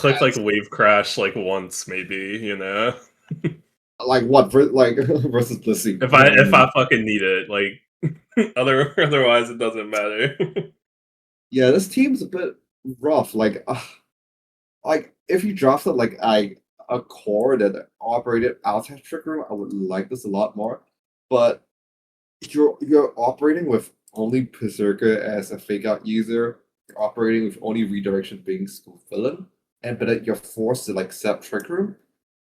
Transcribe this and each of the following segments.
click like Wave Crash like once, maybe, you know. Like what? Like versus Blissey. If I fucking need it, like otherwise it doesn't matter. Yeah, this team's a bit rough. Like if you drafted like a core that operated outside Trick Room, I would like this a lot more. But you're operating with only Berserker as a fake out user. You're operating with only redirection being school villain, and but then you're forced to like accept Trick Room.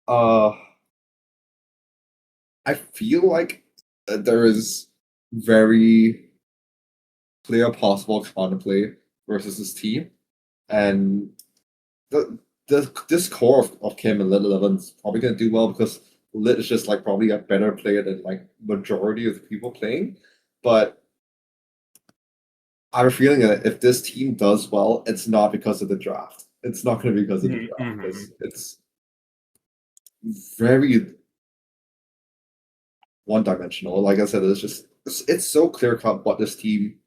Uh, I feel like there is very clear possible counterplay versus this team, and this core of Kim and Lit 11 is probably gonna do well because Lit is just like probably a better player than like majority of the people playing. But I have a feeling that if this team does well, it's not because of the draft. It's not going to be because of the draft because it's very one-dimensional. Like I said, it's so clear cut what this team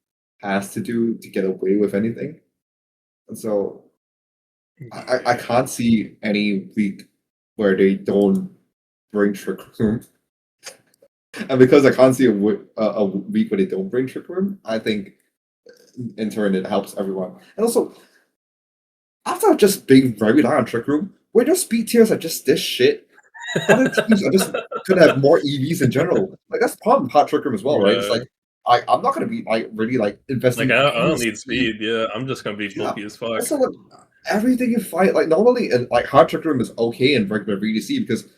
has to do to get away with anything, and so I can't see any week where they don't bring Trick Room. And because I can't see a week where they don't bring Trick Room, I think in turn it helps everyone. And also, after just being very high on Trick Room, when your speed tiers are just this shit, other teams are just gonna have more EVs in general. Like that's the problem with Hot Trick Room as well, right? It's like I'm not gonna be like really like investing. Like I don't need speed. Yeah, I'm just gonna be bulky as fuck. Also, like everything you fight, like normally in like Hot Trick Room is okay in regular VDC because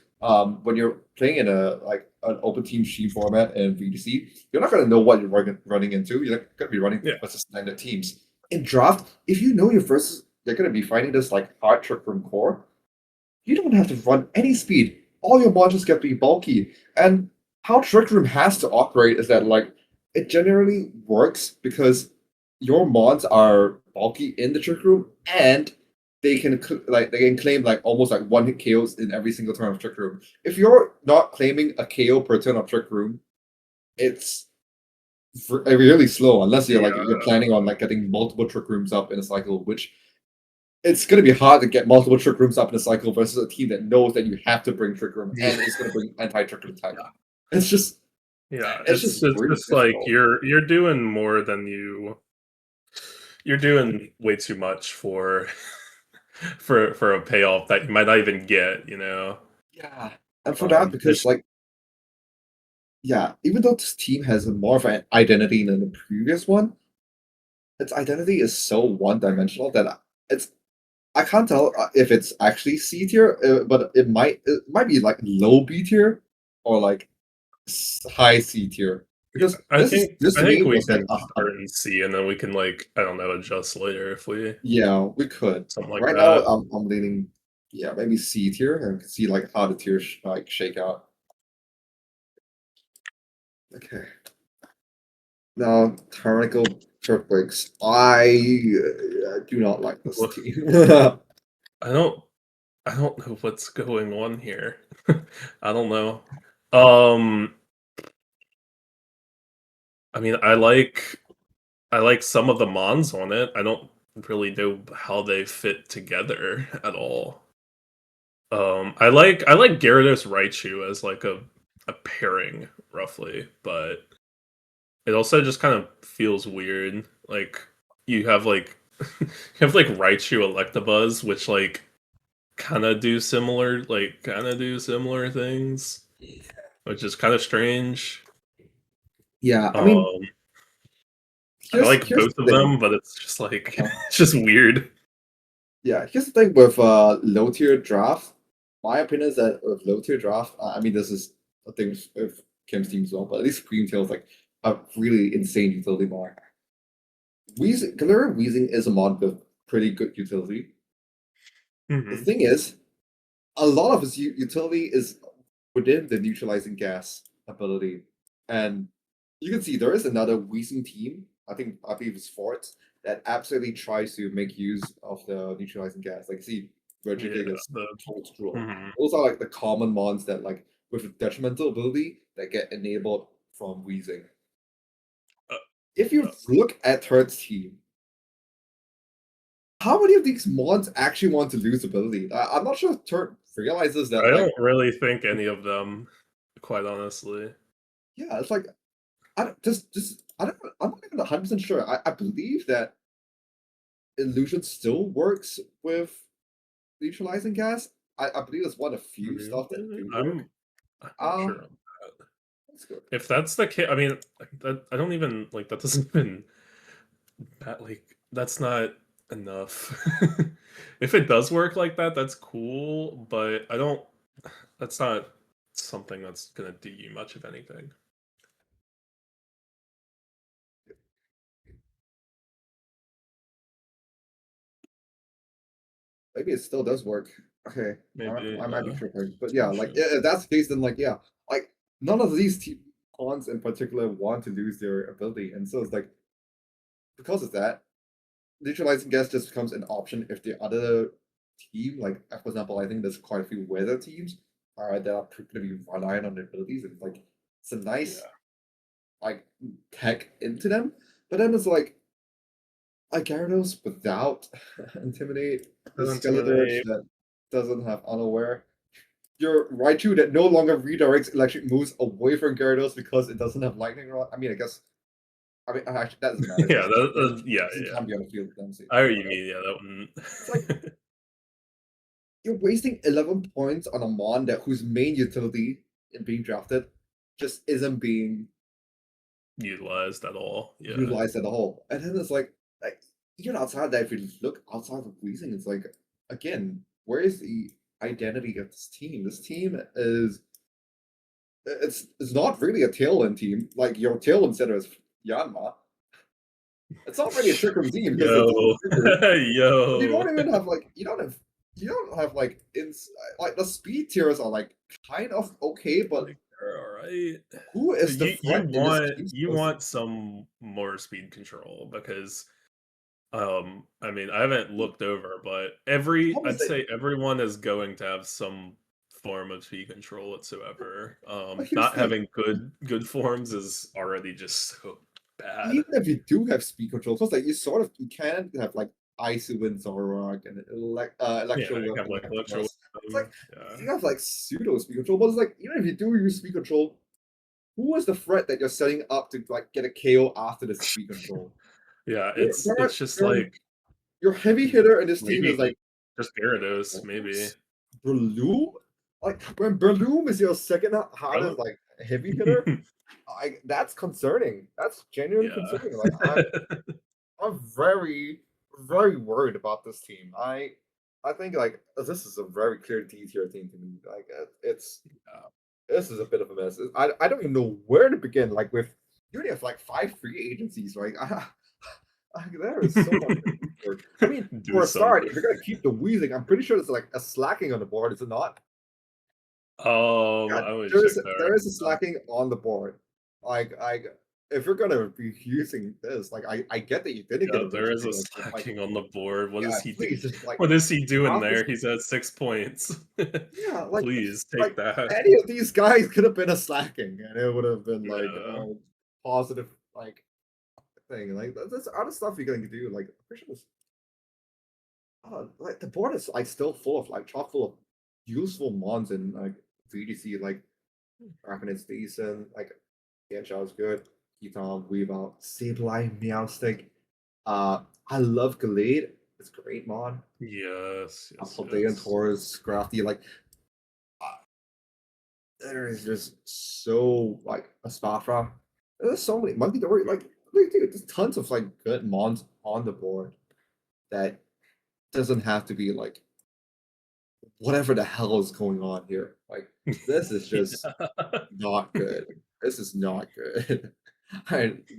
when you're playing in a like an open team sheet format in VDC, you're not gonna know what you're running into. You're not gonna be running versus standard teams. In draft, if you know you're gonna be fighting this like Hard Trick Room core, you don't have to run any speed. All your monsters get to be bulky. And how Trick Room has to operate is that like it generally works because your mods are bulky in the Trick Room and they can claim like almost like one hit KOs in every single turn of Trick Room. If you're not claiming a KO per turn of Trick Room, it's really slow unless you're planning on like getting multiple Trick Rooms up in a cycle, which it's going to be hard to get multiple Trick Rooms up in a cycle versus a team that knows that you have to bring Trick Room and it's going to bring anti-Trick Room type. It's just it's just like you're doing more than you're doing way too much for for a payoff that you might not even get, you know. Yeah, and for that because like even though this team has more of an identity than the previous one, its identity is so one-dimensional that I can't tell if it's actually C tier, but it might be like low B tier or like high C tier because I think we can start and see, and then we can like I don't know adjust later if we we could something like right that. now I'm leaning maybe C tier and see like how the tiers like shake out. Okay, now Tyrannical Turtwigs. I do not like this team. I don't know what's going on here. I don't know. I mean, I like some of the mons on it. I don't really know how they fit together at all. I like Gyarados Raichu as like a pairing roughly, but it also just kind of feels weird. Like you have like you have like Raichu Electabuzz, which like kind of do similar things, which is kind of strange. Yeah, I mean, I like both of them, but it's just like it's just weird. Yeah, here's the thing with low tier draft. My opinion is that with low tier draft, I mean this is a thing with Kim's team as well, but at least Cream Tail is like a really insane utility mod. Galarian Weezing is a mod with pretty good utility. The thing is, a lot of its utility is within the neutralizing gas ability, and you can see there is another Weezing team. I believe it's Fort that absolutely tries to make use of the neutralizing gas. Like see, Regigigas, Toxtricities. Those are like the common mons that like with a detrimental ability that get enabled from Weezing. If you look at Turt's team, how many of these mons actually want to lose ability? I'm not sure if Turk realizes that, I like, don't really think any of them, quite honestly. yeah, it's like, I don't, I don't, I'm not even 100% sure. I believe that illusion still works with neutralizing gas. I believe it's one of the few stuff that Really? do work. I'm not Uh, sure on that. that's good. If that's the case, I mean, that I don't even like that doesn't even that's not enough. If it does work like that, that's cool, but I don't. That's not something that's gonna do you much of anything. Maybe it still does work. Okay, Maybe, I might be tripping, but yeah, like potentially. if that's the case, then like yeah, like none of these pawns in particular want to lose their ability, and so it's like because of that, neutralizing gas just becomes an option if the other team, like for example, I think there's quite a few weather teams that are going to be reliant on their abilities, and like it's a nice Yeah. like tech into them, but then it's like a Gyarados without Intimidate, the Doesn't Skeletorch intimidate. that doesn't have Unaware, your Raichu that no longer redirects electric moves away from Gyarados because it doesn't have Lightning Rod. I mean, I guess. I mean, actually, that doesn't matter Yeah, because yeah, it yeah. can't be on the field with them. So I hear what you whatever. mean. Yeah, that It's like one. you're wasting 11 points on a Mon that whose main utility in being drafted just isn't being Utilized at all. Yeah. utilized at all. And then it's like even outside that, if you look outside of Weezing, it's like again, where is the identity of this team? This team is it's not really a tailwind team. Like your tailwind setter is Yanma. It's not really a trick room team because it's all Yo, trick room. But you yo. don't even have like you don't have like like the speed tiers are like kind of okay, but Like, all right. who is the You threat in this want team you supposed to want some more speed control because I mean I haven't be? looked over, but The problem is I'd that say everyone is going to have some form of speed control whatsoever. but here's Not the thing. having good forms is already just so bad. Even if you do have speed control, because like you can have like Icewind Zoroark and Yeah, Electro I have like electro. Electabuzz. It's like Yeah. you have like pseudo speed control, but it's like even if you do use speed control, who is the threat that you're setting up to like get a KO after the speed control? Yeah, Your it's just your, like your heavy hitter in this team maybe is like just Gyarados, maybe. Breloom. Like when Breloom is your second hardest Probably. like heavy hitter, that's concerning. That's genuinely Yeah. concerning. Like I'm very, very worried about this team. I think like this is a very clear D tier team to me. Like it's Yeah. this is a bit of a mess. I don't even know where to begin. Like with you only have like 5 free agencies. Like there is so much to do for. I mean, Do for a start, something. if you're gonna keep the wheezing, I'm pretty sure there's like a slacking on the board. Is it not? Yeah, I would check that there right is a now. slacking on the board. Like if you're gonna be using this, like I get that you didn't get Yeah, a there bridge is a trigger, but like slacking on the board. What yeah, is he doing? please just like What is he doing have this. there? He's at 6 points. Yeah, Please take like that. any of these guys could have been a slacking, and it would have been like Yeah. a positive like thing. Like there's other stuff you're gonna do. Like I'm pretty sure like the board is like still full of like chock full of useful mons in like VDC. Like Dragon's decent. Like Yanchao is good. Keaton, Weavile, Sableye, Meowstic. I love Gallade. It's a great mon. Yes, yes, Paldean yes. Taurus, Scrafty. Like uh, there is just so like a Spafra. There's so many Monkey Dory. Like dude, there's tons of like good mons on the board that doesn't have to be like whatever the hell is going on here. Like this is just Yeah. not good. This is not good.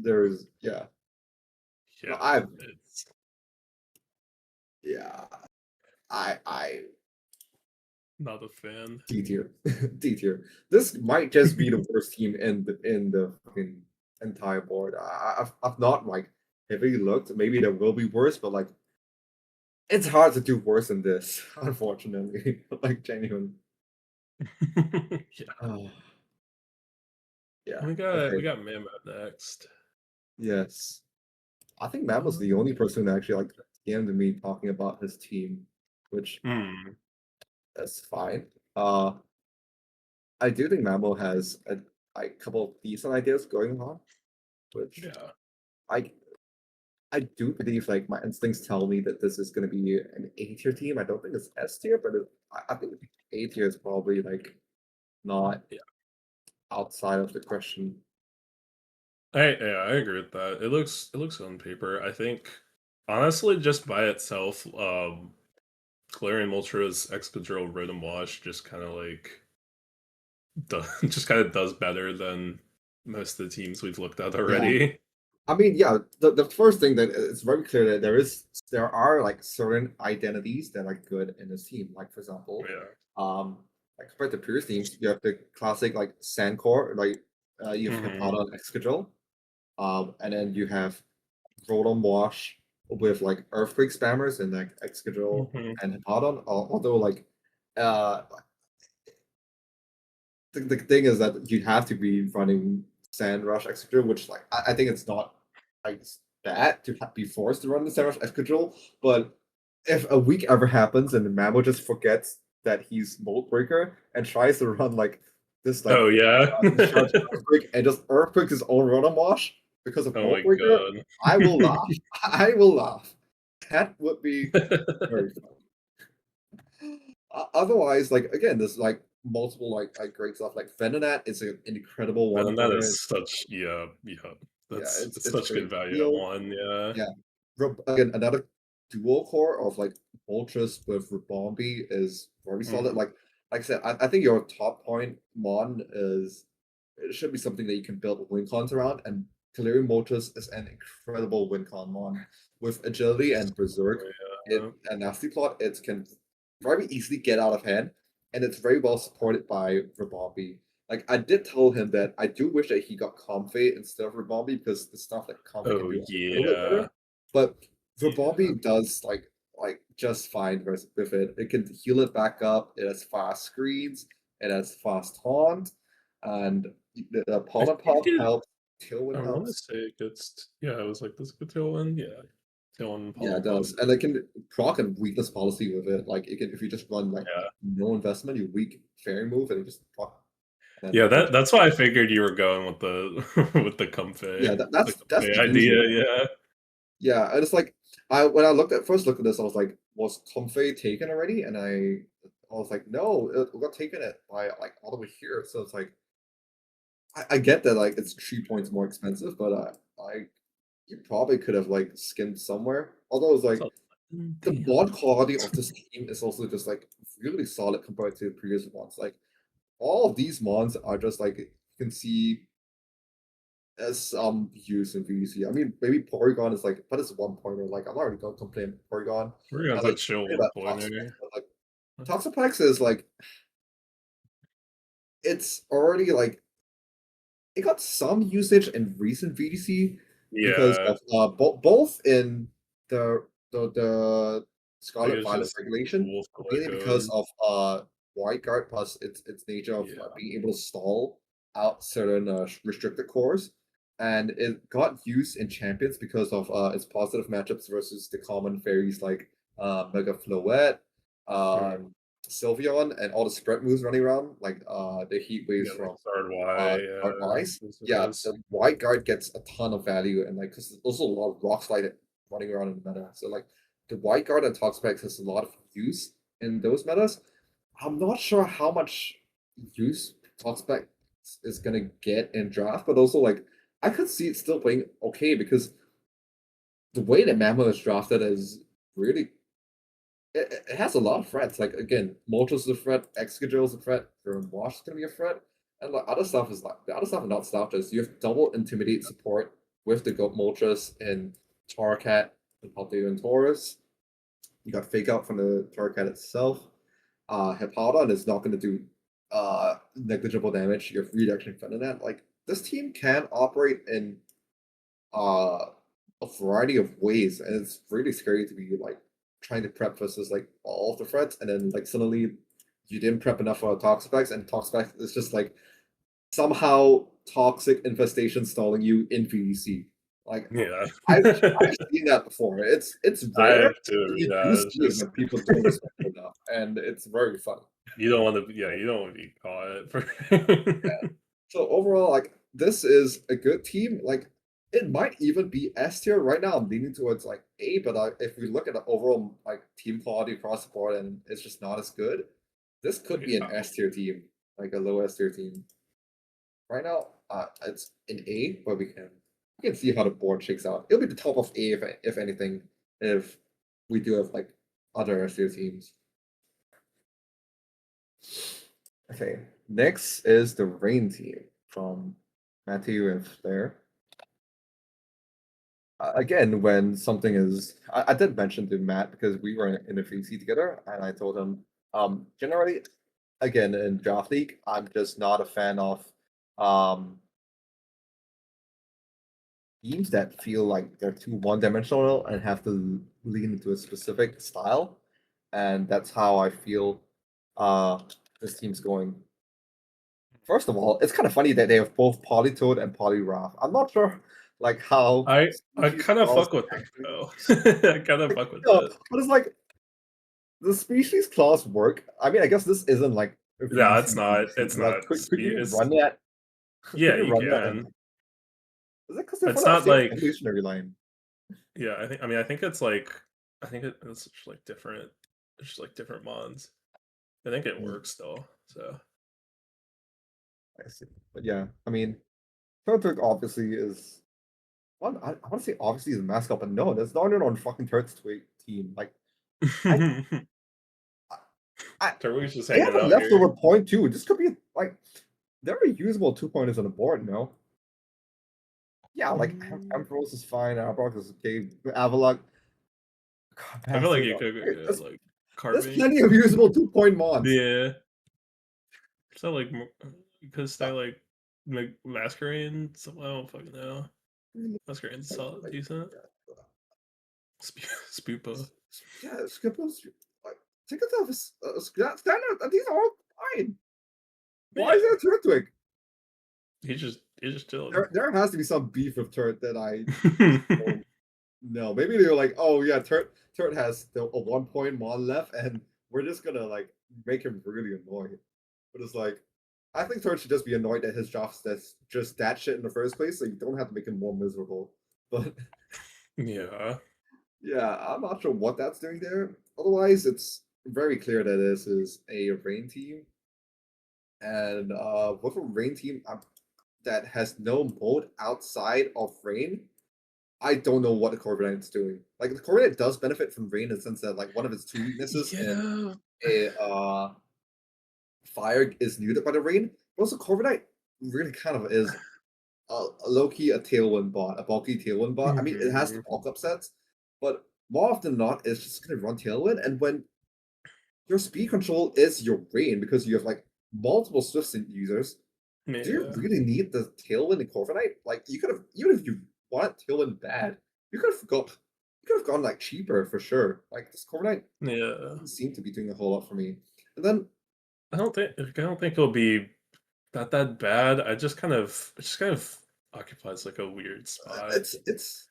There's yeah. No, Yeah, I've it's yeah. I not a fan. D tier. D tier. This might just be the worst team in the fucking entire board. I've not like heavily looked. Maybe there will be worse, but like it's hard to do worse than this, unfortunately. Like genuine. Yeah. Oh, yeah. We Okay. got Mammoth next. Yes. I think Matt was the Um, only person who actually like DM'd me talking about his team, which Hmm. is fine. I do think Mammo has a couple of decent ideas going on, which Yeah. I I do believe like my instincts tell me that this is going to be an A tier team. I don't think it's S tier, but I think A tier is probably like not Yeah. outside of the question. I agree with that. It looks good on paper. I think honestly, just by itself, Galarian Moltres Excadrill Rotom Wash just kind of like just kind of does better than most of the teams we've looked at Yeah. already. I mean, yeah, the first thing that it's very clear that there are like certain identities that are good in this team. Like for example, Yeah. like compared to previous teams, you have the classic like Sandcore, like you have Hmm. Hippowdon Excadrill, and then you have Rotom Wash with like Earthquake spammers and like Excadrill Hmm. and Hippowdon. Although like uh the thing is that you have to be running Sand Rush Excadrill, which like I think it's not like bad to be forced to run the Sand Rush Excadrill, but if a week ever happens and the Mammo just forgets that he's Mold Breaker and tries to run like this like Oh yeah. discharge Earthquake and just Earthquake his own Rotom Wash because of Oh Mold my Breaker, god. I will laugh. I will laugh. That would be very fun. Otherwise, like again, there's like multiple like great stuff. Like Venonat is an incredible one And that opponent. is such yeah. Yeah, That's it's it's such great good value at heal. one, yeah. Yeah, again, another dual core of like Moltres with Ribombee is very solid. Mhm. Like I said, I think your top point Mon is it should be something that you can build win cons around, and Delirium Moltres is an incredible win con Mon with agility and berserk. Yeah. In a nasty plot, it can very easily get out of hand, and it's very well supported by Ribombee. Like I did tell him that I do wish that he got Comfey instead of Ribombee because the stuff that Comfey can Oh do is a little bit yeah. better. But Yeah. Ribombee does like just fine with it. It can heal it back up. It has fast screens. It has fast taunt, and the I Pollen think Puff it helps. I Tailwind wanna helps. say it gets yeah, I was like, "This could Tailwind?" Yeah. Tailwind, Yeah, it Pollen Puff. does, and it can proc and weakness policy with it. Like it can if you just run like Yeah. no investment, you weak fairy move, and you just proc. And Yeah, then that's why I figured you were going with the with yeah, the that's Comfey the easy idea, one. yeah. Yeah, and it's like I when I first looked at this, I was like, was Comfey taken already? And I was like, no, it got taken it by like all the way here. So it's like I get that like it's 3 points more expensive, but I you probably could have like skimmed somewhere. Although it's like So the mod damn. quality of this game is also just like really solid compared to the previous ones. Like all of these mods are just like you can see as some use in VDC. I mean, maybe Porygon is like, but it's 1 pointer. Like, I'm not really going to complain Porygon. Oregon's I a like chill complaining one about Toxapex, pointer. but like Toxapex is like it's already like it got some usage in recent VDC because Yeah. of both in the I Scarlet guess Violet just regulation, Wolf mainly because Glycos. of White Guard plus its nature of Yeah. being able to stall out certain restricted cores, and it got used in champions because of its positive matchups versus the common fairies like Mega Floette, Mm. Sylveon, and all the spread moves running around, like the heat waves Yeah, like from Third Y, Guard yeah. Wise. Yeah, Viscos. the White Guard gets a ton of value, and like, because there's also a lot of Rock Slide running around in the meta. So, like, the White Guard and Toxapex has a lot of use in those metas. I'm not sure how much use Toxapex is going to get in draft, but also, like, I could see it still playing okay because the way that Mammoth is drafted is really it has a lot of threats. Like again, Moltres is a threat, Excadrill is a threat, Wash is gonna be a threat, and like other stuff is like the other stuff are not starters. You have double intimidate support with the Goat Moltres and Torracat and Palpatine and Taurus. You got fake out from the Torracat itself. Hippowdon is not gonna do negligible damage. You have reduction Fenonat. Like this team can operate in uh, a variety of ways, and it's really scary to be like trying to prep versus like all of the threats, and then like suddenly you didn't prep enough for Toxapex, and Toxapex is just like somehow toxic infestation stalling you in VDC. Like Yeah. I've seen that before. It's I rare, have too, but you yeah, do it's see it just when people don't respect it enough, and it's very funny. you don't wanna yeah, you don't wanna be caught for So overall, like this is a good team. Like it might even be S tier right now. I'm leaning towards like A, but if we look at the overall like team quality across the board, and it's just not as good, this could be an Yeah. S tier team, like a low S tier team. Right now, it's an A, but we can see how the board shakes out. It'll be the top of A if anything, if we do have like other S tier teams. Okay, next is the Rain team from Matthew and Flair. Again, when something is, I did mention to Matt because we were in a VC together, and I told him, generally, again in draft league, I'm just not a fan of teams that feel like they're too one-dimensional and have to lean into a specific style, and that's how I feel this team's going. First of all, it's kind of funny that they have both Politoed and Poliwrath. I'm not sure like how I species kinda clause fuck with it actually though. I kinda fuck with no, it. but it's like the species clause work. I mean, I guess this isn't like a Yeah, VC, it's but like not could spe you it's run that? Could yeah, you you run that? And can. is it because they're for It's that not same like evolutionary line? yeah, I mean, I think it's like it's just like different it's just like different mods. I think it Mm, works still, so I see. But yeah, I mean, Turtwig obviously is one. I want to say obviously is a mascot, but no, that's not on fucking Turtwig team. Like I, I, Turtwig's just they have hanging a out here. leftover point too. This could be like there are usable 2 pointers on the board. No, yeah, like Mm. Ampharos is fine. Arbok is okay. Avalok, I feel like Bastard. you could yeah, There's, like there's carving. plenty of usable 2 point mons. Yeah. So like because they like masquerade, so I don't fucking know. Masquerade's solid, Like, decent. Spoopa. yeah, Skippers. Like, tickets of standard. These are all fine. Why is Yeah, there a Turtwig? he's just chilling. There has to be some beef with Turt that I just don't know. Maybe they were like, oh yeah, Turt has a 1 point mon left, and we're just gonna like make him really annoyed. But it's like, I think Turt should just be annoyed that his job's that's just that shit in the first place, so you don't have to make him more miserable. But Yeah. yeah, I'm not sure what that's doing there. Otherwise, it's very clear that this is a rain team, and with a rain team that has no mode outside of rain, I don't know what the Corviknight is doing. Like the Corviknight does benefit from rain in the sense that like one of its two weaknesses in Yeah. a fire is muted by the rain. But also Corviknight really kind of is a low key a tailwind bot, a bulky tailwind bot. I mean, it has the Mhm. bulk up sets, but more often than not, it's just gonna run tailwind. And when your speed control is your rain because you have like multiple Swift users, do you Yeah. really need the tailwind in Corviknight? Like you could have, even if you want tailwind bad, you could have got you could have gone like cheaper for sure. Like this Corviknight Yeah. doesn't seem to be doing a whole lot for me. And then I don't think it'll be that bad. It just kind of occupies like a weird spot. it's just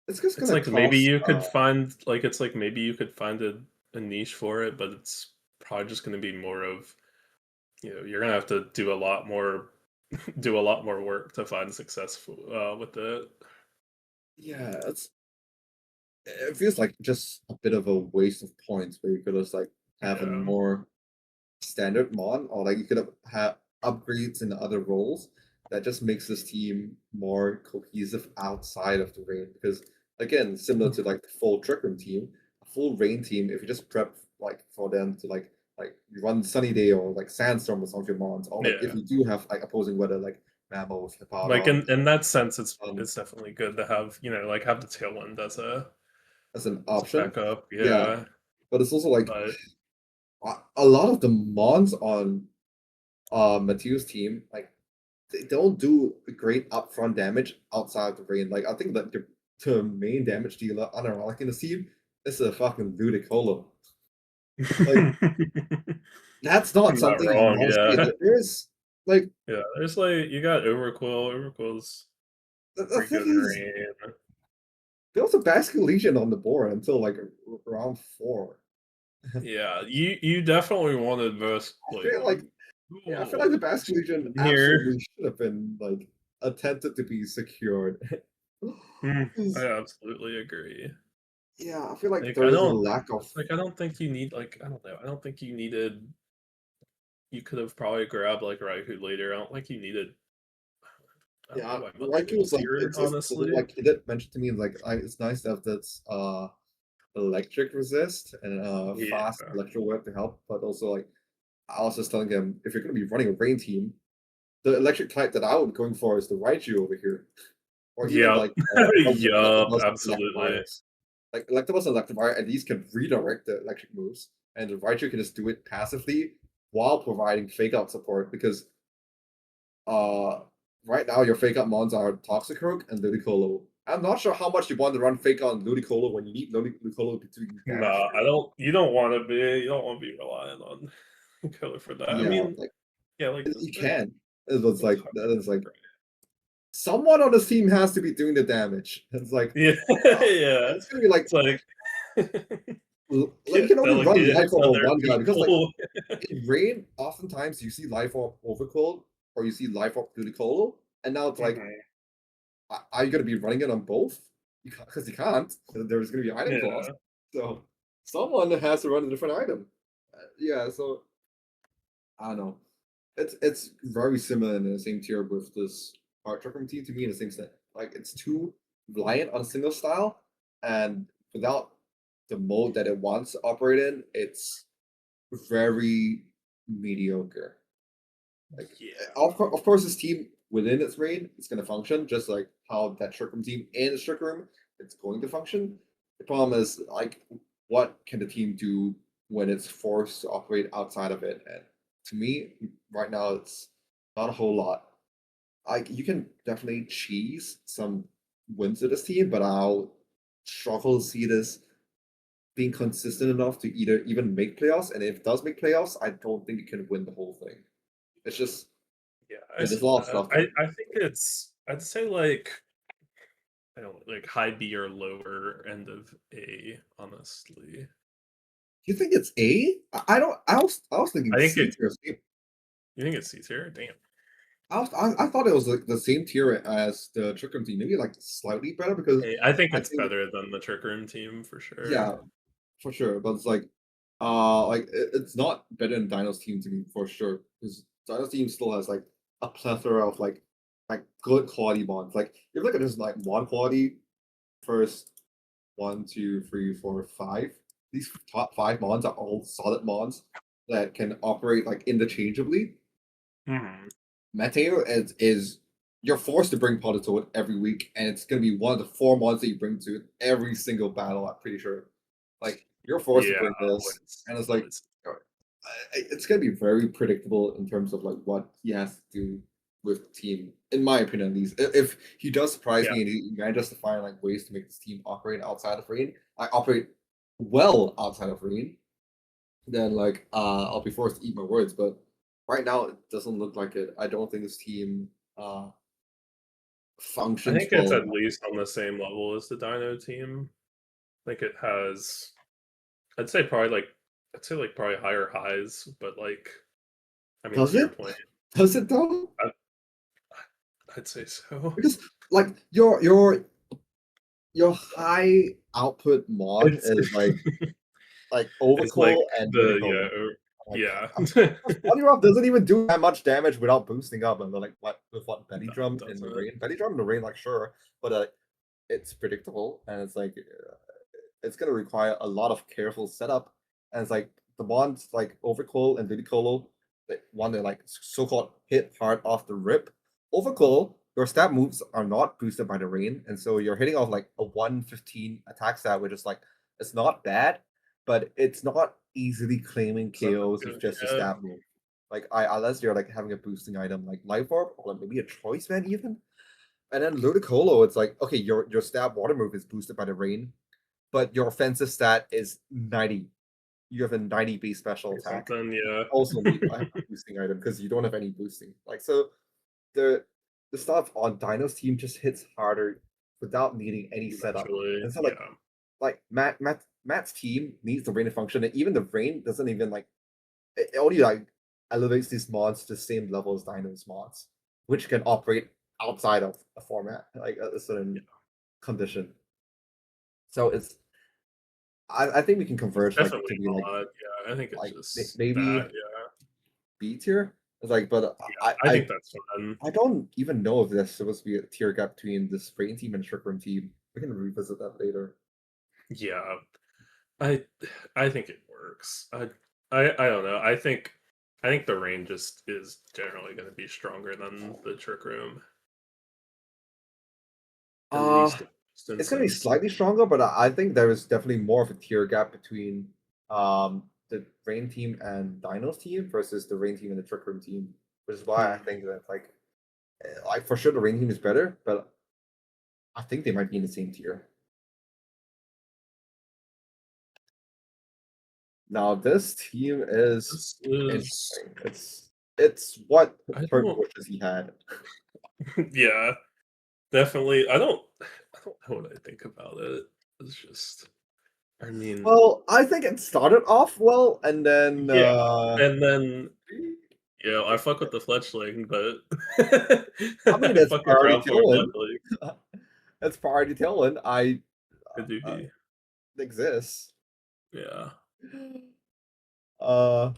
It's gonna like maybe cost you could find like it's like maybe you could find a niche for it, but it's probably just gonna be more of you're gonna have to do a lot more do a lot more work to find success with it. yeah, it feels like just a bit of a waste of points where you could just like have a Yeah. more standard mon, or like you could have upgrades in other roles that just makes this team more cohesive outside of the rain. Because again, similar to like the full Trick Room team, a full rain team, if you just prep like for them to like you run Sunny Day or like Sandstorm with some of your mons, or like if Yeah. you do have like opposing weather like Mammoths, Like Hippopotamus, in that sense um, it's definitely good to have, like have the tailwind as an as a option. backup. Yeah, Yeah. but it's also like But a lot of the mons on Matthew's team, like they don't do great upfront damage outside of the rain. Like I think that the main damage dealer unironically in the team is a fucking Ludicolo. Like that's not you're not something you wrong, want to see. yeah. There's like Yeah, there's like you got Overquill. Overquill's The thing freaking is, rain. there was a Basket Legion on the board until like round 4. Yeah, you definitely wanted most I like feel like Yeah, I feel like the Basket Legion here. absolutely should have been like attempted to be secured. I 'Cause, absolutely agree. yeah, I feel like Like there is a lack of I don't think you need like I don't know. I don't think you needed. You could have probably grabbed like Raikou later. I don't think you needed. I don't know yeah. why Raikou Mudswell's was like here. it's cool. Honestly, Like he did mention to me like it's nice to have this electric resist and yeah, fast electro web to help, but also like I was just telling him if you're gonna be running a rain team, the electric type that I would going for is the Raichu over here. Or even yep, like yup, Electabuzz and absolutely. Electivires. Like Electabuzz and Electivire at least can redirect the electric moves, and the Raichu can just do it passively while providing fake out support because uh right now your fake out mons are Toxicroak and Ludicolo. I'm not sure how much you want to run fake out on Ludicolo when you need Ludicolo to do damage Nah, to I you. don't. You don't want to be. You don't want to be relying on color for that. I Yeah, mean, like yeah, like you can. It's like right. someone on the team has to be doing the damage. It's like Yeah, yeah. it's gonna be like It's like Like you can't can only run delegate life to over other one guy because like people. in rain, oftentimes you see life orb overcold or you see life orb Ludicolo, and now it's like, Mhm. are you gonna be running it on both? Because you can't. There's gonna be item cost. Yeah, So someone has to run a different item. Yeah, so I don't know. It's very similar in the same tier with this Heart Trucker team to me in the same sense. Like it's too reliant on a single style, and without the mode that it wants to operate in, it's very mediocre. Like, yeah, of course, this team within its reign is going to function just like how that Trick Room team in the Trick Room it's going to function. The problem is like, what can the team do when it's forced to operate outside of it? And to me, right now, it's not a whole lot. Like, you can definitely cheese some wins with this team, but I'll struggle to see this being consistent enough to either even make playoffs. And if it does make playoffs, I don't think it can win the whole thing. It's just yeah. I there's see a lot of that. stuff going. I think it's. I'd say like I don't like high B or lower end of A. Honestly, You think it's A? I don't. I was thinking I think C it. tier. You think it's C tier? Damn. I thought it was like the same tier as the Trick Room team, maybe like slightly better because I think I it's think better than the Trick Room team for sure. yeah, for sure. But it's like it's not better than Dino's team to me for sure because Dino's team still has like a plethora of like good quality bonds. Like if you look at this like one quality first one, two, three, four, five. These top 5 mons are all solid mons that can operate like interchangeably. Mhm. Meteo is you're forced to bring Politoed every week, and it's gonna be one of the 4 mons that you bring to every single battle. I'm pretty sure. Like you're forced to Yeah, bring this, what's and it's like what's it's gonna be very predictable in terms of like what he has to do with the team. In my opinion, at least, if he does surprise yeah. me and he manages to find like ways to make this team operate outside of rain, I operate well outside of rain, then like I'll be forced to eat my words. But right now, it doesn't look like it. I don't think this team I functions think it's well at enough. least on the same level as the Dino team. I think it has. I'd say probably like I'd say like probably higher highs, but like I mean Does to your it? point, Does it though? I, I'd say so. Because like your high output mod It's is like it's like Overcool and the Ludicolo. Like, yeah. Poliwrath doesn't even do that much damage without boosting up, and they're like what with what Belly No, Drum it in the doesn't. rain. Belly Drum in the rain, like sure, but it's predictable, and it's like it's gonna require a lot of careful setup, and it's like the bonds like Overcool and Ludicolo, they want to like so-called hit hard off the rip. Overcool, your stab moves are not boosted by the rain, and so you're hitting off like a 115 attack stat, which is like it's not bad, but it's not easily claiming It's not KOs with good. just a Yeah, stab move. Like I unless you're like having a boosting item like Life Orb or maybe a Choice Man even. And then Ludicolo, it's like, okay, your stab water move is boosted by the rain, but your offensive stat is 90. You have a 90 base special or attack. something. Yeah. Also need a boosting item because you don't have any boosting. Like so the the stuff on Dino's team just hits harder without needing any setup. Eventually, And so yeah. like Matt's team needs the rain to function, and even the rain doesn't even like it only like elevates these mods to the same level as Dino's mods, which can operate outside of a format, like a certain condition. So I think we can It's converge like to definitely be odd, yeah, I think it's just that, maybe yeah. B tier. It's like, but Yeah, I think that's fun. I don't even know if there's supposed to be a tier gap between this rain team and Trick Room team. We can revisit that later. Yeah, I I think it works. I don't know, I think the rain just is generally gonna be stronger than the Trick Room, at Uh least in it's gonna be instances. slightly stronger, but I think there is definitely more of a tier gap between the Rain team and Dino's team versus the Rain team and the Trick Room team, which is why I Hmm. think that like for sure the Rain team is better, but I think they might be in the same tier. Now this team is This is interesting. It's what I Turk don't wishes he had. yeah, definitely. I don't know what I think about it. It's just I mean, Well, I think it started off well, and then yeah, and then, I fuck with the fletchling, but I mean I it's fuck with priority ground floor Dylan. fletchling. It's priority Dylan. Could do Uh, be. exists. Yeah. Uh,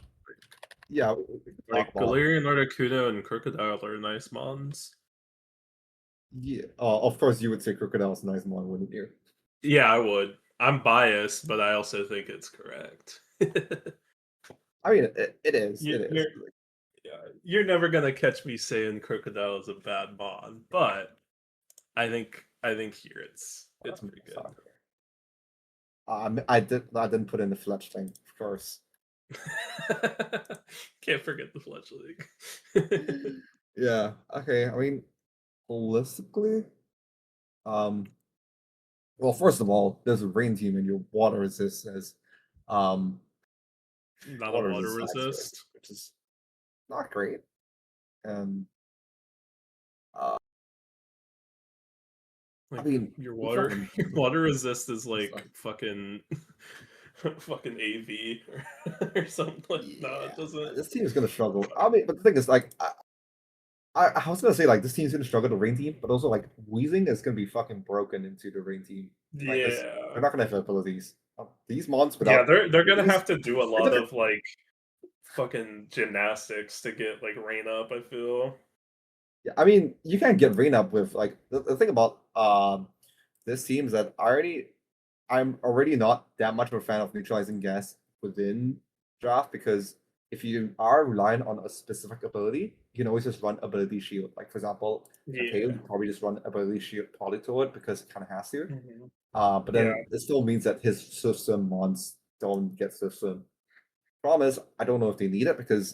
yeah, we can talk Like, about. Galarian, Articuno, and Crocodile are nice mons. Yeah, of course you would say Crocodile's a nice one, wouldn't you? Yeah, I would. I'm biased, but I also think it's correct. I mean, it is. You It is. you're yeah, you're never gonna catch me saying Crocodile is a bad mon, but I think here it's pretty good. I didn't put in the fletch thing, of course. Can't forget the fletchling. Yeah. Okay. I mean, holistically, um, well, first of all, there's a rain team and your water resist as um Not a water water resist Haxorus, resist. which is not great. And uh, I Like mean, your we can water only your water resist is it's like fucking fucking AV or something like no, yeah, it doesn't. this team is gonna struggle. I mean, but the thing is, like, I was gonna say like this team's gonna struggle the rain team, but also like Weezing is gonna be fucking broken into the rain team, like because they're Yeah. not gonna have abilities. These mons Yeah, without they're gonna abilities, have to do a they're lot gonna of like fucking gymnastics to get like rain up, I feel. yeah, I mean, you can't get rain up with like the thing about this team is that I'm already not that much of a fan of neutralizing gas within draft because if you are relying on a specific ability, you can always just run ability shield. Like for example, Mateo, you Yeah. probably just run ability shield Politoed because it kind of has to. Mhm. But Yeah, then it still means that his system mons don't get system. Problem is, I don't know if they need it because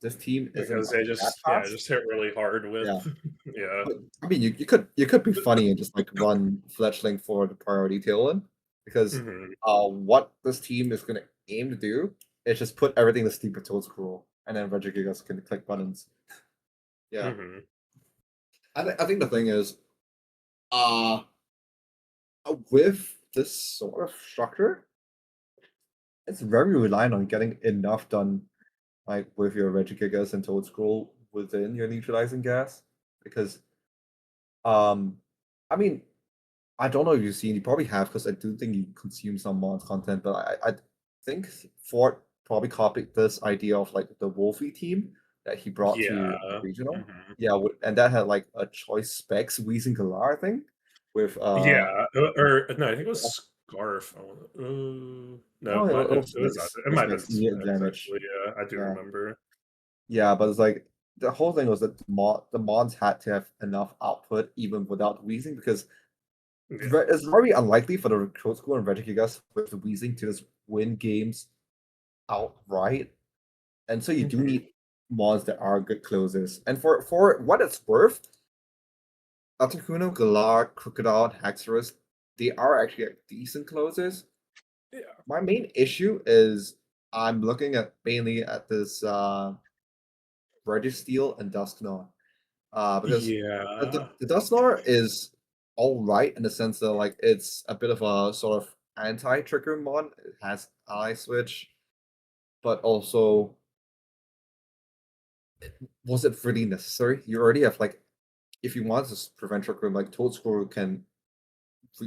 this team isn't because like they that just fast. just hit really hard with Yeah. yeah. But I mean, you could be funny and just like run fletchling for the priority tailwind because Mhm. what this team is going to aim to do is just put everything in the steeper toes scroll, and then Regigigas can click buttons. Yeah, Mhm. I think the thing is, uh, with this sort of structure, it's very reliant on getting enough done, like with your Regigigas and Toad Scroll within your neutralizing gas, because I mean, I don't know if you've seen. You probably have because I do think you consume some mods content. But I think Ford probably copied this idea of like the Wolfie team that he brought to Yeah. regional. Mhm. Yeah, and that had like a choice specs Weezing Galar, I think, with Yeah, or no, I think it was Scarf. No, oh, it it'll it was specs it it'll might have been specs immediate Specs, damage. actually, yeah, I do Yeah, remember. yeah, but it's like the whole thing was that the mods had to have enough output even without Weezing because Yeah. it's very unlikely for the Code School and Regigigas with the Weezing to just win games outright. And so you do Mhm. need mods that are good closers. And for what it's worth, Articuno, Galar, Crocodile, Haxorus, they are actually like decent closers. Yeah. My main issue is I'm looking at mainly at this Registeel and Dusknoir. Because Yeah. the Dusknoir is all right in the sense that like it's a bit of a sort of anti-Trick Room mod. It has eye switch, but also was it really necessary? You already have like if you want to prevent Trick Room, like Toadscroll can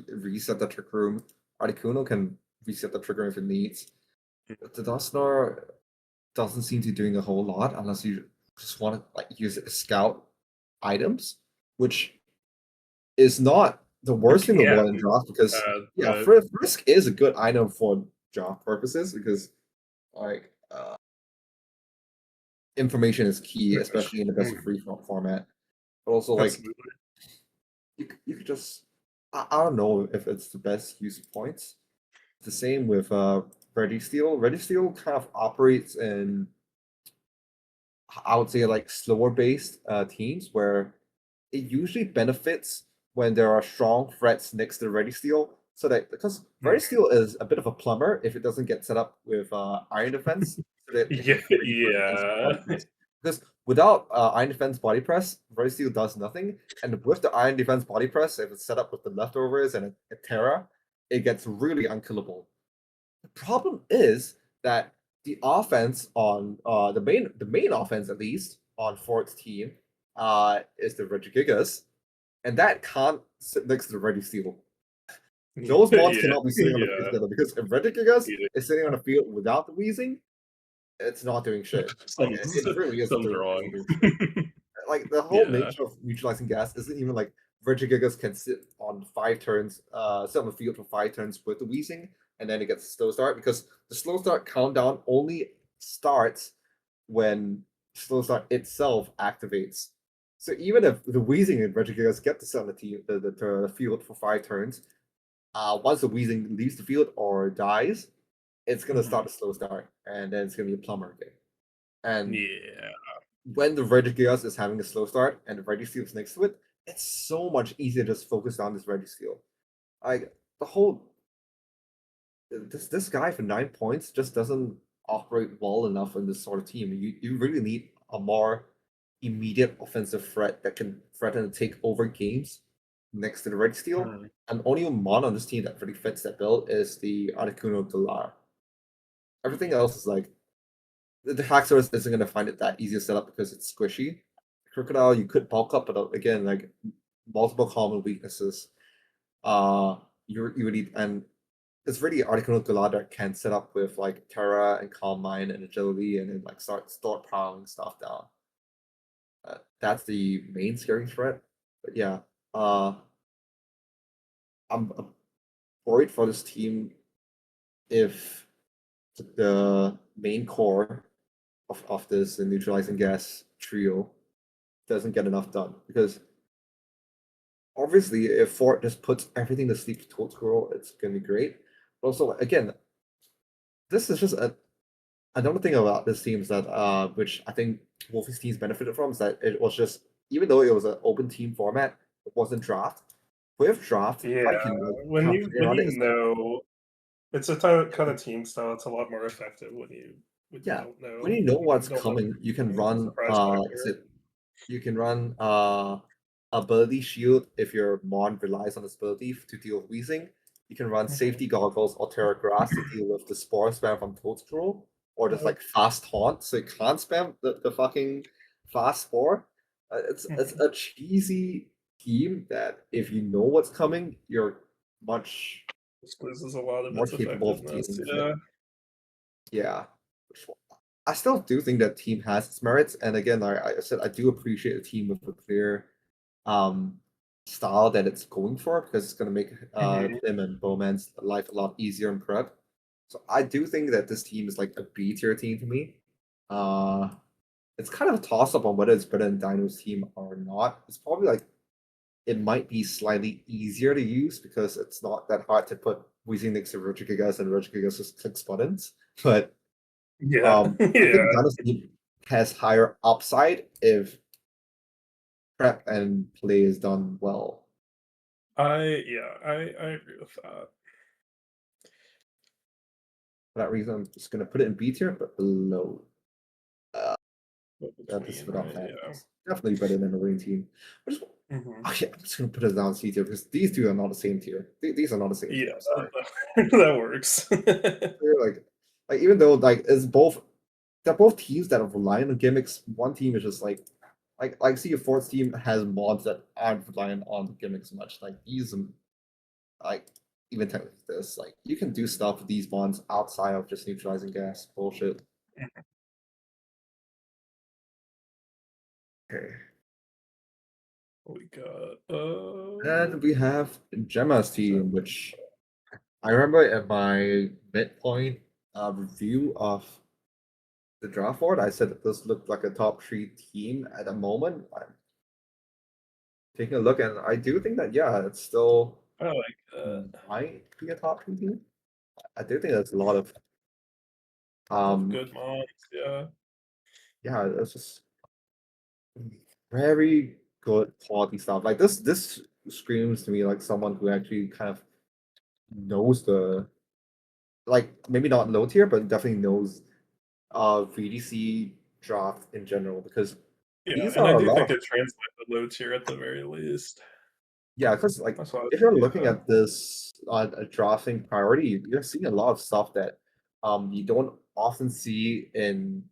reset the Trick Room. Articuno can reset the Trick Room if it needs. But the Dusknoir doesn't seem to be doing a whole lot unless you just want to like use it to scout items, which is not the It worst thing in the can, world in draft because yeah, but Frisk is a good item for draft purposes because like information is key, especially in the best of free format. But also like absolutely. you could just I don't know if it's the best use of points. The same with Registeel. Registeel kind of operates in I would say like slower based teams where it usually benefits when there are strong threats next to Registeel. So that because Mhm. Registeel is a bit of a plumber if it doesn't get set up with Iron Defense, so that it Yeah, can free for against yeah. body press. Because without Iron Defense body press, Registeel does nothing. And with the Iron Defense body press, if it's set up with the leftovers and a Terra, it gets really unkillable. The problem is that the offense on the main offense at least on Fort's team is the Regigigas, and that can't sit next to the Ready Steel. Those mods Yeah, cannot be sitting on the field yeah. together because if Regigigas Yeah. is sitting on the field without the Wheezing, it's not doing shit. Like Something's it really something's isn't wrong. doing shit. Like the whole Yeah. nature of neutralizing gas isn't even like Regigigas can sit on 5 turns, sit on the field for 5 turns with the Wheezing, and then it gets a slow start because the slow start countdown only starts when slow start itself activates. So even if the Wheezing and Regigigas get to sit on the field for 5 turns, once the Wheezing leaves the field or dies, it's gonna Mhm. start a slow start, and then it's gonna be a plumber again. And Yeah. when the Regigigas is having a slow start and the Registeel is next to it, it's so much easier to just focus on this Registeel. Like the whole this guy for 9 points just doesn't operate well enough in this sort of team. You really need a more immediate offensive threat that can threaten to take over games next to the Registeel. Mhm. And only one on this team that really fits that bill is the Articuno Galar. Everything else is like the Haxorus isn't going to find it that easy to set up because it's squishy. Crocodile, you could bulk up, but again, like multiple common weaknesses. You would need, and it's really Articuno Galar that can set up with like Terra and Calm Mind and Agility, and then like start powering stuff down. That's the main scaring threat. But yeah, uh, I'm worried for this team if the main core of this neutralizing gas trio doesn't get enough done because obviously if Fort just puts everything to sleep to Toadscroll, it's gonna be great. But also again, this is just another thing about this team is that which I think Wolfie's teams benefited from is that it was just even though it was an open team format, it wasn't draft. With draft, how Yeah. you can like When kind of you play when around it you is know it's a kind of team style, it's a lot more effective when you yeah. don't When know you know when you what's don't know what coming, you you're can doing. run Surprise is factor. it you can run ability shield if your mon relies on this ability to deal with wheezing. You can run Mhm. safety goggles or Terra Grass to deal with the spore spam from Toadscroll, or just Yep. like fast taunt so you can't spam the fucking fast spore. It's Mhm. a cheesy team that if you know what's coming, you're much This loses a lot of more its capable of effectiveness. dealing with it. Yeah. Yeah. I still do think that team has its merits, and again, I said I do appreciate a team with a clear um, style that it's going for because it's going to make Mhm. him and Bowman's life a lot easier in prep. So I do think that this team is like a B tier team to me. Uh, it's kind of a toss up on whether it's better than Dino's team or not. It's probably like it might be slightly easier to use because it's not that hard to put Weezing next to Regigigas and Regigigas just clicks buttons. But Yeah. I think Yeah. Dino's team has higher upside if prep and play is done well. I agree with that. For that reason, I'm just gonna put it in B tier, but below. this between, without right? that. Yeah. It's definitely better than the rain team. I just, Hmm. okay, I'm just gonna put it down C tier because these two are not the same tier. These are not the same Yeah, tier. I'm sorry. that works. They're like even though like it's both, they're both teams that are relying on gimmicks. One team is just like see, your fourth team has mods that aren't relying on gimmicks much. Like these, like even technically this, like you can do stuff with these mods outside of just neutralizing gas bullshit. Okay. We got And we have Gemma's team, which I remember in my midpoint review of the draft board, I said that this looked like a top three team at the moment. I'm taking a look, and I do think that yeah, it's still I like that. might be a top three team. I do think there's a lot of Of um good mods, yeah. yeah, it's just very good quality stuff. Like this screams to me like someone who actually kind of knows the, like maybe not low tier, but definitely knows VDC draft in general, because Yeah, these and I are a do lot think of, it translates to low tier at the very least. yeah, because like That's why, if you're looking yeah. at this on a drafting priority, you're seeing a lot of stuff that you don't often see in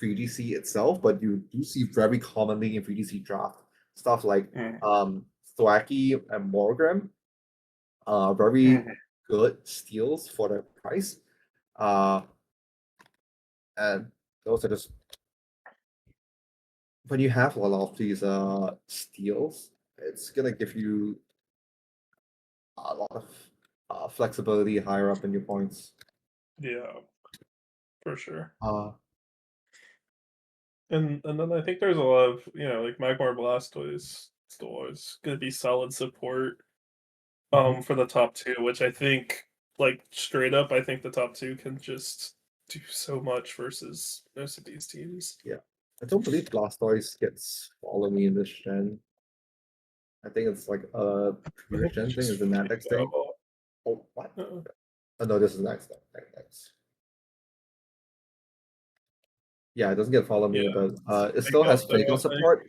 VDC itself, but you do see very commonly in VDC draft stuff like Mhm, Thwacky and Morgram, very mhm. good steals for their price. Uh, and those are just, when you have a lot of these steals, it's gonna give you a lot of flexibility higher up in your points. Yeah, for sure. Uh, And then I think there's a lot of, like Magmar Blastoise still is gonna be solid support mhm. for the top two, which I think, like, straight up, I think the top two can just do so much versus most of these teams. Yeah, I don't believe Blastoise gets follow me in this gen. I think it's like a I previous think it's gen thing. just Is the next thing? Oh, what? uh, Oh no, this is next thing. Next. Yeah, it doesn't get follow me, yeah, but it Big still has Up though, fake I out think. support,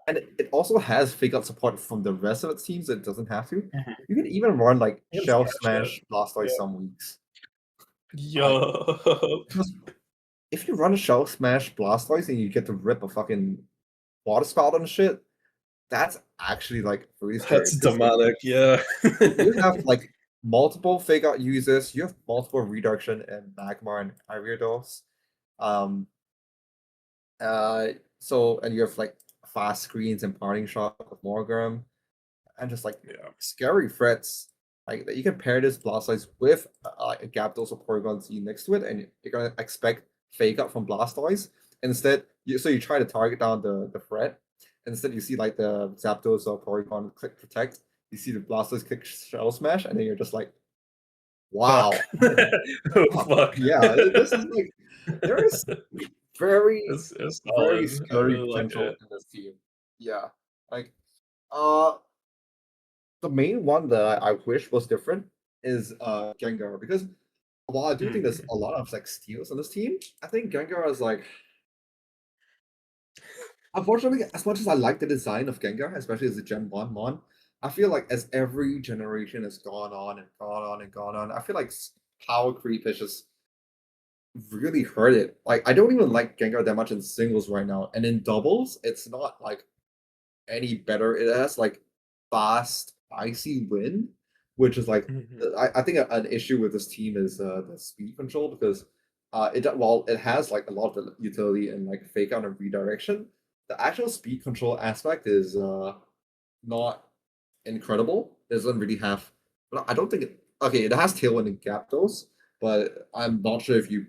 and it also has fake out support from the rest of its teams. It doesn't have to. Mhm. You can even run like You can Shell smash it. Smash Blastoise Yeah. some weeks. I Yup. because if you run a Shell Smash Blastoise and you get to rip a fucking water spout on shit, that's actually like really scary That's because like demonic, yeah. you have like multiple fake out users, you have multiple redirection and Magmar and Ariados. Um, uh, so and you have like fast screens and parting shot with Morgram, and just like Yeah. scary threats. Like that you can pair this Blastoise with like a Gyarados or Porygon Z next to it, and you're gonna expect fake out from Blastoise. Instead, you try to target down the threat. Instead, you see like the Zapdos or Porygon click protect. You see the Blastoise click Shell Smash, and then you're just like, wow, Fuck. Oh, fuck, fuck. yeah, this is like there is very It's very solid. I scary really like potential it. in this team. Yeah, like uh the main one that I wish was different is Gengar, because while I do think there's Mhm. a lot of like steals on this team, I think Gengar is like, unfortunately, as much as I like the design of Gengar, especially as a Gen 1 Mon, I feel like as every generation has gone on and gone on and gone on, I feel like power creep has just really hurt it. Like I don't even like Gengar that much in singles right now. And in doubles, it's not like any better. It has like fast, icy wind, which is like Mhm. I think an issue with this team is the speed control, because while it has like a lot of utility and like fake out and redirection, the actual speed control aspect is not incredible. It doesn't really have. But I don't think it. Okay, it has tailwind and Gyarados, but I'm not sure if you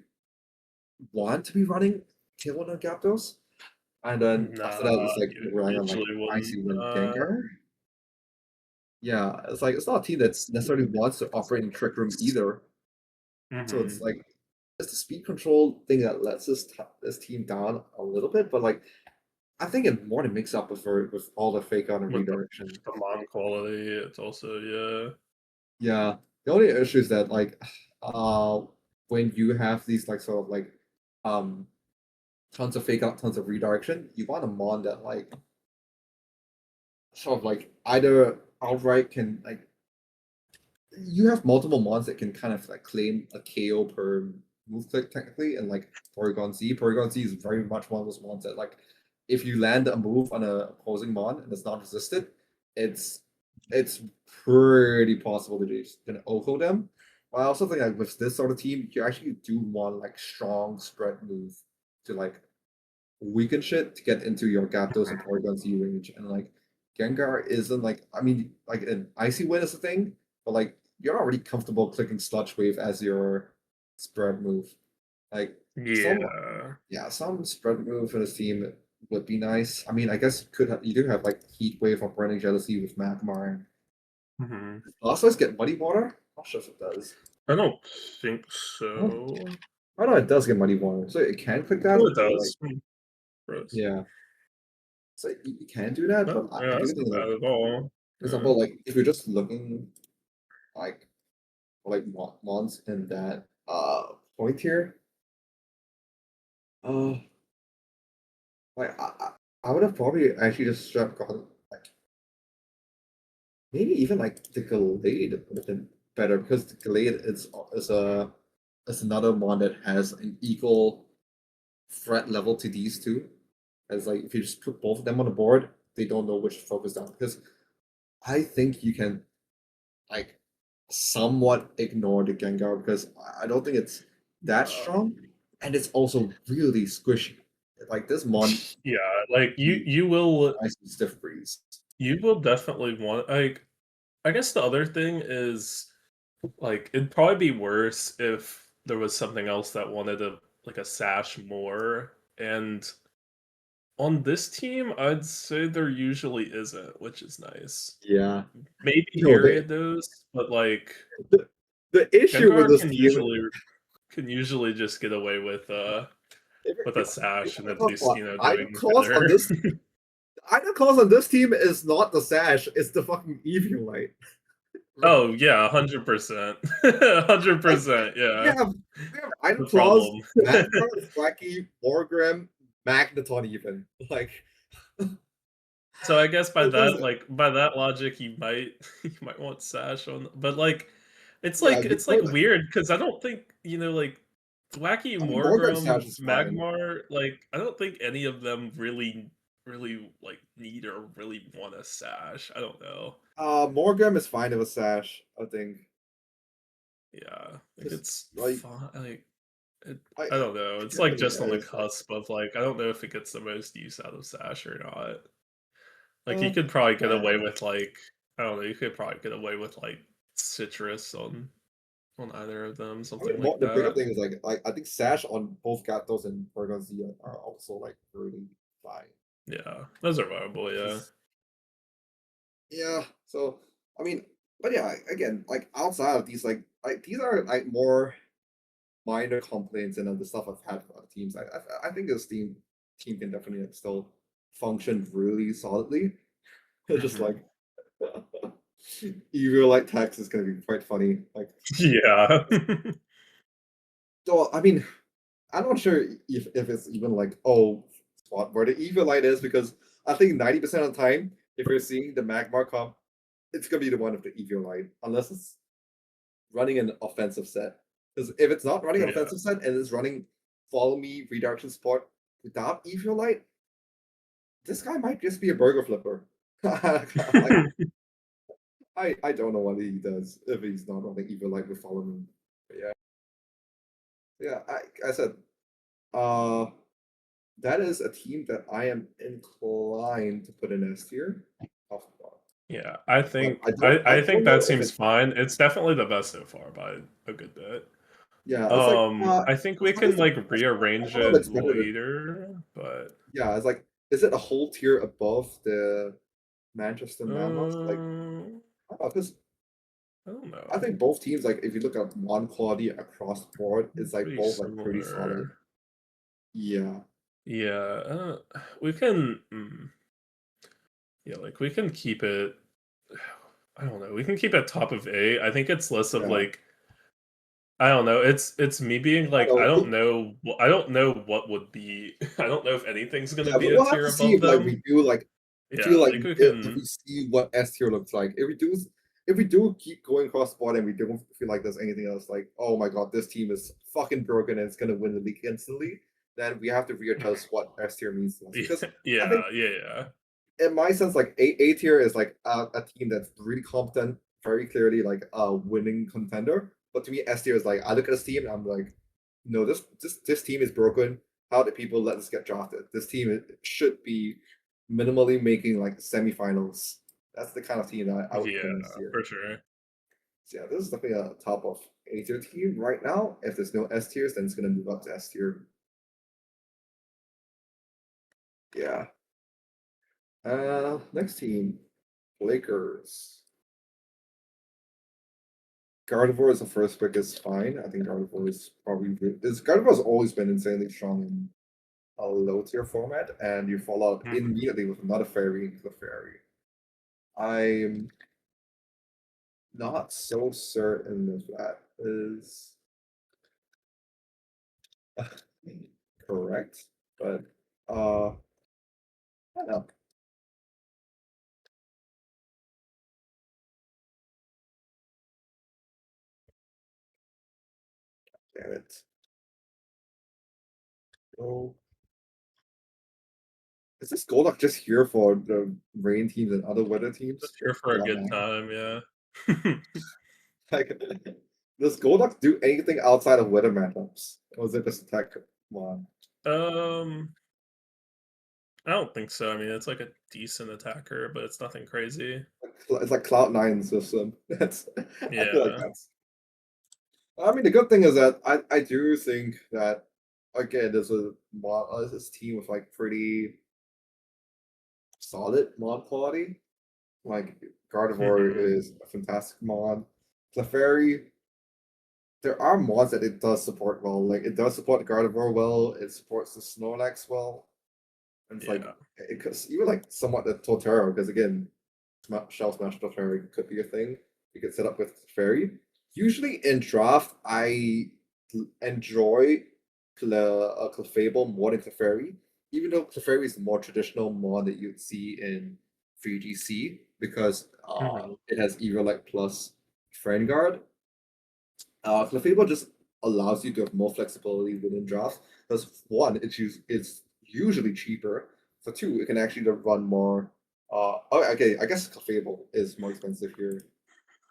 want to be running tailwind and Gyarados. And then after that, Nah, it's like you relying on like usually wouldn't. Icy Wind Gengar. Yeah, it's like it's not a team that necessarily wants to operate in Trick Room either. So it's Mhm. like it's the speed control thing that lets this team down a little bit, but like I think it more to mix up with all the fake out and With redirection. the mom quality, it's also, yeah. Yeah, the only issue is that like uh when you have these like sort of like um tons of fake out, tons of redirection. You want a mon that like sort of like either outright can like you have multiple mons that can kind of like claim a KO per move click technically, and like Porygon Z. Porygon Z is very much one of those mons that like if you land a move on a opposing mon and it's not resisted, it's it's pretty possible that you're just gonna OHKO them. But I also think like with this sort of team, you actually do want like strong spread move to like weaken shit to get into your Gyarados and Porygon Z range. And like Gengar isn't like I mean like an Icy Wind is a thing, but like you're not really comfortable clicking Sludge Wave as your spread move. Like some Yeah. some spread move for this team would be nice. I mean, I guess you do have like Heat Wave or Burning Jealousy with Magmar. Hmm. Blastoise get Muddy Water? Not sure if it does. I don't think Oh, so. I know it does get Muddy Water, so it can click that. Oh, it But like, does. Gross. yeah, so you can do that. But Oh, yeah, I do that's think not like, bad at all. for Yeah. example, like if you're just looking like mons in that point here, uh, like I would have probably actually just straight gone like maybe even like the Gallade would have been better because the Gallade is another one that has an equal threat level to these two. As like if you just put both of them on the board, they don't know which to focus on. Because I think you can like somewhat ignore the Gengar because I don't think it's that strong, and it's also really squishy. Like this mon, Yeah, like be nice and stiff breeze. you will definitely want like I guess the other thing is like it'd probably be worse if there was something else that wanted a like a sash more. And on this team, I'd say there usually isn't, which is nice. Yeah. Maybe No, Ariados, but like the issue with Gengar this team, can usually just get away with a if sash and I at talk least, about you know, item doing cost on better. this item cost on this team is not the sash, it's the fucking Eviolite. Oh yeah, 100%. Like 100%, we yeah. have we have item The clause, problem. Magmar, Thwackey, Morgrem, Magneton even. Like So I guess it doesn't by that logic, you might you might want Sash on, but yeah, you it's like could weird because I don't think like Thwackey, I mean Morgrem sash Morgrem, is fine. Magmar, like I don't think any of them really like need or really want a Sash. I don't know. Morgrem is fine with a sash, I think. Yeah, like Just it's like fine. Like I I don't know. it It's like generally just on the is. Like cusp of like I don't know if it gets the most use out of Sash or not. Like, you uh could probably get yeah. away with, like I don't know, you could probably get away with, like, citrus on either of them, I mean, something like the bigger that. thing is like I think Sash on both Gatos and Porygon Z are also like really fine. Yeah, those are viable, yeah. Just yeah. So I mean, but yeah, again, like outside of these, like these are like more minor complaints and other stuff I've had for other teams. I think this team can definitely like, still function really solidly. It's just Mhm. like you real like text is gonna be quite funny. Like Yeah. so I mean I'm not sure if it's even like, oh, spot where the evil light is because I think 90% of the time, if you're seeing the Magmar comp, it's gonna be the one of the evil light, unless it's running an offensive set. Because if it's not running an Yeah. offensive set and it's running follow me redirection support without evil light, this guy might just be a burger flipper. Like I don't know what he does if he's not running evil light with follow me. But yeah, I said uh that is a team that I am inclined to put in S tier off the bar. Yeah, But I I think don't that know if seems it's fine. It's definitely the best so far by a good bit. yeah, it's like I think we it's not can, even like, I rearrange don't know if it it's better than later, but, yeah, it's like is it a whole tier above the Manchester Mammoths? Like um, I don't know, because I don't I know. think both teams like if you look at one quality across the board, it's like Pretty both like pretty solid. similar. Yeah. Yeah, we can yeah, like, we can keep it I don't know, we can keep it top of 8. I think it's less of, Yeah. like I don't know. It's me being I like, I don't don't know. I don't know what would be. I don't know if anything's gonna Yeah, be but a we'll have tier to see above if like them. we do like I Yeah, feel I like think we if we can. see what S tier looks like. If we do keep going across the board and we don't feel like there's anything else like, oh my god, this team is fucking broken and it's gonna win the league instantly, then we have to readjust what S tier means to us. Because I think Yeah, yeah, in my sense, like A tier is like a team that's really competent, very clearly like a winning contender. But to me, S tier is like I look at this team and I'm like, no, this team is broken. How did people let this get drafted? This team should be minimally making like semifinals. That's the kind of team that I would put yeah, in this year. for sure. So yeah, this is definitely a top of A tier team right now. If there's no S tiers, then it's gonna move up to S tier. Yeah. Next team, Lakers. Gardevoir is the first pick is fine. I think Gardevoir is probably good. Gardevoir has always been insanely strong in a low tier format, and you follow up Mhm. immediately with another fairy into the fairy. I'm not so certain if that is correct, but I don't know. Damn it. Oh, is this Golduck just here for the rain teams and other weather teams? Just here for a Cloud good nine? time, yeah. Like, does Golduck do anything outside of weather matchups? Or is it just attack one? um, I don't think so. I mean, it's like a decent attacker, but it's nothing crazy. It's like Cloud Nine system. That's I feel like Yeah. that's. I mean, the good thing is that I do think that again, this team with like pretty solid mod quality. Like Gardevoir Hmm. is a fantastic mod. Clefairy, there are mods that it does support well. Like it does support the Gardevoir well. It supports the Snorlax well. And it's like Yeah. it could even like somewhat the Totoro because again, Shell Smash Fairy could be a thing. You could set up with Fairy. Usually in draft, I enjoy Clefable more than Clefairy, even though Clefairy is the more traditional mod that you'd see in 3GC because Hmm. it has Eviolite plus Friend Guard. Clefable just allows you to have more flexibility within drafts because one, it's usually cheaper. For two, it can actually run more. Okay, I guess Clefable is more expensive here.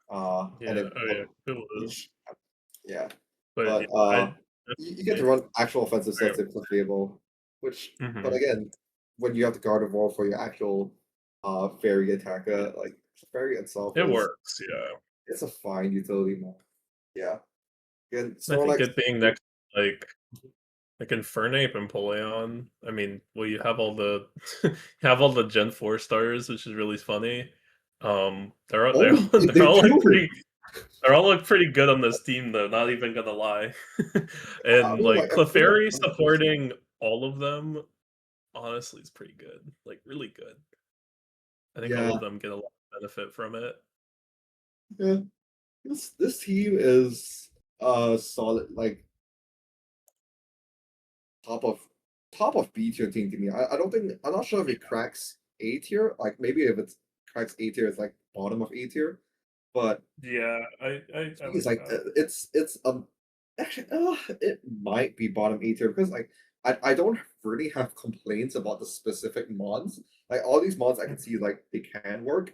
And Yeah. then Oh yeah. It was. yeah, But yeah, but I you get to definitely run actual offensive agree. sets in Clefable, which, but Hmm. again, when you have the Gardevoir for your actual fairy Yeah. attacker, like fairy itself It is works. Yeah. it's a fine utility mod. Yeah, again, I think Snorlax. it being next, like Infernape and Poleon. I mean, well, you have all the you have all the Gen 4 stars, which is really funny. They're Oh, all they do. they're all look pretty good on this team though, not even gonna lie. I And mean, like like, I feel like Clefairy supporting all of them honestly is pretty good. Like really good. I think all yeah, of them get a lot of benefit from it. yeah. This team is solid, like top of top of B tier team to me. I don't think I'm not sure if it cracks A tier. Like maybe if it cracks A tier, it's like bottom of A tier. But Yeah, I it's like like that. it's actually it might be bottom A tier because like I don't really have complaints about the specific mods. Like all these mods I can see like they can work,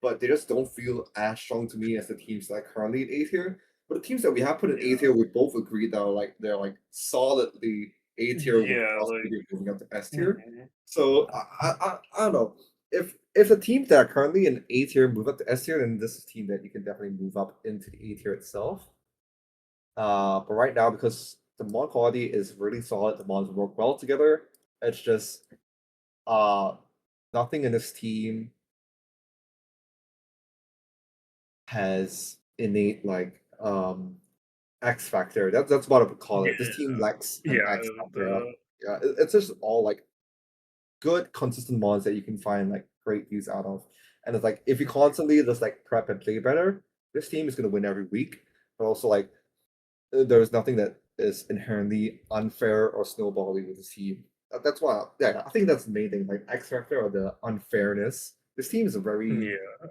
but they just don't feel as strong to me as the teams that are currently in A tier. But the teams that we have put in A Yeah. tier, we both agree that are like they're like solidly A tier with Yeah, like possibility of moving up to S tier. mhm. So I don't know if the teams that are currently in A tier move up to S tier, then this is a team that you can definitely move up into the A tier itself. But right now, because the mod quality is really solid, the mods work well together. It's just uh nothing in this team has innate like X factor. That's what I would call it. This team lacks an Yeah, X factor. the Yeah, it's just all like good, consistent mods that you can find like great use out of. And it's like if you constantly just like prep and play better, this team is gonna win every week. But also like there's nothing that is inherently unfair or snowballing with this team. That's why, yeah, I think that's the main thing. Like X Factor or the unfairness. This team is very Yeah.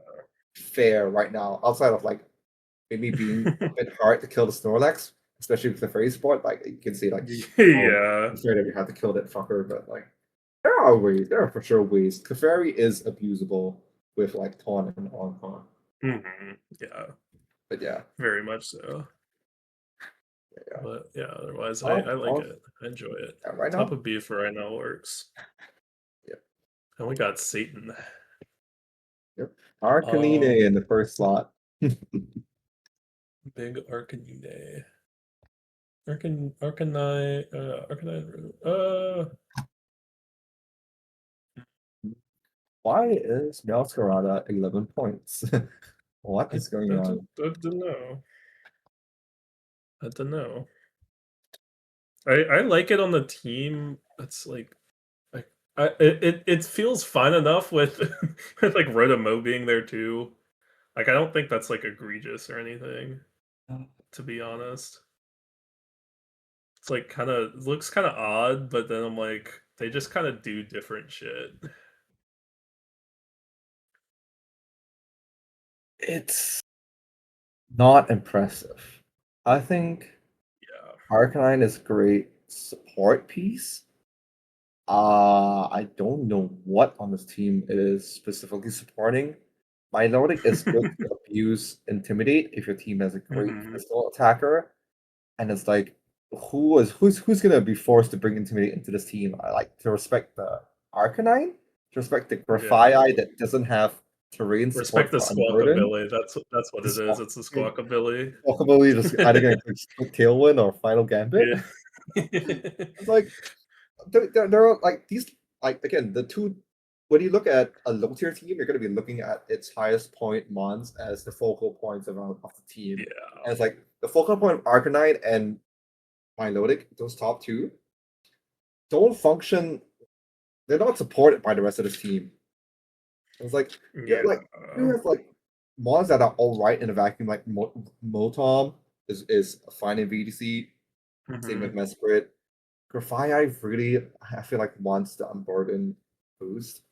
fair right now, outside of like maybe being a bit hard to kill the Snorlax, especially with the fairy sport. Like you can see, like, oh, Yeah. I'm sorry that we had to kill that fucker, but like there are ways. There are for sure ways. Clefairy is abusable with like taunt and encore. Yeah, But yeah, very much so. yeah. But yeah, otherwise I Well, like it. I enjoy it. yeah, right Top now, of B for right now works. yep, And we got Satan. yep. Arcanine Um in the first slot. Big Arcanine. Arcanine Arcanine Why is Meowscarada 11 points? What I, is going on? I don't know. I don't know. I like it on the team. It's like it feels fine enough with with like Rotomo being there too. Like I don't think that's like egregious or anything, to be honest. It's like kind of looks kind of odd, but then I'm like they just kind of do different shit. It's not impressive. I think Yeah. Arcanine is a great support piece. I don't know what on this team it is specifically supporting. Milotic is good to abuse Intimidate if your team has a great hmm physical attacker. And it's like, who's gonna be forced to bring Intimidate into this team? I like to respect the Arcanine, to respect the Yeah. Grafaiai that doesn't have terrain support Respect the for Unburden. squawkabilly. That's what it is. This It's the squawkabilly. Ultimately just either gonna click Tailwind or Final Gambit. Yeah. It's like there are like these, like, again, the two, when you look at a low tier team, you're going to be looking at its highest point mons as the focal points of the team. Yeah. And it's like the focal point of Arcanine and Milotic, those top two, don't function. They're not supported by the rest of this team. It's like, yeah, Yeah. like you have like mons that are all right in a vacuum, like Motom is fine in VDC. Same with Mhm. Mesprit. Grafaiai really, I feel like, wants the Unburden boost,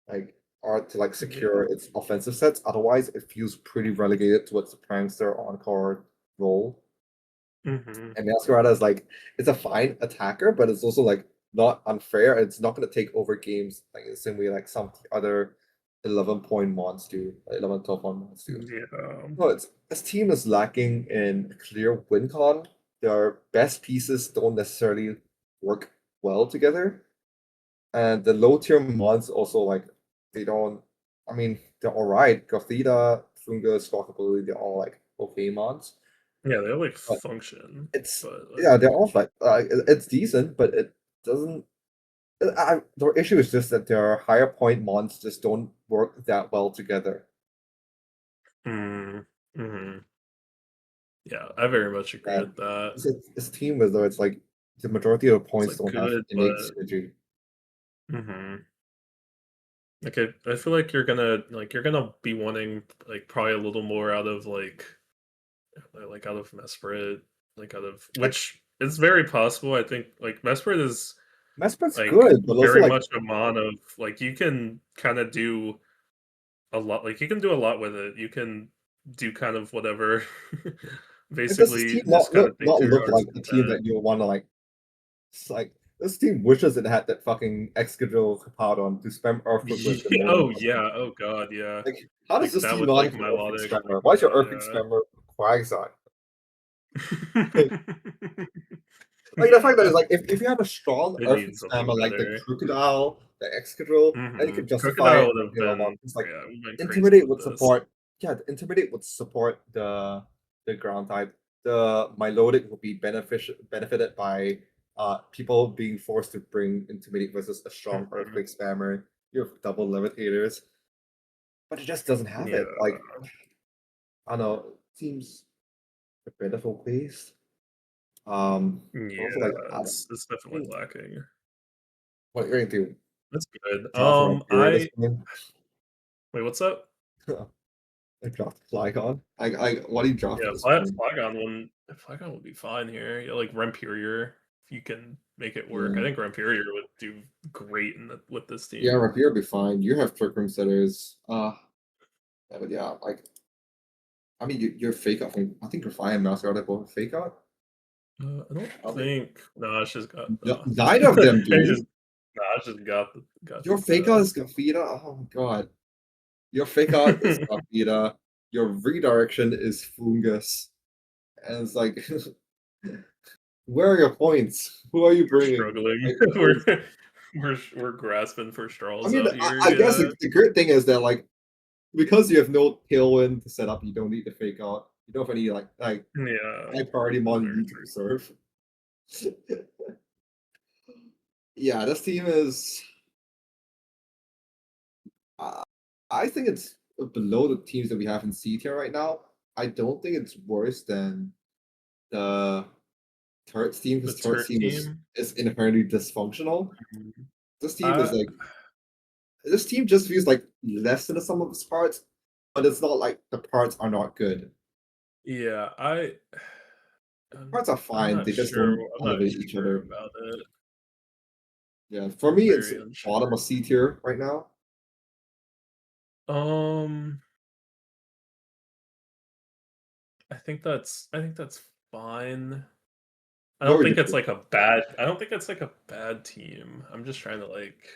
like, or to like secure Yeah. its offensive sets. Otherwise, it feels pretty relegated towards the prankster encore role. Mhm. And Masquerada is like, it's a fine attacker, but it's also like not unfair. It's not going to take over games like in the same way like some other 11-point mons do, like 11, 12-point mons do. Yeah. No, it's this team is lacking in a clear win con. Their best pieces don't necessarily work well together. And the low tier mods also, like, they don't, I mean, they're alright. Gothita, Fungus, Squawkabilly, they're all like okay mods. Yeah, they like But function, it's, but yeah, like they're all like it's decent, but it doesn't, the issue is just that their higher point mods just don't work that well together. mm, mhm. Yeah, I very much agree And with that. it's a team where it's like the majority of the It's points like don't have good, innate but synergy. mhm. Like I feel like you're gonna be wanting like probably a little more out of like out of Mesprit, like out of Like which is very possible. I think like Mesprit is Mesprit's like good, but also very like much a mon of like you can kind of do a lot. Like you can do a lot with it. You can do kind of whatever. does this Basically, team just kind of things not to your look heart's like a team content. that you want to like? It's like this team wishes it had that fucking Excadrill Capadon to spam Earthquake with the moment. Oh yeah. Oh god. Yeah. Like, how does Like this that team with not like have an Earthquake melodic. spammer? Why is your Earthquake Yeah. spammer Quagsire? Like the fact that Yeah. it's like, if you have a strong It Earthquake needs something spammer like the better. Crocodile, the Excadrill, then you could justify Crocodile it. would have You know, been it's like yeah, would have been crazy Intimidate with would this. support. Yeah, the Intimidate would support the ground type. The Milotic would be benefited by people being forced to bring Intimidate versus a strong Mhm. Earthquake spammer. You have double levitators, but it just doesn't have Yeah. it. Like, I don't know, it seems a bit of a waste. Also, like, Yeah, it's I definitely mean, lacking. what you're going to do? That's good. Talk about Fury at this point? Wait, what's up? I dropped Flygon. What do you drop Yeah, at this point? Flygon would be fine here. Yeah, like Rempurier, if you can make it work. I Yeah. think Rempurier would do great with this Yeah, team. Rapier will be fine. You have Trick Room Setters. Yeah, but yeah, like I mean, you're fake out. I think Refine and Mascot are both fake out. I don't I don't think think. No, it's just got. neither of them It's do. just. No, it's just got Your the. fake out is Gafita. Oh my god. Your fake out is Gafita. Your redirection is Fungus. And it's like, where are your points? Who are you We're bringing? struggling. Like, We're grasping for I straws mean, out here. I guess Yeah. the great thing is that like because you have no tailwind to set up, you don't need to fake out. You don't have any like Yeah. high priority That's mon you very need to true. preserve. Yeah, this team is. Uh, I think it's below the teams that we have in C tier right now. I don't think it's worse than the Turrets team The because Turrets Turt team team. is inherently dysfunctional. Mhm. This team is Uh, like this team just feels like less than the sum of its parts, but it's not like the parts are not good. yeah. Parts are I'm fine, not they just sure. don't I'm not elevate each sure other. about it. Yeah, for me, it's Very unsure. bottom of C tier right now. Um, I think that's fine. Very difficult. I don't think it's like a bad team. I'm just trying to like.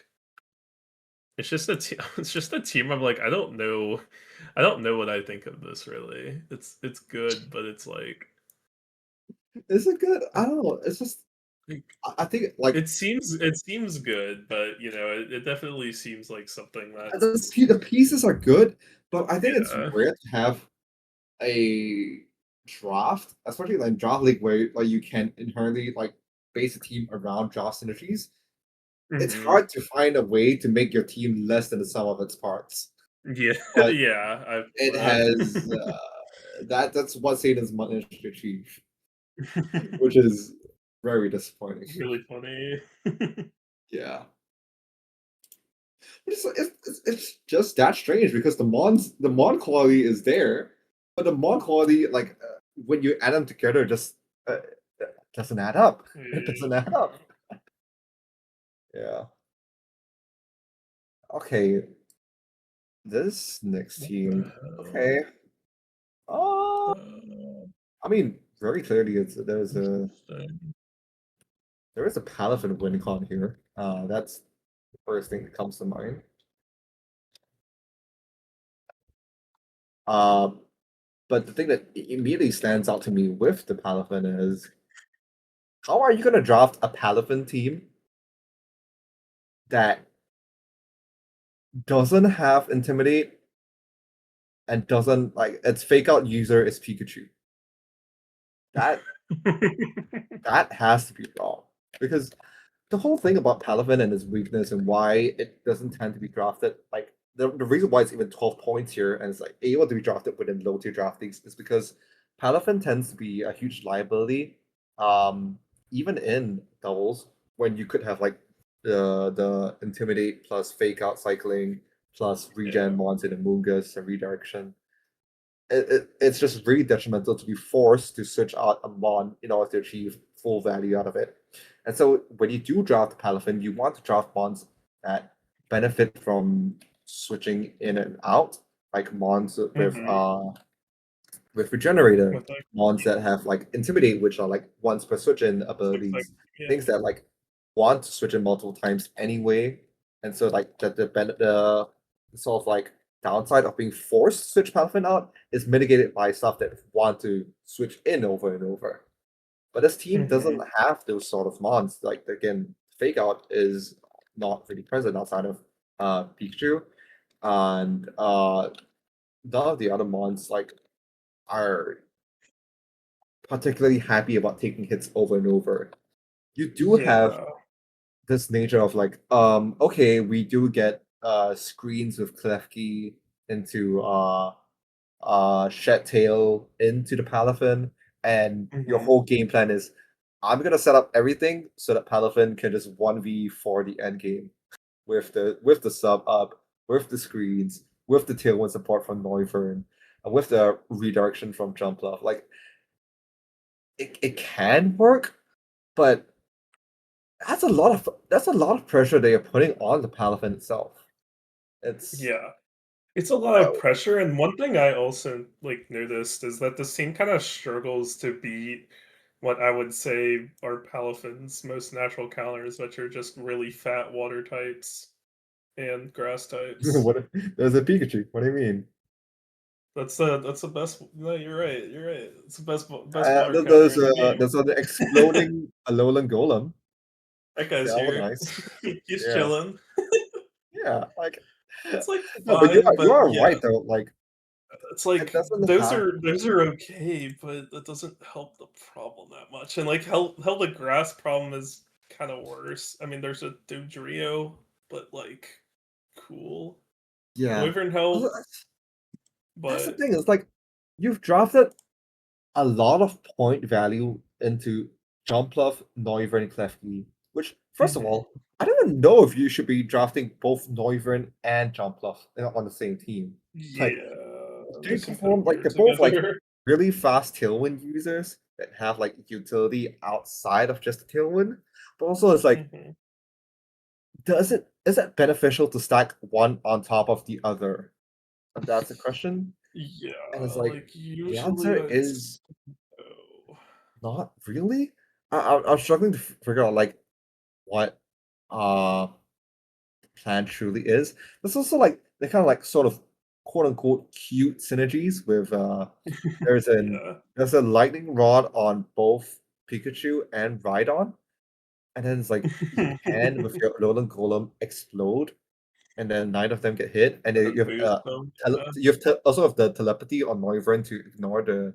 It's just a team. It's just a team. I'm like, I don't know. I don't know what I think of this really. It's good, but it's Is it good? I I don't know. It's just think I think like it seems good, but you know, it definitely seems like something the pieces are good, but I think it's yeah. rare to have a draft, especially like draft league where like you can inherently like base a team around draft synergies. It's Hmm. hard to find a way to make your team less than the sum of its parts. Yeah, But yeah, I it feel has that's what Satan's managed to achieve, that. which is very disappointing. Really funny. Yeah. It's just that strange because the mon quality is there, but the mon quality when you add them together just uh, doesn't add up. It doesn't add up. Yeah. Okay. This next What the team. hell? Okay. Uh, Uh, I mean, very clearly, interesting. there is a Palafin win con here. That's the first thing that comes to mind. Uh, but the thing that immediately stands out to me with the Palafin is how are you going to draft a Palafin team that doesn't have Intimidate and doesn't like its fake out user is Pikachu? That that has to be wrong because the whole thing about Palafin and his weakness and why it doesn't tend to be drafted, like the reason why it's even 12 points here and it's like able to be drafted within low tier draft leagues is because Palafin tends to be a huge liability, um, even in doubles when you could have like the intimidate plus fake out cycling plus regen Yeah. mons in Amoonguss and redirection. It's just really detrimental to be forced to switch out a mon in order to achieve full value out of it. And so when you do draft Palafin, you want to draft mons that benefit from switching in and out, like mons Hmm. with regenerator, With like, mons that have like intimidate, which are like once per switch in looks like abilities, yeah. things that like want to switch in multiple times anyway. And so like the sort of like downside of being forced to switch Palafin out is mitigated by stuff that want to switch in over and over. But this team Hmm. doesn't have those sort of mons. Like again, fake out is not really present outside of Pikachu. And none of the other mons like are particularly happy about taking hits over and over. You do have Yeah. this nature of like, okay, we do get screens with Klefki into Shed Tail into the Palafin, and your Hmm. whole game plan is I'm gonna set up everything so that Palafin can just 1v for the end game with the sub up, with the screens, with the tailwind support from Noivern. with the redirection from Jump Love. Like it can work, but that's a lot of pressure they are putting on the Palafin itself. It's Yeah. It's a lot of pressure, and one thing I also, like, noticed is that this team kinda struggles to beat what I would say are Palafin's most natural counters, which are just really fat water types and grass types. what there's a Pikachu. What do you mean? That's the best. No, you're right, you're right. It's the best water counter There's in the game. there's an exploding Alolan Golem. That guy's Yeah, here. nice. He's Yeah, chilling. yeah. Like It's, like, no, but fine, you but are yeah. right though. Like It's it like doesn't those have. are okay, but that doesn't help the problem that much. And like how the grass problem is kind of worse. I mean, there's a Dodrio, but like cool. Yeah. Wyvern Also, help, that's the but thing. Is like you've drafted a lot of point value into Jumpluff, Noivern, and Klefki, which, first of mhm. all, I don't even know if you should be drafting both Noivern and Jumpluff on the same team. Like, Yeah, they they seem kind of perform like weird they're both like together. really fast Tailwind users that have like utility outside of just the Tailwind, but also it's like, Mhm. is it beneficial to stack one on top of the other? And that's the question. Yeah, And it's like like the usually answer I'd is oh. not really. I'm struggling to figure out like what uh plan truly is. There's also like they kind of like sort of quote unquote cute synergies with there's an Yeah. there's a lightning rod on both Pikachu and Rhydon, and then it's like you can with your Alolan Golem explode, and then nine of them get hit, and then That you have boost them. Yeah. also have the telepathy on Noivern to ignore the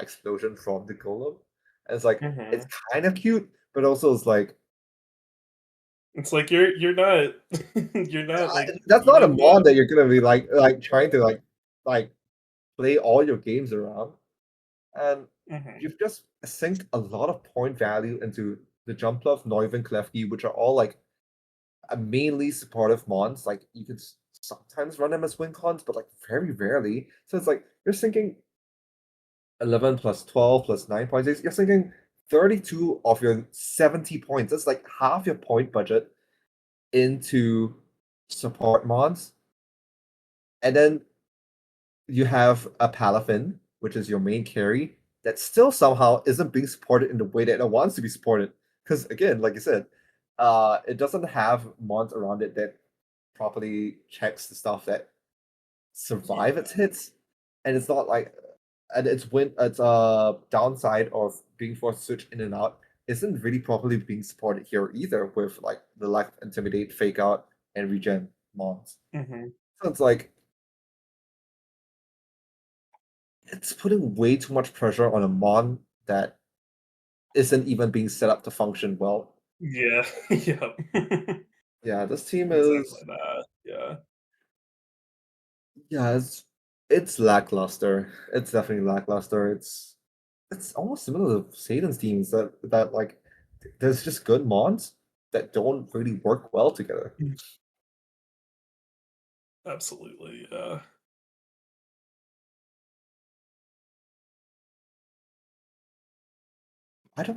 explosion from the Golem. And it's like it's Mhm. kind of cute, but also it's like It's like you're not you're not like that's not a eating mod that them. you're gonna be like trying to like play all your games around. And Mhm. you've just synced a lot of point value into the Jumpluff, Noivern, Klefki, which are all like mainly supportive mons. Like you could sometimes run them as win cons, but like very rarely. So it's like you're syncing 11 plus 12 plus 9.6. You're syncing 32 of your 70 points. That's like half your point budget into support mons. And then you have a Palafin, which is your main carry, that still somehow isn't being supported in the way that it wants to be supported. Because again, like I said, it doesn't have mons around it that properly checks the stuff that survive its Yeah. hits, and it's not like, and its downside of being forced to switch in and out isn't really properly being supported here either, with like the lack of intimidate, fake out, and regen mons. Mhm. So it's like it's putting way too much pressure on a mon that isn't even being set up to function well. Yeah. Yep. Yeah, this team Exactly is that. Yeah. yeah, it's lackluster. It's definitely lackluster. It's almost similar to Satan's teams that like there's just good mons that don't really work well together. Mm. Absolutely, yeah.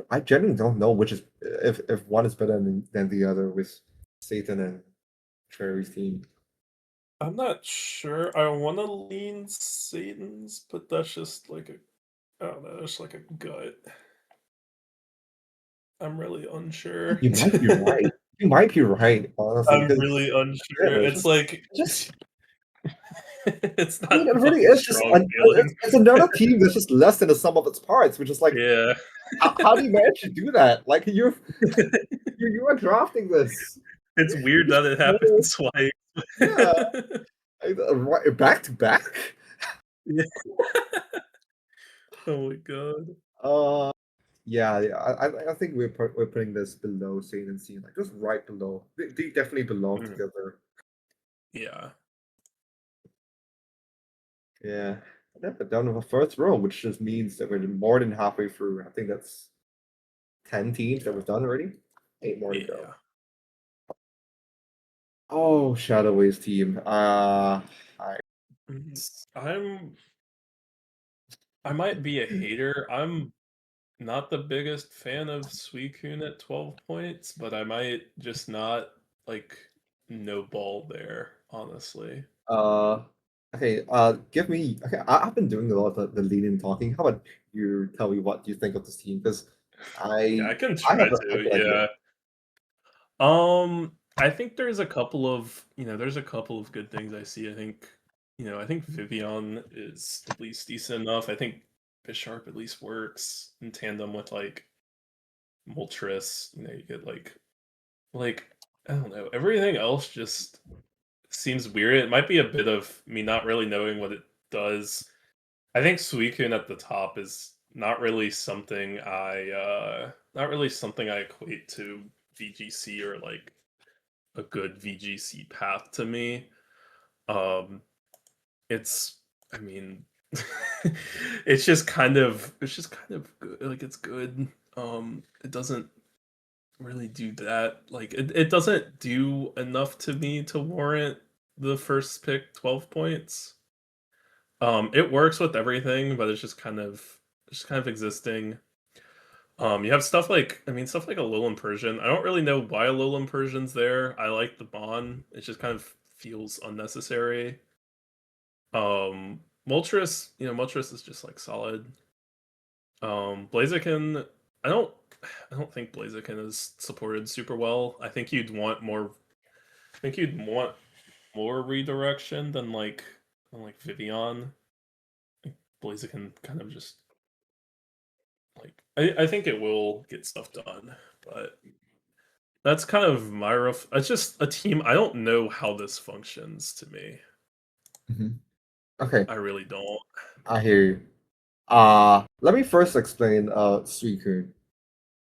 I genuinely don't know which is if one is better than the other with Satan and Cherry's team. I'm not sure. I wanna lean Satan's, but that's just like a I don't know, that's like a gut. I'm really unsure. You might be right. You might be right, honestly, I'm because really again, unsure. it's It's just like it's just it's I mean, not it really fucking is just strong feeling. it's another team that's just less than the sum of its parts, which is like, Yeah. how do you manage to do that? Like you are drafting this. It's weird Just that it more, happens twice. yeah, back to back. Yeah. Oh my god. Uh, yeah. I think we're putting this below Sane and Scene, like just right below. They definitely belong Mhm. together. Yeah. Yeah. Yeah, but down to the first row, which just means that we're more than halfway through. I think that's 10 teams that Yeah. we've done already. 8 more to go. Yeah. Oh, Shadow Wave's team. I Mhm. I'm I might be a hater. I'm not the biggest fan of Suicune at 12 points, but I might just not like no ball there, honestly. Uh, okay. Give me. Okay, I've been doing a lot of the leading talking. How about you tell me what you think of this team? Because Yeah, I I can I try have a to. good idea. Yeah. I think there's a couple of, there's a couple of good things I see. I think Vivian is at least decent enough. I think Bisharp at least works in tandem with like Moltres. You get like I don't know. Everything else just seems weird. It might be a bit of me not really knowing what it does. I think Suicune at the top is not really something I equate to VGC or like a good VGC path to me. Um, it's, I mean, it's just kind of good. Like it's good. It doesn't really do that. Like it doesn't do enough to me to warrant the first pick 12 points. It works with everything, but it's just kind of existing. You have stuff like a Alolan Persian. I don't really know why Alolan Persian's there. I like the Bond. It just kind of feels unnecessary. Moltres is just like solid. Blaziken, I don't I don't think Blaziken is supported super well. I think you'd want more redirection than like Vivian. Like Blaziken kind of just like I think it will get stuff done, but that's kind of my rough. It's just a team. I don't know how this functions to me. Mhm. Okay, I really don't. I hear you. Let me first explain Suicune.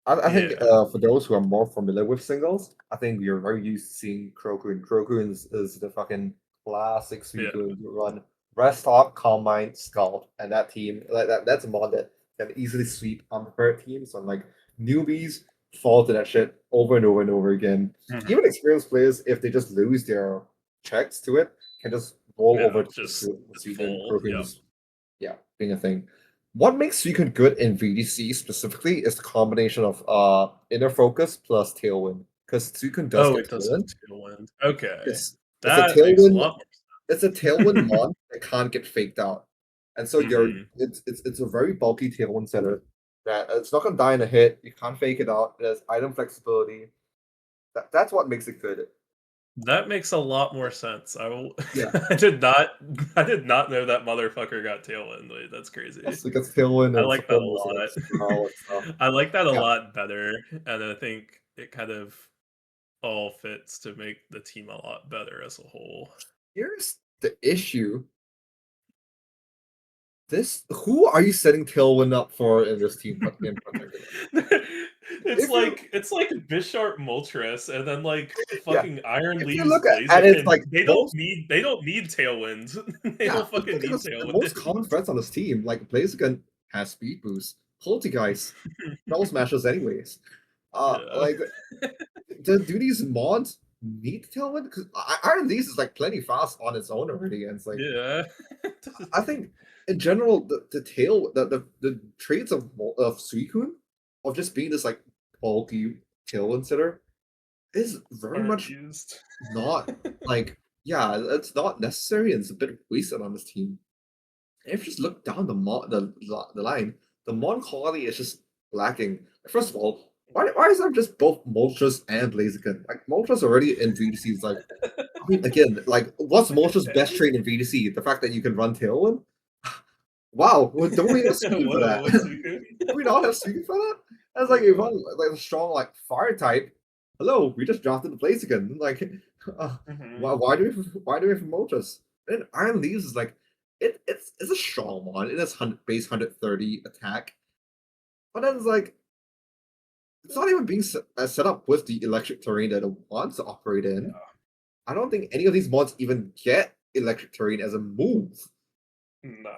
I think Yeah, for those who are more familiar with singles, I think we are very used to seeing Kroku. Kroku is the fucking classic yeah. Suicune you run. Rest Talk, Calm Mind, Scald, and that team, that's a mod that can easily sweep unprepared teams. And like newbies fall to that shit over and over and over again. Mhm. Even experienced players, if they just lose their checks to it, can just roll Yeah, over to just Suicune, full. Kroku, and Yep. just yeah, being a thing. What makes Suicune good in VDC specifically is the combination of inner focus plus tailwind. Because Suicune does Oh, get it does have tailwind. tailwind. Okay, It's a that makes a tailwind. lot more It's a tailwind mod that can't get faked out, and so sense. Hmm. it's a very bulky tailwind setter that it's not gonna die in a hit. You can't fake it out. It has item flexibility. That's what makes it good. That makes a lot more sense. I will. Yeah, I did not. I did not know that motherfucker got tailwind. Wait, that's crazy. yes, it gets tailwind I and like that a support lot. super power and stuff. I like that a Yeah. lot better, and I think it kind of all fits to make the team a lot better as a whole. Here's the issue. This who are you setting Tailwind up for in this team in particular? If you It's like Bisharp Moltres and then like yeah, fucking Iron if you Leaves look at it Blaziken. like most They don't need tailwind. They yeah, don't if you fucking look at need the most tailwind. common threats on this team, like Blaziken has speed boost, Poltergeist, Spell Smashers anyways. Yeah. Like do these mods need Tailwind? Because Iron Leaves is like plenty fast on its own already, and it's like Yeah. I think in general the traits of Suicune of just being this like bulky tailwind sitter is very Aren't much used. not like yeah, it's not necessary and it's a bit wasted on this team. And if you just look down the line, the mod quality is just lacking. First of all, why is there just both Moltres and Blaziken? Like Moltres already in VDC is like I mean again, like what's Moltres' best trait in VDC? The fact that you can run Tailwind? Wow, well, don't we have Suicune for that? What's Suicune? Do we not have Suicune for that? That's like if I'm like a strong like fire type. Hello, we just drafted the Blaziken. Like, uh, Hmm. why do we have Moltres? And Iron Leaves is like it's a strong one. It has base 130 attack, but then it's like it's not even being set up with the electric terrain that it wants to operate in. I don't think any of these mods even get electric terrain as a move.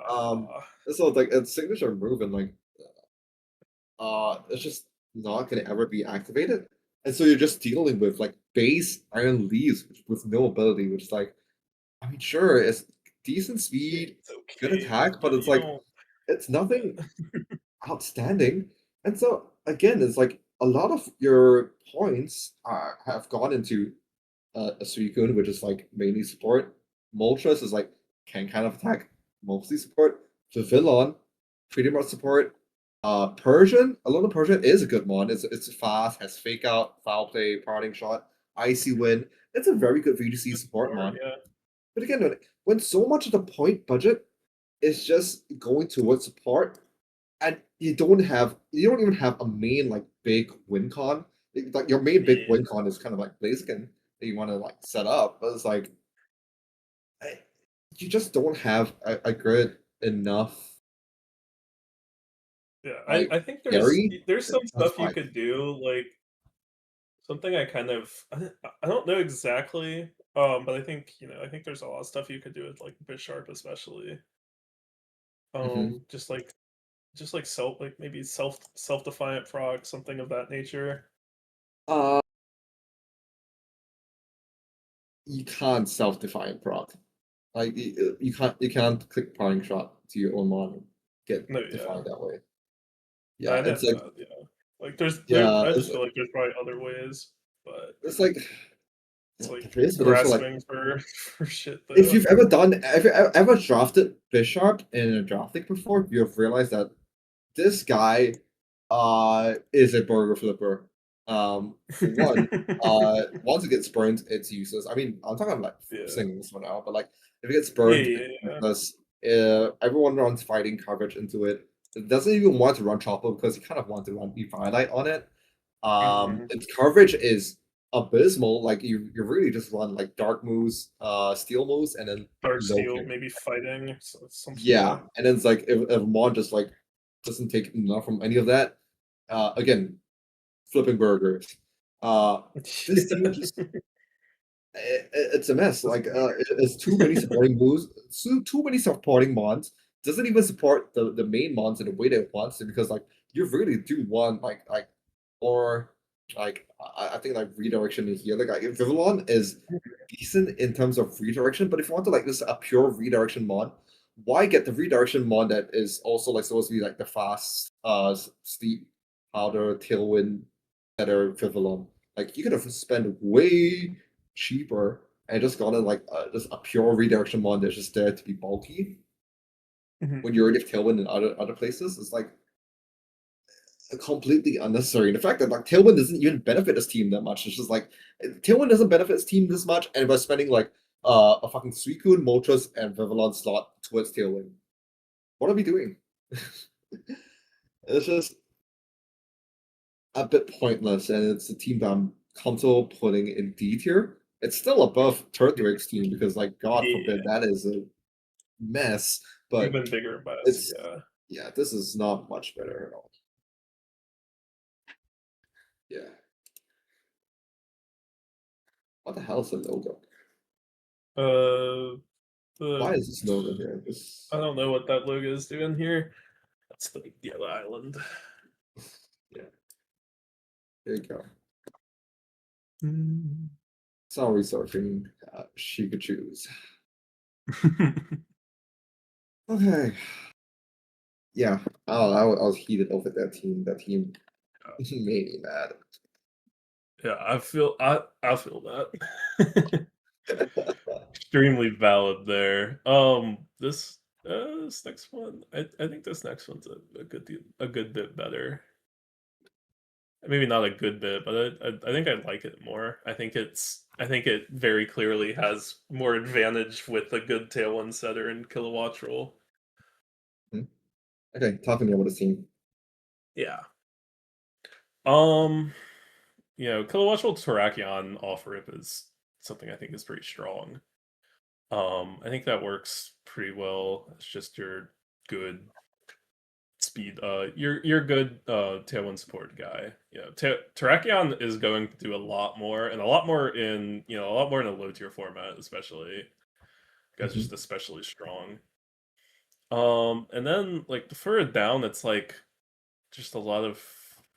Um, Nah. so it's like its signature move and like it's just not gonna ever be activated. And so you're just dealing with like base Iron Leaves with no ability, which is like I mean sure, it's decent speed, It's good okay, attack, but but it's you like don't. It's nothing outstanding. And so again, it's like a lot of your points have gone into a Suicune, which is like mainly support. Moltres is like can kind of attack, mostly support. Vivillon, pretty much support. Persian, a lot of Persian is a good one. It's fast, has fake out, foul play, parting shot, icy wind. It's a very good VGC support Or, mon. yeah. But again, when so much of the point budget is just going towards support, and you don't even have a main like big win con. Like your main big Yeah. win con is kind of like Blaziken that you want to like set up, but it's like I, you just don't have a good enough Yeah, like I think carry there's to some stuff you justify. could do, like something I kind of I don't know exactly, but I think I think there's a lot of stuff you could do with like Bisharp especially, Hmm. just like maybe self defiant frog, something of that nature. Uh, you can't self-define proc. Like you can't click parting shot to your own mon get No, yeah, defined that way. Yeah, I know it's like that. Yeah, like yeah, I just feel like there's probably other ways, but it's like it's like there is, but also like grasping for for shit if though. you've ever done, if you ever drafted Bisharp in a draft league before, you've realized that this guy is a burger flipper. For one, once it gets burned, it's useless. I mean, I'm talking like Yeah, singles for now, but like if it gets yeah, burned, yeah, it's yeah. useless. Everyone runs fighting coverage into it. It doesn't even want to run Chopper because you kind of want to run Eviolite on it. Mhm. Its coverage is abysmal. Like you really just run like dark moves, steel moves, and then Dark low steel, kick. maybe fighting, some Yeah, yeah. and then it's like if Mon just like doesn't take enough from any of that, again, flipping burgers. Uh, this team just it's a mess. Just Like it's too many supporting moves, too many supporting mons. Doesn't even support the main mons in the way that it wants to because like you really do want or like I think like redirection in here. Like Vivillon is decent in terms of redirection, but if you want to like this a pure redirection mod, why get the redirection mod that is also like supposed to be like the fast steep powder tailwind better Vivillon? Like you could have spent way cheaper and just gotten like just a pure redirection mod that's just there to be bulky Mhm. when you already have tailwind in other places. It's like completely unnecessary. The fact that like Tailwind doesn't even benefit this team that much. It's just like Tailwind doesn't benefit his team this much, and by spending like a fucking Suicune, Moltres, and Vivillon slot towards Tailwind. What are we doing? It's just a bit pointless, and it's a team that I'm comfortable putting in D tier. It's still above Turtwig's team because, like, God forbid, Yeah, that is a mess. But even bigger mess. it's Yeah. yeah, this is not much better at all. Yeah, what the hell is the logo? Uh, Why the is this logo here? I This don't know what that logo is doing here. That's the other island. yeah, here you go. Mm. Sorry, surfing Shiekachus. Okay, yeah. Oh, I was heated over that team. That team made me mad. Yeah, I feel that. Extremely valid there. This next one, I think this next one's a good bit better. Maybe not a good bit, but I think I like it more. I think it very clearly has more advantage with a good Tailwind setter and Kilowatt roll. Hmm? Okay, talk to me about this team. Yeah. Kilowatt roll Terrakion off rip is something I think is pretty strong. I think that works pretty well. It's just your good speed. You're good Tailwind support guy. Terrakion is going to do a lot more, and a lot more in a lot more in a low tier format, especially. Guy's Hmm. just especially strong. And then like the further down, it's like just a lot of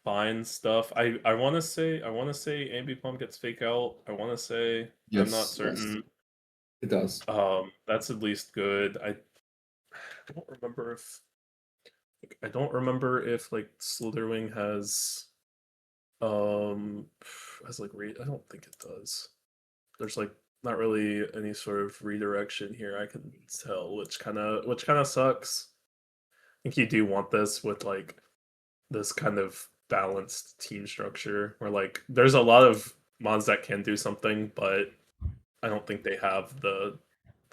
fine stuff. I want to say Ambipom gets fake out. I want to say I'm not Yes, yes, certain. it does. That's at least good. I don't remember if I don't remember if like Slitherwing um has like I don't think it does. There's like not really any sort of redirection here I can tell, which kind of sucks. I think you do want this with like this kind of balanced team structure where like there's a lot of mons that can do something, but I don't think they have the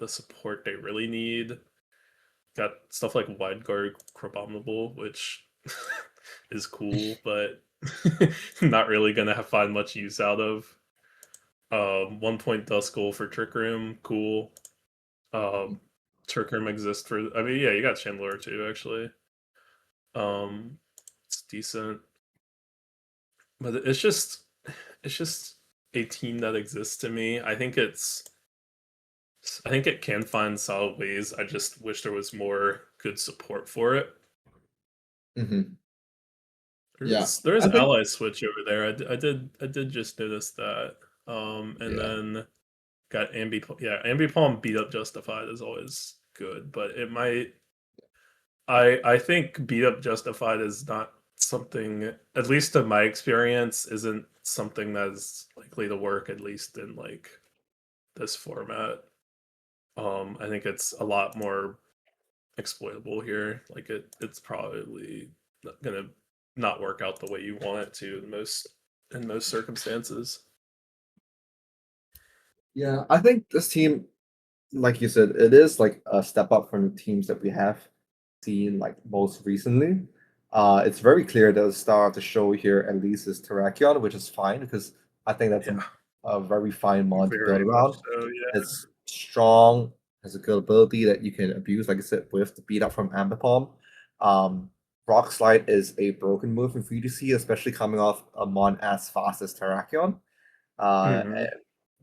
support they really need. Got stuff like Wide Guard Crabominable, which is cool, but not really gonna find much use out of. 1 point Duskull for Trick Room, cool. Um, Trick Room exists for. I mean, yeah, you got Chandelure too, actually. Um, it's decent, but it's just a team that exists to me. I think it can find solid ways. I just wish there was more good support for it. Hmm. There Yeah, is there is I think ally switch over there. I did just notice that. And yeah, then got Ambipom beat up Justified is always good, but it might. I think beat up Justified is not something, at least in my experience, isn't something that is likely to work, at least in like this format. I think it's a lot more exploitable here. Like it's probably not gonna not work out the way you want it to in most circumstances. yeah, I think this team, like you said, it is like a step up from the teams that we have seen like most recently. It's very clear that the star of the show here at least is Terrakion, which is fine because I think that's Yeah, a very fine mod to build very much around. so. Yeah. It's strong, has a good ability that you can abuse, like I said, with the beat up from Ambipom. Um, Rock Slide is a broken move in VGC, especially coming off a mon as fast as Terrakion. Uh, Hmm.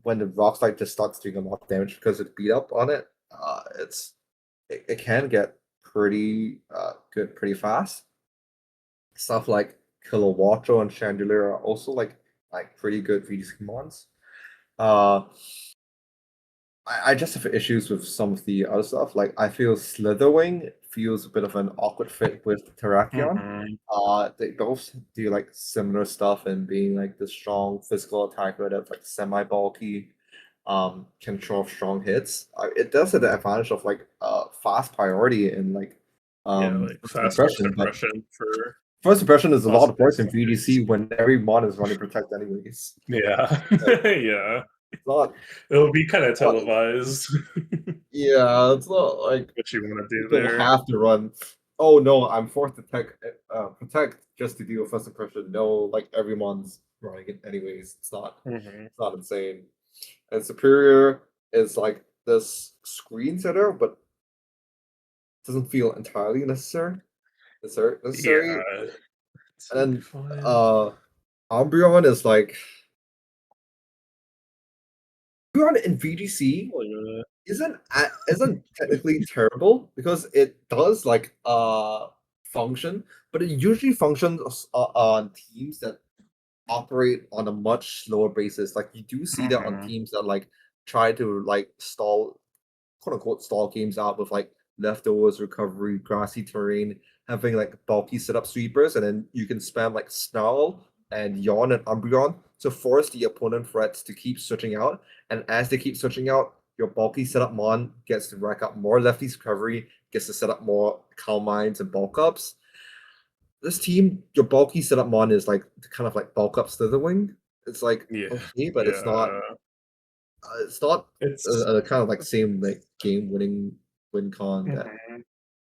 when the rock slide just starts doing a lot of damage because it's beat up on it, it can get pretty good pretty fast. Stuff like Kilowatto and Chandelier are also like pretty good VDC mons. Uh, I just have issues with some of the other stuff. Like I feel Slitherwing feels a bit of an awkward fit with Terrakion. Hmm. They both do like similar stuff and being like the strong physical attacker that's like semi bulky, can throw off strong hits. It does have the advantage of like fast priority and like Yeah, like first fast first impression, but impression for first impression is a lot of positive points in stats. VDC when every mon is running protect anyways. Yeah, Like, yeah. it's not, It'll be kind of not televised. yeah, it's not like What you want to do people there? have to run. Oh no, I'm forced to protect just to deal first impression. No, like everyone's running it anyways. Hmm. It's not insane. And Superior is like this screen setter, but doesn't feel entirely necessary. Yeah, it's And then fine. uh Umbreon is like Umbreon in VGC Oh, isn't technically terrible because it does like function, but it usually functions on teams that operate on a much slower basis. Like you do see that on yeah. teams that like try to like stall, quote unquote, stall games out with like leftovers, recovery, grassy terrain, having like bulky setup sweepers, and then you can spam like Snarl and Yawn and Umbreon to force the opponent threats to keep switching out. And as they keep switching out, your bulky setup mon gets to rack up more lefties recovery, gets to set up more Calm Minds and bulk ups. This team, your bulky setup mon is like kind of like bulk up Slitherwing. It's like Yeah, okay, but yeah. it's not It's kind of like same like game winning win con that mhm,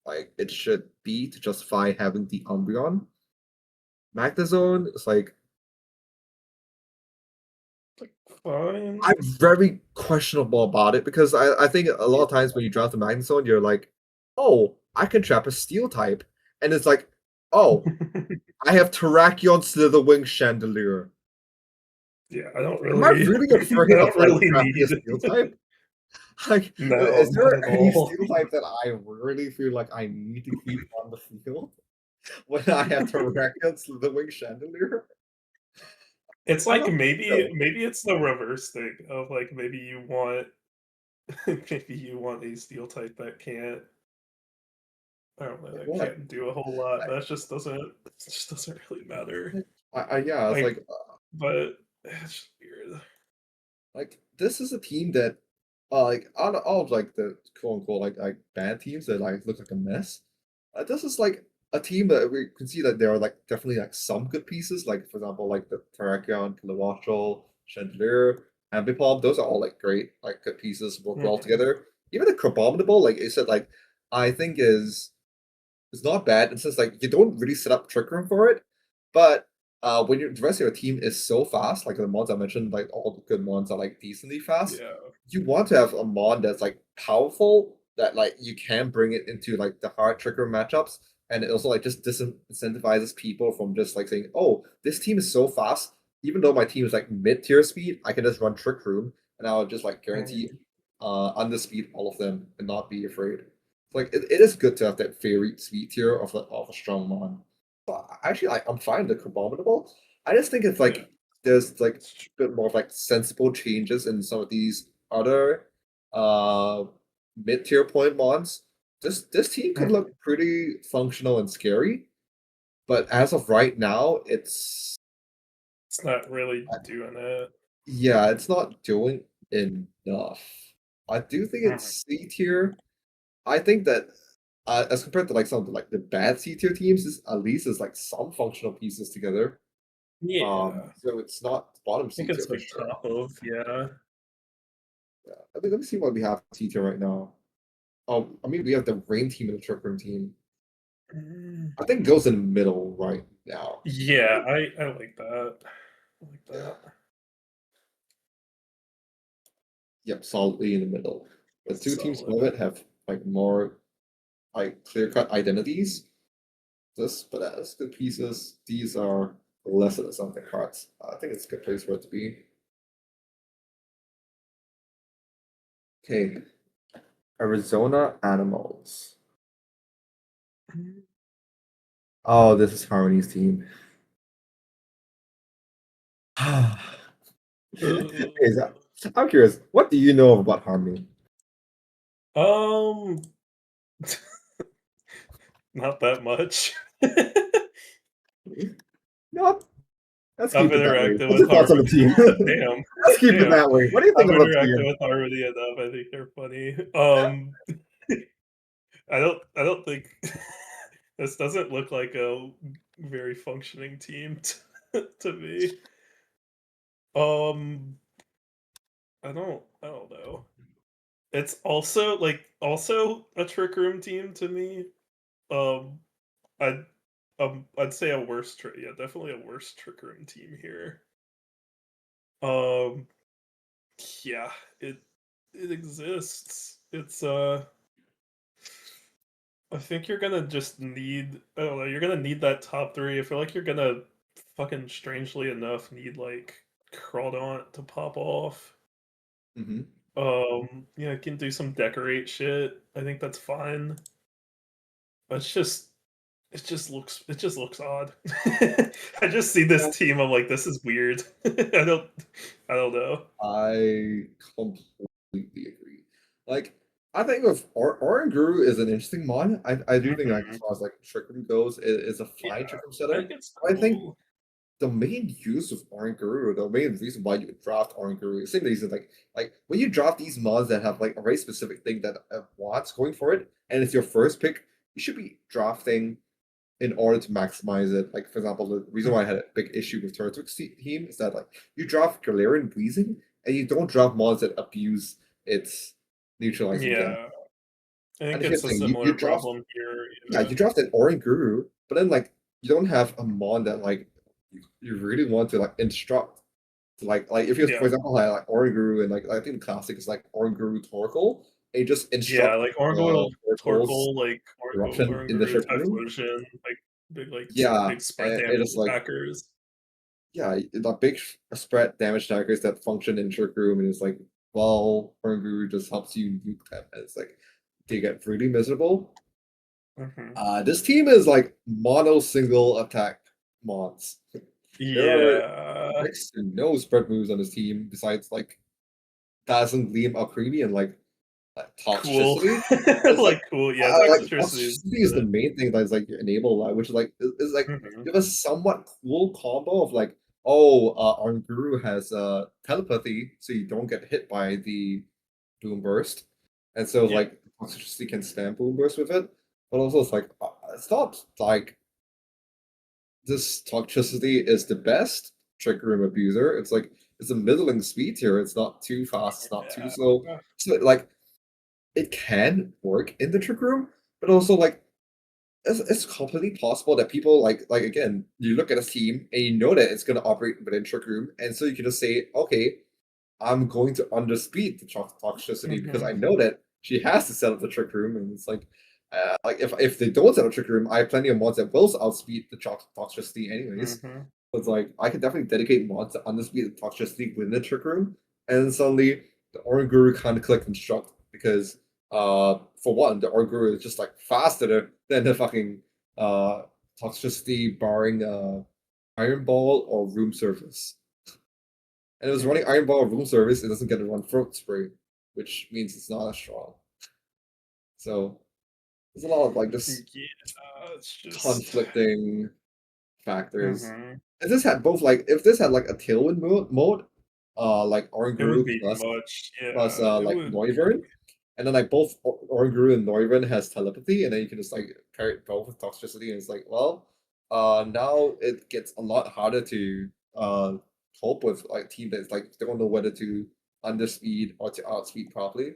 like it should be to justify having the Umbreon. Magnezone is like fine. I'm very questionable about it because I think a lot of times when you draft the Magnezone, you're like, oh, I can trap a steel type. And it's like, oh, I have Terrakion Slitherwing Chandelier. Yeah, I don't Am I really, really I afraid of don't like really trapping a need. steel type? Like, No, is not there at any all. steel type that I really feel like I need to keep on the field when I have Terrakion Slitherwing Chandelier? It's I like don't think so. maybe it's the reverse thing of like maybe you want maybe you want a steel type that can't. I don't know. Like, That what? can't do a whole lot. I, That just doesn't really matter. yeah, it's Like, but it's just weird. like this is a team that like out of all of like the quote unquote like bad teams that like look like a mess, this is like a team that we can see that there are like definitely like some good pieces, like for example like the Terrakion, Kilowattrel, Chandelier, Ambipom. Those are all like great like good pieces, work well Mhm. together. Even the Crabominable, like I said, like I think is not bad. It's just like you don't really set up Trick Room for it, but when the rest of your team is so fast, like the mons I mentioned, like all the good mons are like decently fast. Yeah. You want to have a mon that's like powerful that like you can bring it into like the hard Trick Room matchups, and it also like just disincentivizes people from just like saying, "Oh, this team is so fast. Even though my team is like mid tier speed, I can just run Trick Room, and I'll just like guarantee Mhm. underspeed all of them and not be afraid." Like it is good to have that varied speed tier of a strong mon. But actually, I'm fine with the Abominable. I just think if Yeah. like there's like a bit more of like sensible changes in some of these other uh mid tier point mons, this team could Mhm. look pretty functional and scary. But as of right now, It's not really doing it. yeah, it's not doing enough. I do think Mhm. it's C tier. I think that as compared to like some of the, like the bad C tier teams, this at least is like some functional pieces together. Yeah. So it's not bottom I think C tier it's for like sure. top of, yeah. Yeah. I mean, let me see what we have C tier right now. Oh, I mean, we have the Rain team and the Trick Room team. Mm. I think goes in the middle right now. Yeah, I like that. I like Yeah. that. Yep, solidly in the middle. The two teams above Solid. it have like more like clear cut identities. This, but as good pieces, these are less of the something cards. I think it's a good place for it to be. Okay, Arizona Animals. Mm. Oh, this is Harmony's team. Is that, I'm curious, what do you know about Harmony? Um, not that much. No, let's I've keep it that way. interacted What's with your thoughts on the Harmony. team? Damn, Let's keep it damn. that way. What do you think I've about the interacted team? with Harmony enough. I think they're funny. I don't think this doesn't look like a very functioning team to me. Um, I don't know. It's also a Trick Room team to me. Um, I'd say a worse yeah, definitely a worse Trick Room team here. Um, yeah, it exists. I think you're gonna just need I don't know, you're gonna need that top three. I feel like you're gonna fucking strangely enough need like Crawdaunt to pop off. Hmm. Yeah, can do some decorate shit. I think that's fine. But it just looks odd. I just see this team, I'm like, this is weird. I don't know. I completely agree. Like, I think with Oranguru is an interesting mod. I do think like as Mhm. far as like Trick Room goes, it is a Yeah, fine Trick Room I setup. think it's I think cool. the main use of Oranguru, the main reason why you would draft Oranguru, same reason like when you draft these mods that have like a very specific thing that wants going for it, and it's your first pick, you should be drafting in order to maximize it. Like for example, the reason why I had a big issue with Turtwig's team is that like you draft Galarian Breezing and you don't draft mods that abuse its neutralizing gem. Yeah, I And think the same it's a thing, similar you draft problem here, yeah, yeah. you draft an Oranguru, but then like you don't have a mod that like you really want to like instruct. Like if you for Yeah. example like Oranguru and like I think the classic is like Oranguru Torkoal, and you just Yeah, instruct like Orngoyle, Torkoal's Torkoal, like eruption in the Oranguru, trick room. Typhlosion, like Yeah, big spread and it damage is like attackers. yeah, the big spread damage daggers that function in Trick Room, and it's like, well, Guru just helps you nuke them, and it's like they get really miserable. Mhm. This team is like mono single attack mods. There are Yeah. next to no spread moves on this team besides like Dazzling Gleam Alcremie and like Cool. Toxtricity. It's Like cool, yeah, like Toxtricity is Toxtricity is the good. main thing that's like enable that, which is like is like Mhm. you have a somewhat cool combo of like, oh, our guru has telepathy, so you don't get hit by the boom burst, and so Yeah. like Toxtricity can stand boom burst with it, but also it's like it's not like this Toxtricity is the best Trick Room abuser. It's like it's a middling speed here. It's not too fast, it's not too slow. Yeah. So like it can work in the Trick Room, but also like it's completely possible that people like again, you look at a team and you know that it's going to operate within Trick Room, and so you can just say, okay, I'm going to underspeed the Toxtricity because I Mhm. know that she has to set up the Trick Room, and it's like if they don't set up Trick Room, I have plenty of mods that will outspeed the Toxtricity anyways. Mhm. It's like I can definitely dedicate mods to underspeed the Toxtricity within the Trick Room, and then suddenly the Oran Guru can't click construct because for one, the Oran Guru is just like faster than the fucking uh Toxtricity barring Iron Ball or Room Surface. And it was running Mhm. Iron Ball or Room Service, it doesn't get to run Throat Spray, which means it's not as strong. So there's a lot of like just Yeah, it's just conflicting factors. Mhm. If this had both like if this had like a tailwind mode, like It would Oranguru be plus much, plus yeah, it like would be. Noivern, and then like both Oranguru and Noivern has telepathy, and then you can just like pair it both with Toxtricity, and it's like, well, now it gets a lot harder to cope with like team that's like they don't know whether to underspeed or to outspeed properly.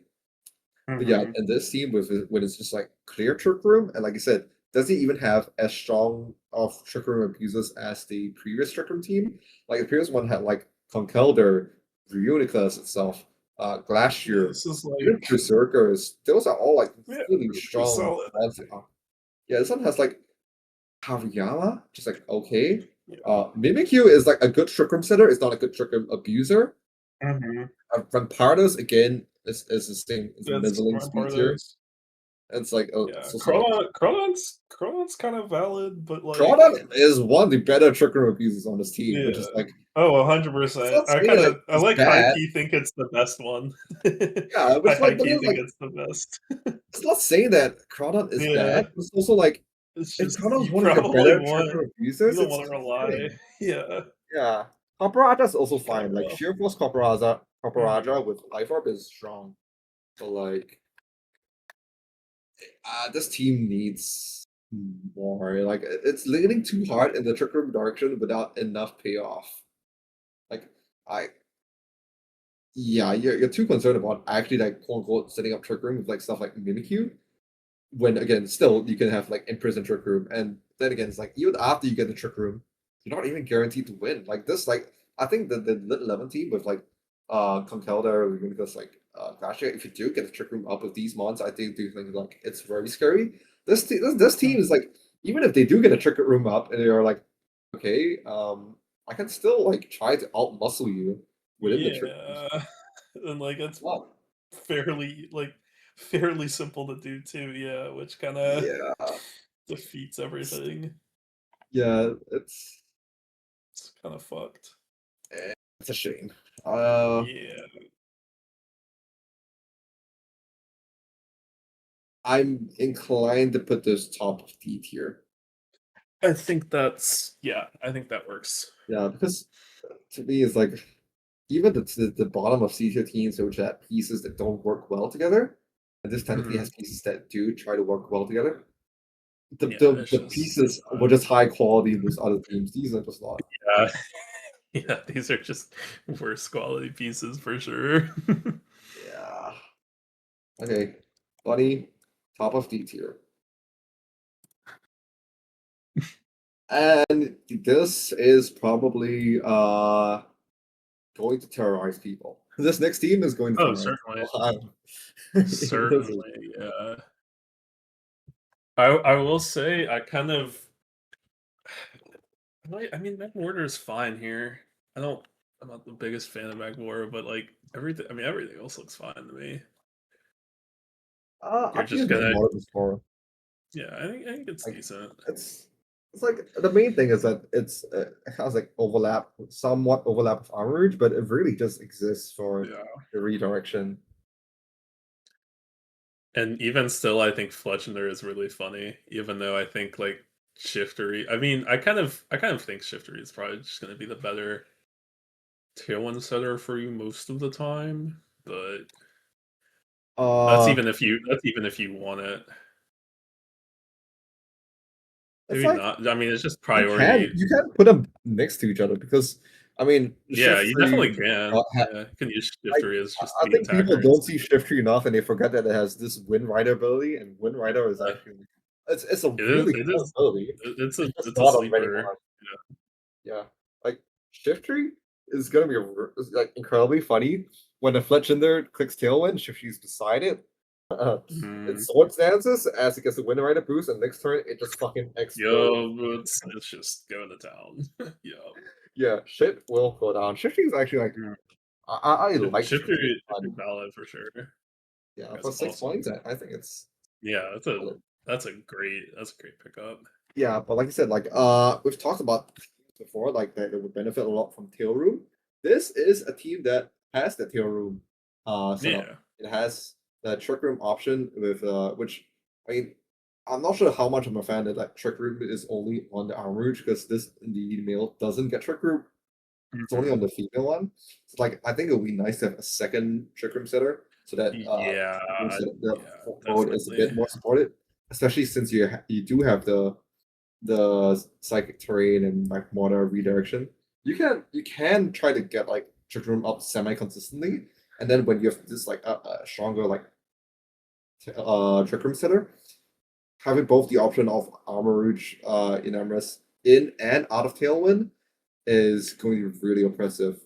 But yeah, Mhm. and this team with when it's just like clear trick room, and like I said, doesn't even have as strong of trick room abusers as the previous trick room team. Like the previous one had like Conkeldurr, Reuniclus itself, Yeah, Glacier, this is even like Berserkers. Those are all like yeah, really pretty strong solid. ones. Yeah, this one has like Hariyama, just like okay. Yeah. Mimikyu is like a good trick room setter. It's not a good trick room abuser. Mhm. Rampardos again is the same. It's a That's middling one speed part of tier. those. It's like Yeah, so like Cronon's kind of valid, but like Crawdon is one of the better trick room abusers on this team, which is yeah. like Oh, it's 100%. not saying like I it's like high bad. key think it's the best one. Yeah, I which high like but key it's think like it's the best. it's not saying that Crawdon is bad. Yeah, It's also like it's if just Crawdon's you one of your probably better trick want room you abusers, don't it's wanna rely. concerning. Yeah, Yeah. Copper is also kind of fine. Like rough. Sheer Force Mhm. Copper with Life Orb is strong. But like this team needs more. Like it's leaning too hard in the trick room direction without enough payoff. Like I yeah, you're too concerned about actually like quote unquote setting up trick room with like stuff like Mimikyu. When again, still you can have like imprison trick room, and then again, it's like even after you get the trick room, you're not even guaranteed to win. Like this, like I think the Lit 11 team with like Conkeldurr, Unicus, like Glacier, if you do get the trick room up with these mons, I do think like it's very scary. This team is Mhm. like even if they do get a trick room up and they're like, okay, I can still like try to out muscle you within the trick room. Yeah, and like it's Well, fairly fairly simple to do too, yeah, which kinda yeah, defeats it's, everything. yeah, It's kinda fucked. it's a shame. Uh, Yeah, I'm inclined to put this top of D tier. I think that's yeah, I think that works. Yeah, because to me, it's like even the bottom of C tier teams, which have pieces that don't work well together, and this technically has Mhm. pieces that do try to work well together. The Yeah, it's the just pieces were just high quality in those other teams. These are just not. yeah. Yeah, these are just worse quality pieces for sure. Yeah. Okay, Bunny, top of D tier. And this is probably going to terrorize people. This next team is going to Oh, terrorize certainly. people. This is Certainly, yeah. I will say I kind of I mean, Magmortar is fine here. I don't I'm not the biggest fan of Magmortar, but like everything I mean everything else looks fine to me. You're I've just used gonna Magmortar before. yeah, I think it's Like decent. it's like the main thing is that it has like overlap, somewhat overlap of armorage, but it really just exists for Yeah. the redirection. And even still, I think Fletchender is really funny, even though I think like Shiftery. I mean, I kind of think Shiftery is probably just going to be the better Tailwind setter for you most of the time, but Uh, that's even if you want it. it's Maybe like not. I mean, it's just you can priority. you can put them next to each other because I mean Yeah, you Shift definitely Tree. can. Yeah, you can use I Shiftery as just I the think people attacker don't see instinct. Shift Tree enough, and they forget that it has this Wind Rider ability, and Wind Rider is Uh, actually it's a it is. really It cool is. ability. It's just It's a not on many sleeper. cards. Yeah, like Shift Tree is gonna be is, like incredibly funny when the Fletchender clicks Tailwind. Shift Tree's beside it. It Mm. sword stances as it gets the Wind Rider boost, and next turn it just fucking explodes. Yo, it's just going to town. Yo. Yeah, shit will go down. Shift Tree is actually like I like Shift Tree. Shifter valid for sure. Yeah, That's for 6 points, awesome. I think it's Yeah, solid. that's a great pickup. Yeah, but like I said, like we've talked about before, like that it would benefit a lot from Tail Room. This is a team that has the Tail Room set up. Yeah. It has the Trick Room option with which I mean I'm not sure how much I'm a fan that like Trick Room is only on the Armor Rouge because this indeed male doesn't get Trick Room. It's only on Mhm. the female one. So like I think it would be nice to have a second Trick Room setter so that Yeah, the yeah, mode is a definitely. bit more supported, especially since you do have the psychic terrain and like water redirection. You can try to get like Trick Room up semi consistently, and then when you have this like a stronger like Trick Room setter, having both the option of Armor Rouge in Armrest in and out of Tailwind is going to be really impressive.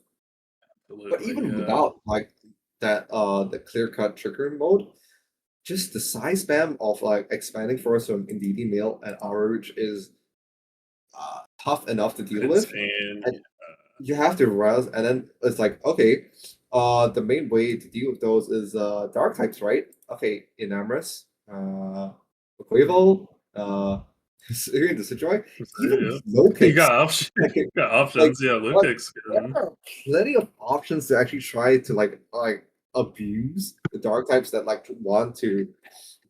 But Absolutely, even yeah. without like that the clear cut trigger mode, just the size spam of like expanding force from Indeedee Mail and Rouge is tough enough to deal with. Insane. And you have to res, and then it's like, okay, the main way to deal with those is dark types, right? Okay, Enamorous, Mhm. Quavel, Siri the Situation, So, even yeah. low You kicks. got options. Like, You got like, options. Yeah, like, Lucas there can. are plenty of options to actually try to like abuse the dark types that like want to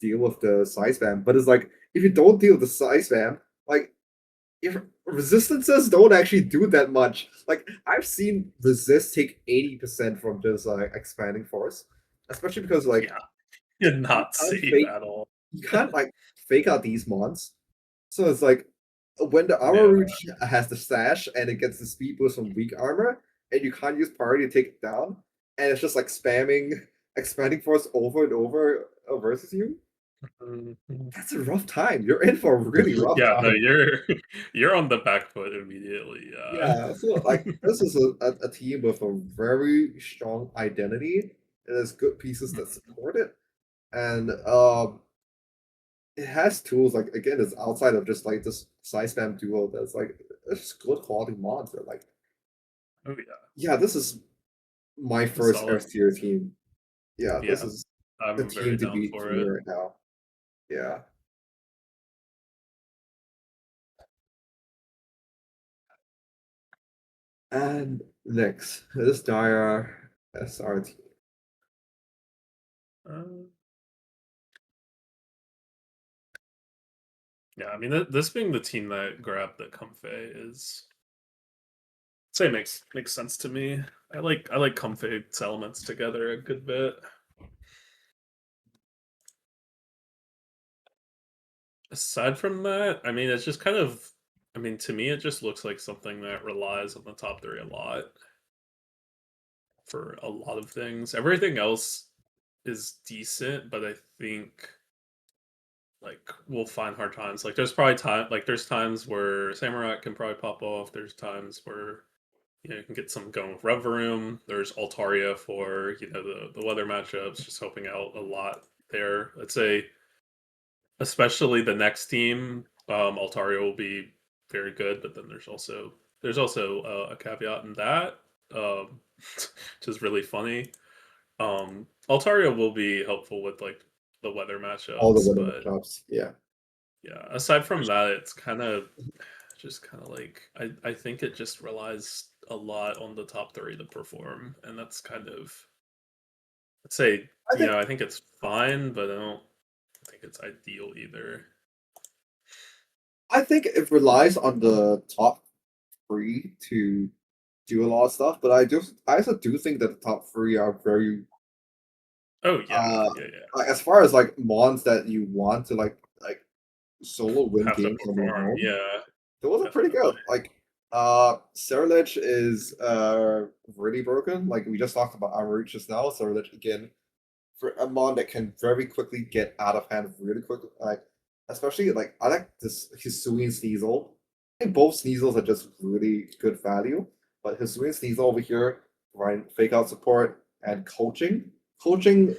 deal with the size spam. But it's like if you don't deal with the size spam, like if resistances don't actually do that much. Like I've seen resist take 80% from just like expanding force, especially because like Yeah, you're you not can't safe fake at all. you can't like fake out these mons. So it's like when the armor Yeah. rouge has the stash and it gets the speed boost from weak armor, and you can't use priority to take it down, and it's just like spamming expanding force over and over versus you. Mhm. That's a rough time. You're in for a really rough Yeah, no, time. you're on the back foot immediately. Yeah, so like this is a team with a very strong identity. It has good pieces that support it, and it has tools like again, it's outside of just like this side spam duo. That's like it's good quality mods. That like Oh yeah, yeah, this is my it's first solid. S tier team. Yeah, this Yeah, is the I'm team very to down beat for for me it. right now. Yeah, and next this dire SRT. Uh, yeah, I mean, this being the team that grabbed the Comfey is say makes sense to me. I like Comfey elements together a good bit. Aside from that, I mean, it's just kind of, I mean, to me, it just looks like something that relies on the top three a lot for a lot of things. Everything else is decent, but I think like we'll find hard times. Like there's probably there's times where Samurai can probably pop off. There's times where you can get some going with Reverum. There's Altaria for the weather matchups, just helping out a lot there. Let's say especially the next team, Altaria will be very good, but then there's also a caveat in that, which is really funny. Altaria will be helpful with like the weather All the matchups, winning but matchups. Yeah. yeah, aside from that, it's kind of just kind of like I think it just relies a lot on the top three to perform, and that's kind of I'd say I think I think it's fine, but I don't. think it's ideal either. I think it relies on the top three to do a lot of stuff, but I also do think that the top three are very Oh yeah, uh yeah, yeah. like as far as like mons that you want to like solo win Have to games on your perform. own. Yeah, Those are pretty definitely. good. Like Sacreligious is really broken. Like we just talked about Armor just now. Sacreligious again for a mon that can very quickly get out of hand really quickly. Like especially like I like this Hisui and Sneasel. I think both Sneasels are just really good value. But Hisui and Sneasel over here, right? Fake out support and coaching. Coaching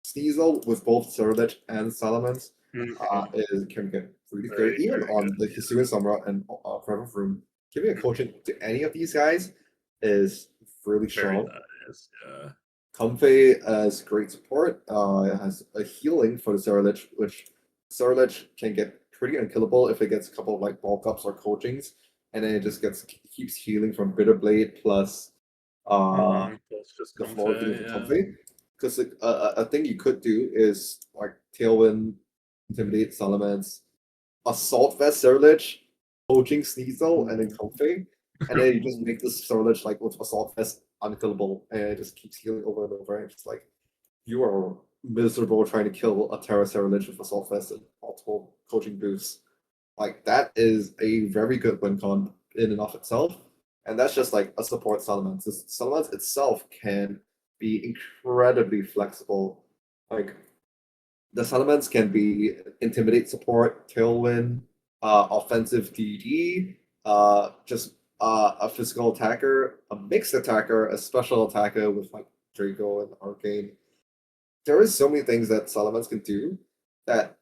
Sneasel with both Sacreligious and Salamence Mhm. is can get really good. Very, Even very on good. the Hisui and Samura and Forever Room, giving a coaching to any of these guys is really Very strong. nice. Yeah. Comfey has great support. It has a healing for the Sacreligious, which Sacreligious can get pretty unkillable if it gets a couple of like bulk ups or coachings, and then it just keeps healing from Bitter Blade plus That's just the floor healing comfy. for Yeah. Comfey. Because a thing you could do is like Tailwind, Intimidate, Salamence, Assault Vest Sacreligious, Coaching Sneasel, and then Ooh. Comfey. And then you just Ooh. make this Sacreligious like with Assault Vest unkillable, and it just keeps healing over and over. And it's just like you are miserable trying to kill a Terra Sacreligious with Assault Vest and multiple coaching boosts. Like that is a very good win con in and of itself. And that's just like a support Salamence. The Salamence itself can be incredibly flexible. Like the Salamence can be intimidate support, tailwind, offensive DD, just a physical attacker, a mixed attacker, a special attacker with like Draco and Arcane. There is so many things that Salamence can do that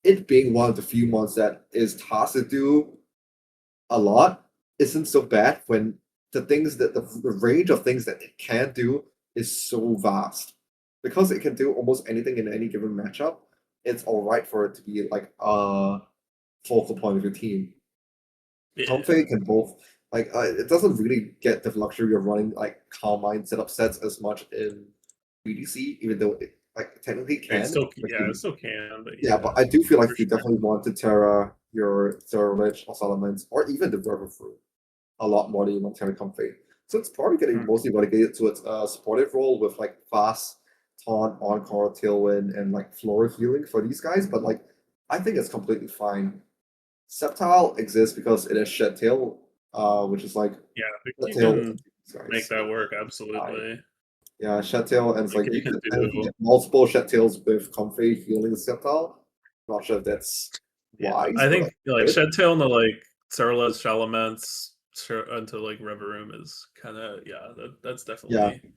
it being one of the few ones that is tasked to do a lot isn't so bad when the things that the range of things that it can do is so vast. Because it can do almost anything in any given matchup, it's alright for it to be like a focal point of your team. Yeah. Comfey can both it doesn't really get the luxury of running like Calm Mind setup sets as much in BDC, even though it like technically It can. still, Like, yeah, it still can, but yeah, but yeah, I do feel like for you sure. definitely want to Terra your Rich or Salamence or even the River Fruit a lot more than you want Terra Comfey. So it's probably getting Hmm. mostly relegated to its supportive role with like fast taunt, encore, tailwind, and like floor healing for these guys. But like I think it's completely fine. Sceptile exists because it is Shed Tail, which is like Yeah, Shed you Tail can these make guys. that work I, absolutely. yeah, Shed Tail, and it's Like like it you can could technically do. get multiple Shed Tails with Comfey healing the Sceptile. Not sure if that's Yeah, wise, I but think like like good. Shed Tail into like Sarla's Shalamance into like River Room is kind of, yeah. That's Yeah, definitely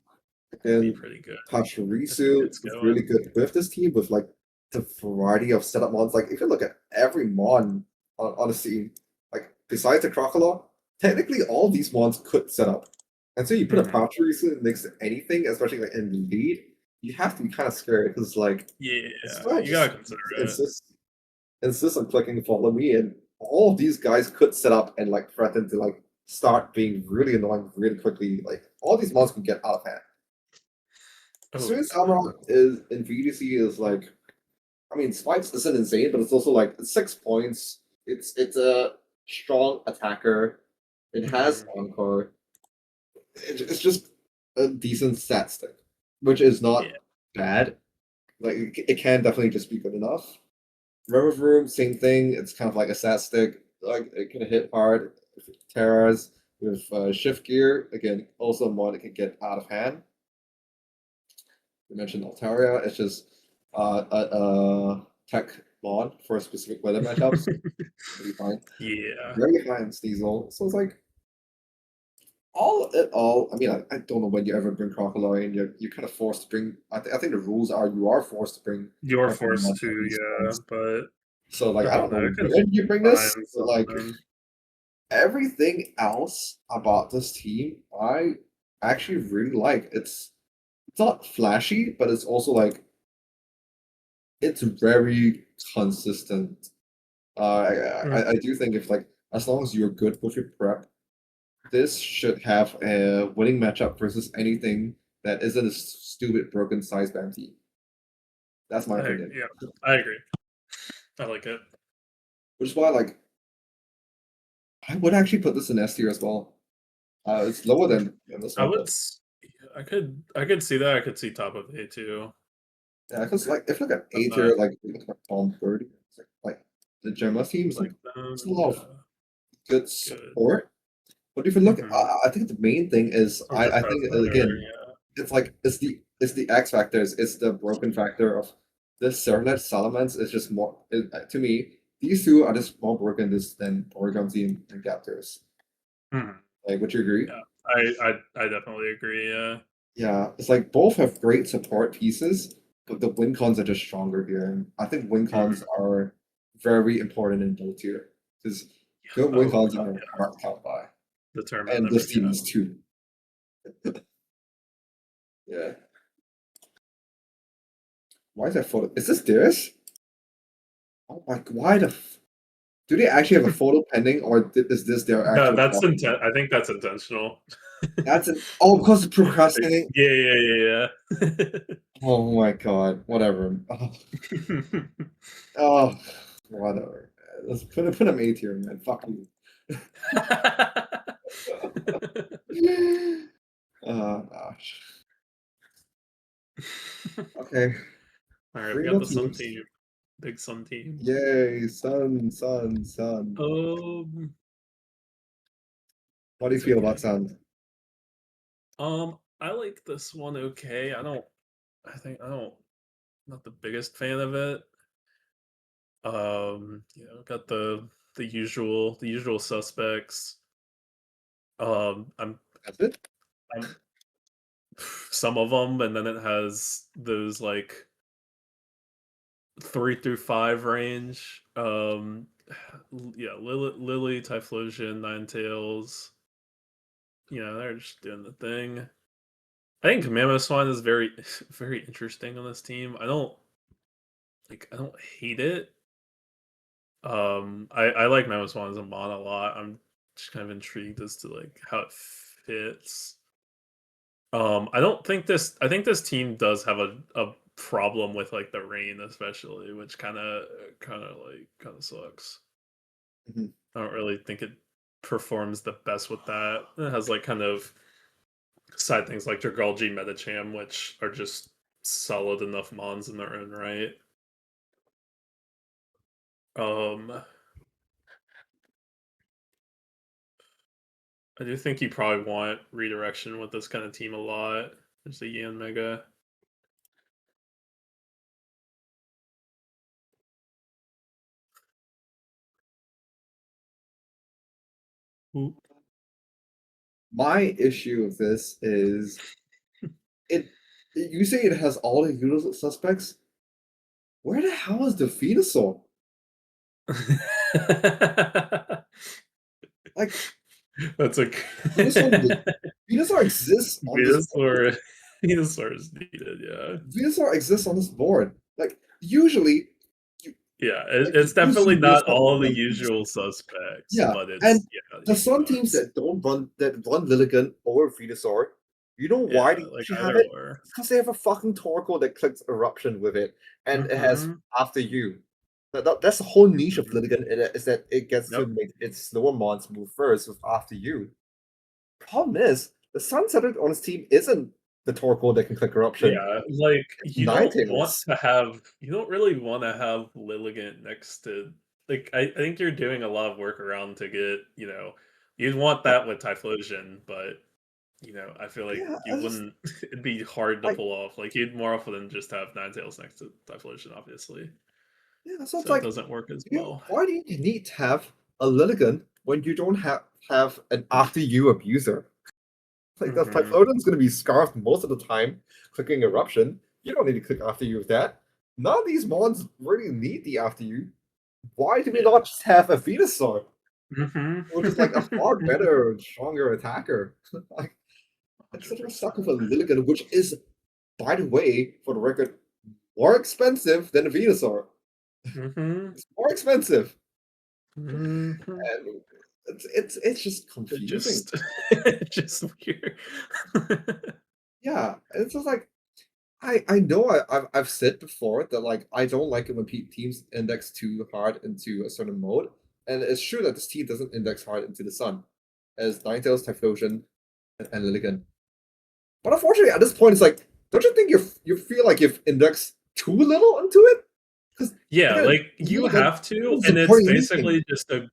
could be and pretty good if it Pachirisu gets is going. really good with this team with like the variety of setup mons. Like if you look at every mon on the scene, like besides the Crocodile, technically all these mons could set up. And so you put a Hmm. Pachirisu next to anything, especially like in the lead, you have to be kind of scared because like it's Yeah, not you just gotta consider it. insist on clicking follow me, and all of these guys could set up and like threaten to like start being really annoying really quickly. Like all these mons can get out of hand. Oh Swiss yeah. Armor is in VDC is like I mean Spikes isn't insane, but it's also like 6 points. It's a strong attacker. It has Hmm. encore. It's just a decent stat stick, which is Yeah. not bad. Like it can definitely just be good enough. River Room, same thing. It's kind of like a stat stick. Like it can hit hard. If it tears with shift gear, again, also a mod that can get out of hand. We mentioned Altaria. It's just a tech mod for specific weather matchups. Pretty fine. Yeah. Very high in Sneasel. So it's like all in all. I mean, I don't know when you ever bring Crocodile and you're kind of forced to bring. I think the rules are you are forced to bring You're every mod forced to, at these yeah, points. but So like I I don't don't know. know It can when you bring this, find but like something. everything else about this team, I actually really like. It's not flashy, but it's also like it's very consistent. I do think if like as long as you're good with your prep, this should have a winning matchup versus anything that isn't a stupid broken size BAM team. That's my opinion. Yeah, I agree. I like it. Which is why, like, I would actually put this in S tier as well. It's lower than this I one, would. but I could see that. I could see top of A too. yeah, because like if you look at I'm A not tier, like you look at Bombirdier, it's like the Gemma teams, like like them. it's a lot of Yeah, good good. support. But if you look, Mm-hmm. I think the main thing is Under I think better. again Yeah. it's like it's the X factors, it's the broken factor of the Servlet Salamence is just more to me. These two are just more broken than Origami and Captors. Mhm. Like, would you agree? Yeah. I definitely agree. Yeah. Yeah, it's like both have great support pieces, but the win cons are just stronger here. And I think win cons Mhm. are very important in both tier because good win Oh, cons are yeah. hard to come by, Determine and this every. team Yeah. is too. Yeah. Why is that photo? Is this theirs? Oh my! Why the? Do they actually have a photo pending, or is this their No, actual? that's intent. I think that's intentional. That's an because of procrastinating. Yeah. Oh my god! Whatever. Oh, Yeah. oh whatever. Let's put him A tier, man. Fuck you. Gosh. Okay. All right, we Three got more the Sun teams. team, big Sun team. Yay, Sun, Sun, Sun. Um, How do you it's feel about okay. Sun? I like this one. Okay, I don't. I don't. Not the biggest fan of it. Got the usual suspects. That's it? I'm some of them, and then it has those like 3 through 5 range. Yeah, Lily, Typhlosion, Ninetales. They're just doing the thing. I think Mammoths one is very, very interesting on this team. I don't hate it. I like Mammoths one as a mod a lot. I'm just kind of intrigued as to like how it fits. I don't think this. I think this team does have a problem with like the rain, especially, which kind of sucks. Mhm. I don't really think it performs the best with that. It has like kind of side things like Dragalge, Metacham, which are just solid enough mons in their own right. Um, I do think you probably want redirection with this kind of team a lot. There's the Yan Mega. Ooh. My issue with this is it. You say it has all the usual suspects. Where the hell is the Venusaur? Like That's a Venusaur, Venusaur exists on this board. Venusaur. Venusaur is needed, yeah. Venusaur exists on this board. Like usually, you Yeah, you it's do see definitely not Venusaur all the on teams. usual suspects, Yeah, but and yeah, the he Sun teams sucks. that run Lilligant over Venusaur, you know Yeah, why they like usually have either it? or. It's because they have a fucking Torkoal that clicks Eruption with it, and it has Mhm. After You. That's the whole niche of Mhm. Lilligant, is that it gets to Yep. make its slower mons move first with After You. Problem is, the Sun setup on his team isn't the Torkoal that can click Eruption. Yeah, like It's Ninetales. you don't really want to have Lilligant next to like I think you're doing a lot of work around to get, you'd want Yeah, that with Typhlosion, but I feel like yeah, you I just wouldn't it'd be hard to like pull off. Like you'd more often than just have Ninetales next to Typhlosion, obviously. yeah. So it's So it like, doesn't work as you well. why do you need to have a Lilligant when you don't have an After You abuser? Like the Hmm. Typhlosion's going to be scarfed most of the time, clicking Eruption. You don't need to click After You with that. None of these mons really need the After You. Why do we Yeah. not just have a Venusaur, Hmm. which is like a far better and stronger attacker? Like, instead of stuck with a 100%. Lilligant, which is, by the way, for the record, more expensive than a Venusaur. Hmm. It's more expensive, Hmm. and it's just It confusing. just it's just weird. Yeah, it's just like I know I've said before that like I don't like it when teams index too hard into a certain mode, and it's true that this team doesn't index hard into the sun, as Ninetales, Typhlosion, and Lilligant. But unfortunately, at this point, it's like, don't you think you feel like you've indexed too little into it? Because Yeah, again, like, you Lilligant have to, isn't and it's supporting anything. basically just a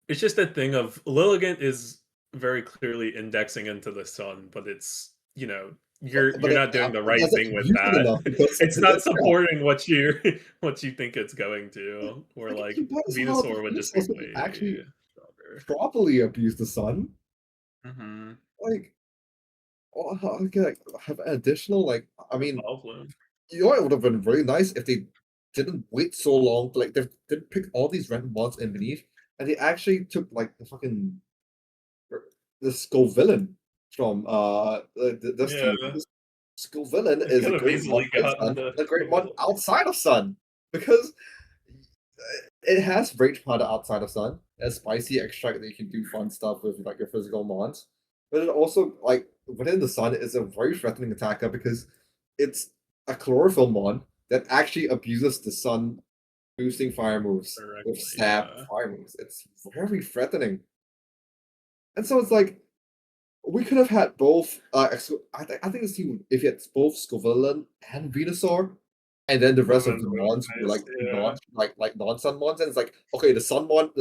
it's just a thing of Lilligant is very clearly indexing into the sun, but it's, But you're not doing the it right doesn't thing with use it that. enough because It's not supporting what you what you think it's going to, or, like like, you might as well Venusaur would just be Venusaur could way actually stronger. properly abuse the sun. Mhm. Like, okay, like, have additional like I Or mean, Bouffalant. you know, it would have been really nice if they didn't wait so long. Like they didn't pick all these random mods in beneath, and they actually took like the fucking the Skull villain from this team. Yeah, Because Skull villain they is a could have great mod easily in gotten Sun the and a great mod Sylveon. outside of Sun because it has rage powder outside of Sun. There's spicy extract that you can do fun stuff with like your physical mons. But it also like within the Sun is a very threatening attacker because it's a chlorophyll mon that actually abuses the Sun boosting fire moves with Directly, stab yeah. fire moves. It's very threatening. And so it's like we could have had both. I think this team, if it's both Scovillain and Venusaur, and then the Would've rest of been the really mons were nice, like yeah. non-sun mons, and it's like okay, the sun mode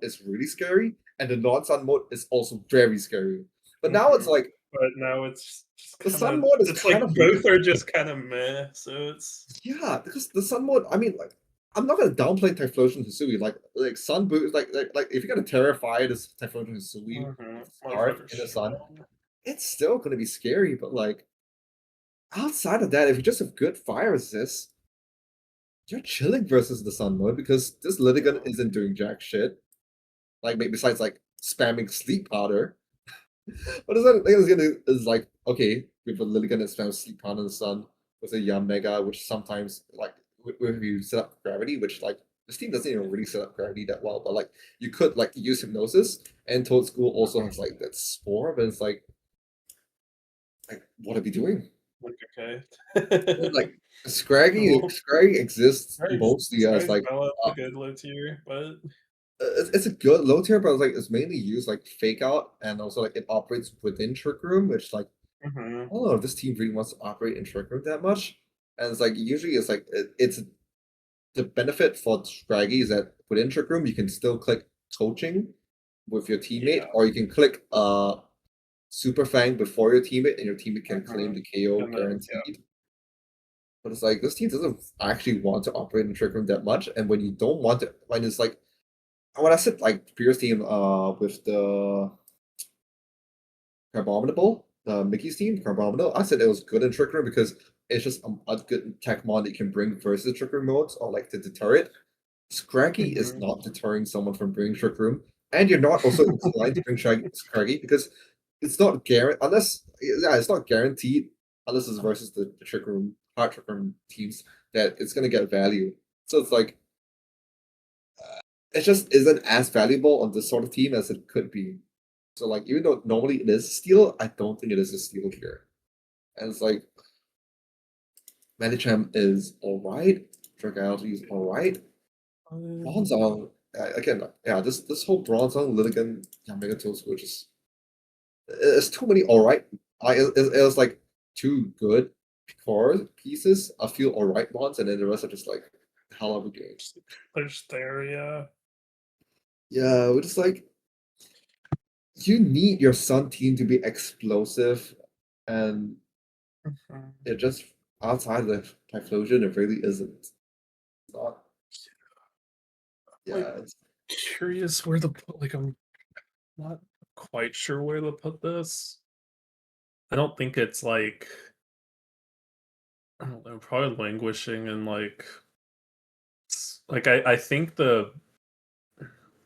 is really scary, and the non-sun mode is also very scary. But now it's Mhm. like But now it's just the sun kinda mode is it's like kind of both being are just kinda meh, so it's yeah, because the sun mode. I mean, like I'm not gonna downplay Typhlosion Hisui. Like sun boost, like if you're gonna terrify this Typhlosion Hisui mhm, start motherfucker's in the sun, strong. it's still gonna be scary. But like outside of that, if you just have good fire resist, you're chilling versus the sun mode because this Litigan Yeah. isn't doing jack shit. Like besides like spamming sleep powder. But the other thing is gonna is like okay, with a Litigan that spams sleep powder in the sun with a Yam Mega, which sometimes like if you set up gravity, which like this team doesn't even really set up gravity that well, but like you could like use hypnosis and Toad School also has like that spore, but it's like what are we doing? Like, okay. Like Cool. Scraggy exists Scraggy's mostly as Scraggy's like valid, a good low tier, but it's a good low tier, but it's mainly used like fake out and also like it operates within Trick Room, which like mhm, I don't know if this team really wants to operate in Trick Room that much. And it's like usually it's like it's the benefit for Scraggy is that within Trick Room you can still click coaching with your teammate, yeah, or you can click Super Fang before your teammate, and your teammate can claim mhm, the KO and then yeah, guaranteed. But it's like this team doesn't actually want to operate in Trick Room that much, and when you don't want to, when it's like when I said like previous team with the Carbominable, Mickey's team, Carbominable, I said it was good in Trick Room because it's just a good tech mod that you can bring versus Trick Room modes or like to deter it. Scraggy is mhm. not deterring someone from bringing Trick Room, and you're not also inclined to bring Scraggy because it's not guaranteed unless yeah, it's not guaranteed unless it's versus the Trick Room hard Trick Room teams that it's gonna get value. So it's like it just isn't as valuable on this sort of team as it could be. So like even though normally it is steal, I don't think it is a steal here. And it's like Medicham is alright, Dragality is alright. Bronzong again, yeah, this whole Bronzong, Litigan, Yamega Tools, which is it's too many alright. It was like two good core pieces. I feel alright ones, and then the rest are just like hell of a game. There's there, yeah. Yeah, we're just like you need your Sun team to be explosive, and Mhm. it just outside of the Typhlosion, it really isn't. It's not. Like, Yeah, it's curious where to put like, I'm not quite sure where to put this. I don't think it's like I don't know, probably languishing and like like I think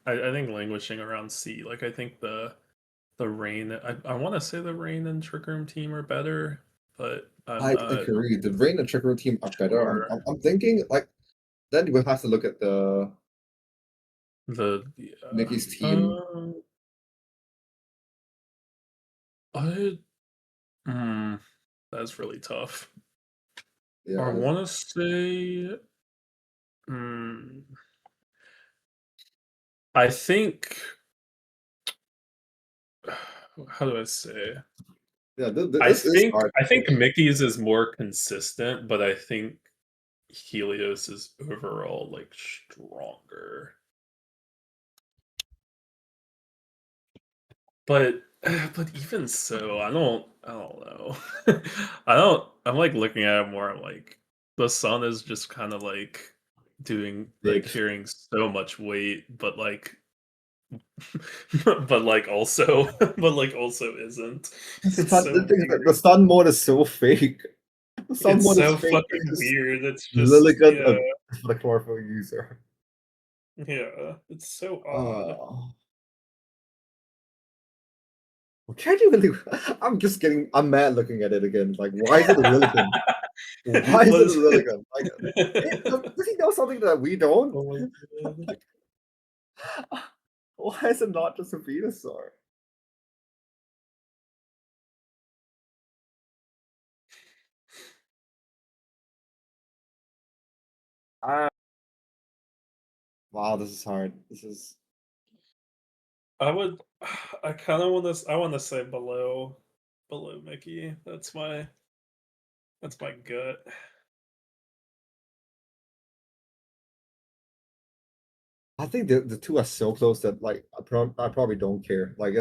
I think languishing around C. Like I think the rain I want to say the rain and trick room team are better, but I'm I not agree. The Rain and Trick Room team are better. sure. I'm thinking like then we'll have to look at the The Mickey's yeah. team. I hmm, that's really tough. I Yeah, want to say, hmm, I think. How do I say? yeah. This is hard. I think Mickey's is more consistent, but I think Helios is overall like stronger. But but even so, I don't know. I'm like looking at it more, I'm like the sun is just kind of like doing like Big. carrying so much weight, but like but like also but like also isn't. It's The so thing is that the weird. sun mode is so fake. The sun It's mode is so fake. It's fucking just weird. It's just Lilligant yeah, for the chlorophyll user. yeah. It's so odd. Oh, can't you believe? I'm mad looking at it again. Like, why is it a Lilligant? Why is What it a is Lilligant? Like, it? does he know something that we don't? Oh my god. Like, why is it not just a Venusaur? Ah, wow, this is hard. This is. I would I kinda wanna say below Mickey. That's my gut. I think the two are so close that like I probably don't care. Like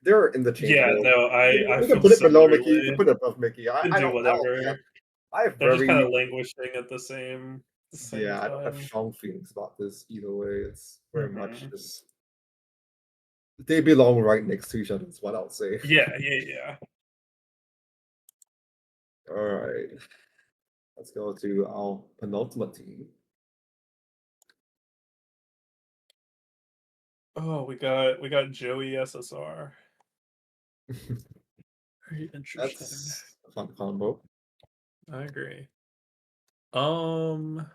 they're Yeah, interchangeable. no, I We can feel put it below Mickey. You can similarly. put it above Mickey. Can do I don't care. whatever. I have They're just kinda very languishing at the same yeah. I don't have time. strong feelings about this either way. It's very much Mhm. just they belong right next to each other. Is what I'll say. Yeah, yeah, yeah. All right, let's go to our penultimate team. Oh, we got Joey SSR. Very interesting. That's a fun combo. I agree. Um,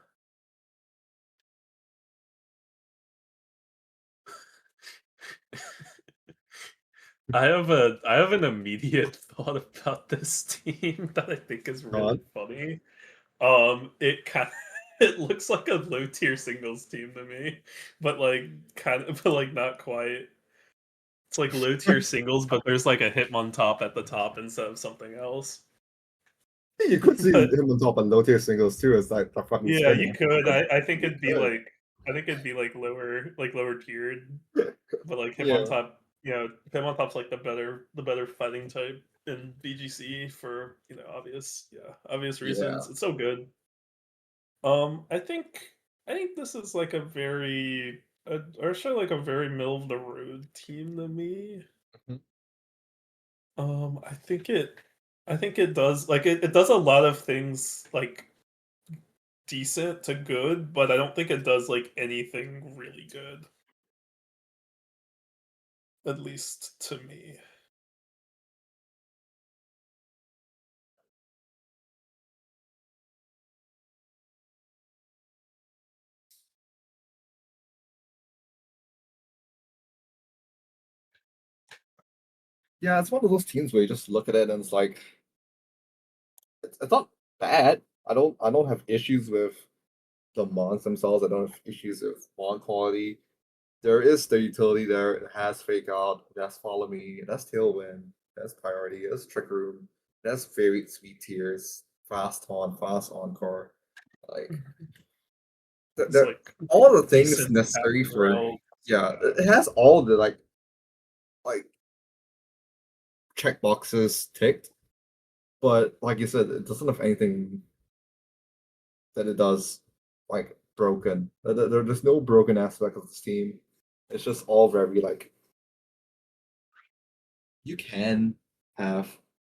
I have an immediate thought about this team that I think is Go really on. funny. It kind it looks like a low tier singles team to me, but like kind of but like not quite. It's like low tier singles, but there's like a Hitmontop at the top instead of something else. You could see But him on top of low tier singles too. It's like the fucking yeah, you spinner. could. I think You it'd be could. like like lower tiered, but like Yeah. Hitmontop, you know, Hitmontop's like the better fighting type in BGC for, you know, obvious reasons. Yeah. It's so good. I think this is like a very or actually like a very middle of the road team to me. Mhm. I think it does like it does a lot of things like decent to good, but I don't think it does like anything really good, at least to me. Yeah, it's one of those teams where you just look at it and it's like it's not bad. I don't have issues with the mons themselves. I don't have issues with mon quality. There is the utility there. It has fake out, it has follow me, it has tailwind, it has priority, it has trick room, it has very sweet tears, fast encore. Like It's the like all the things decent necessary passive for routes. yeah, Yeah. it has all the like check boxes ticked, but like you said, it doesn't have anything that it does like broken. There's no broken aspect of this team. It's just all very like you can have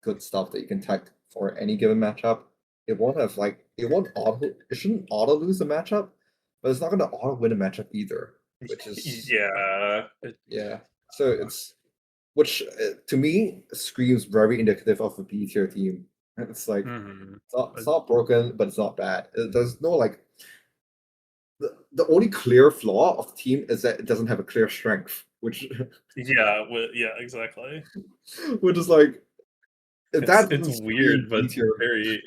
good stuff that you can tech for any given matchup. It won't auto it shouldn't auto lose a matchup, but it's not gonna auto win a matchup either, which is Yeah. yeah. So it's which to me screams very indicative of a B tier team. It's like Mhm. it's not broken, but it's not bad. There's no like the only clear flaw of the team is that it doesn't have a clear strength, which Yeah, yeah, exactly. which is like It's That it's doesn't scream weird, but B tier. very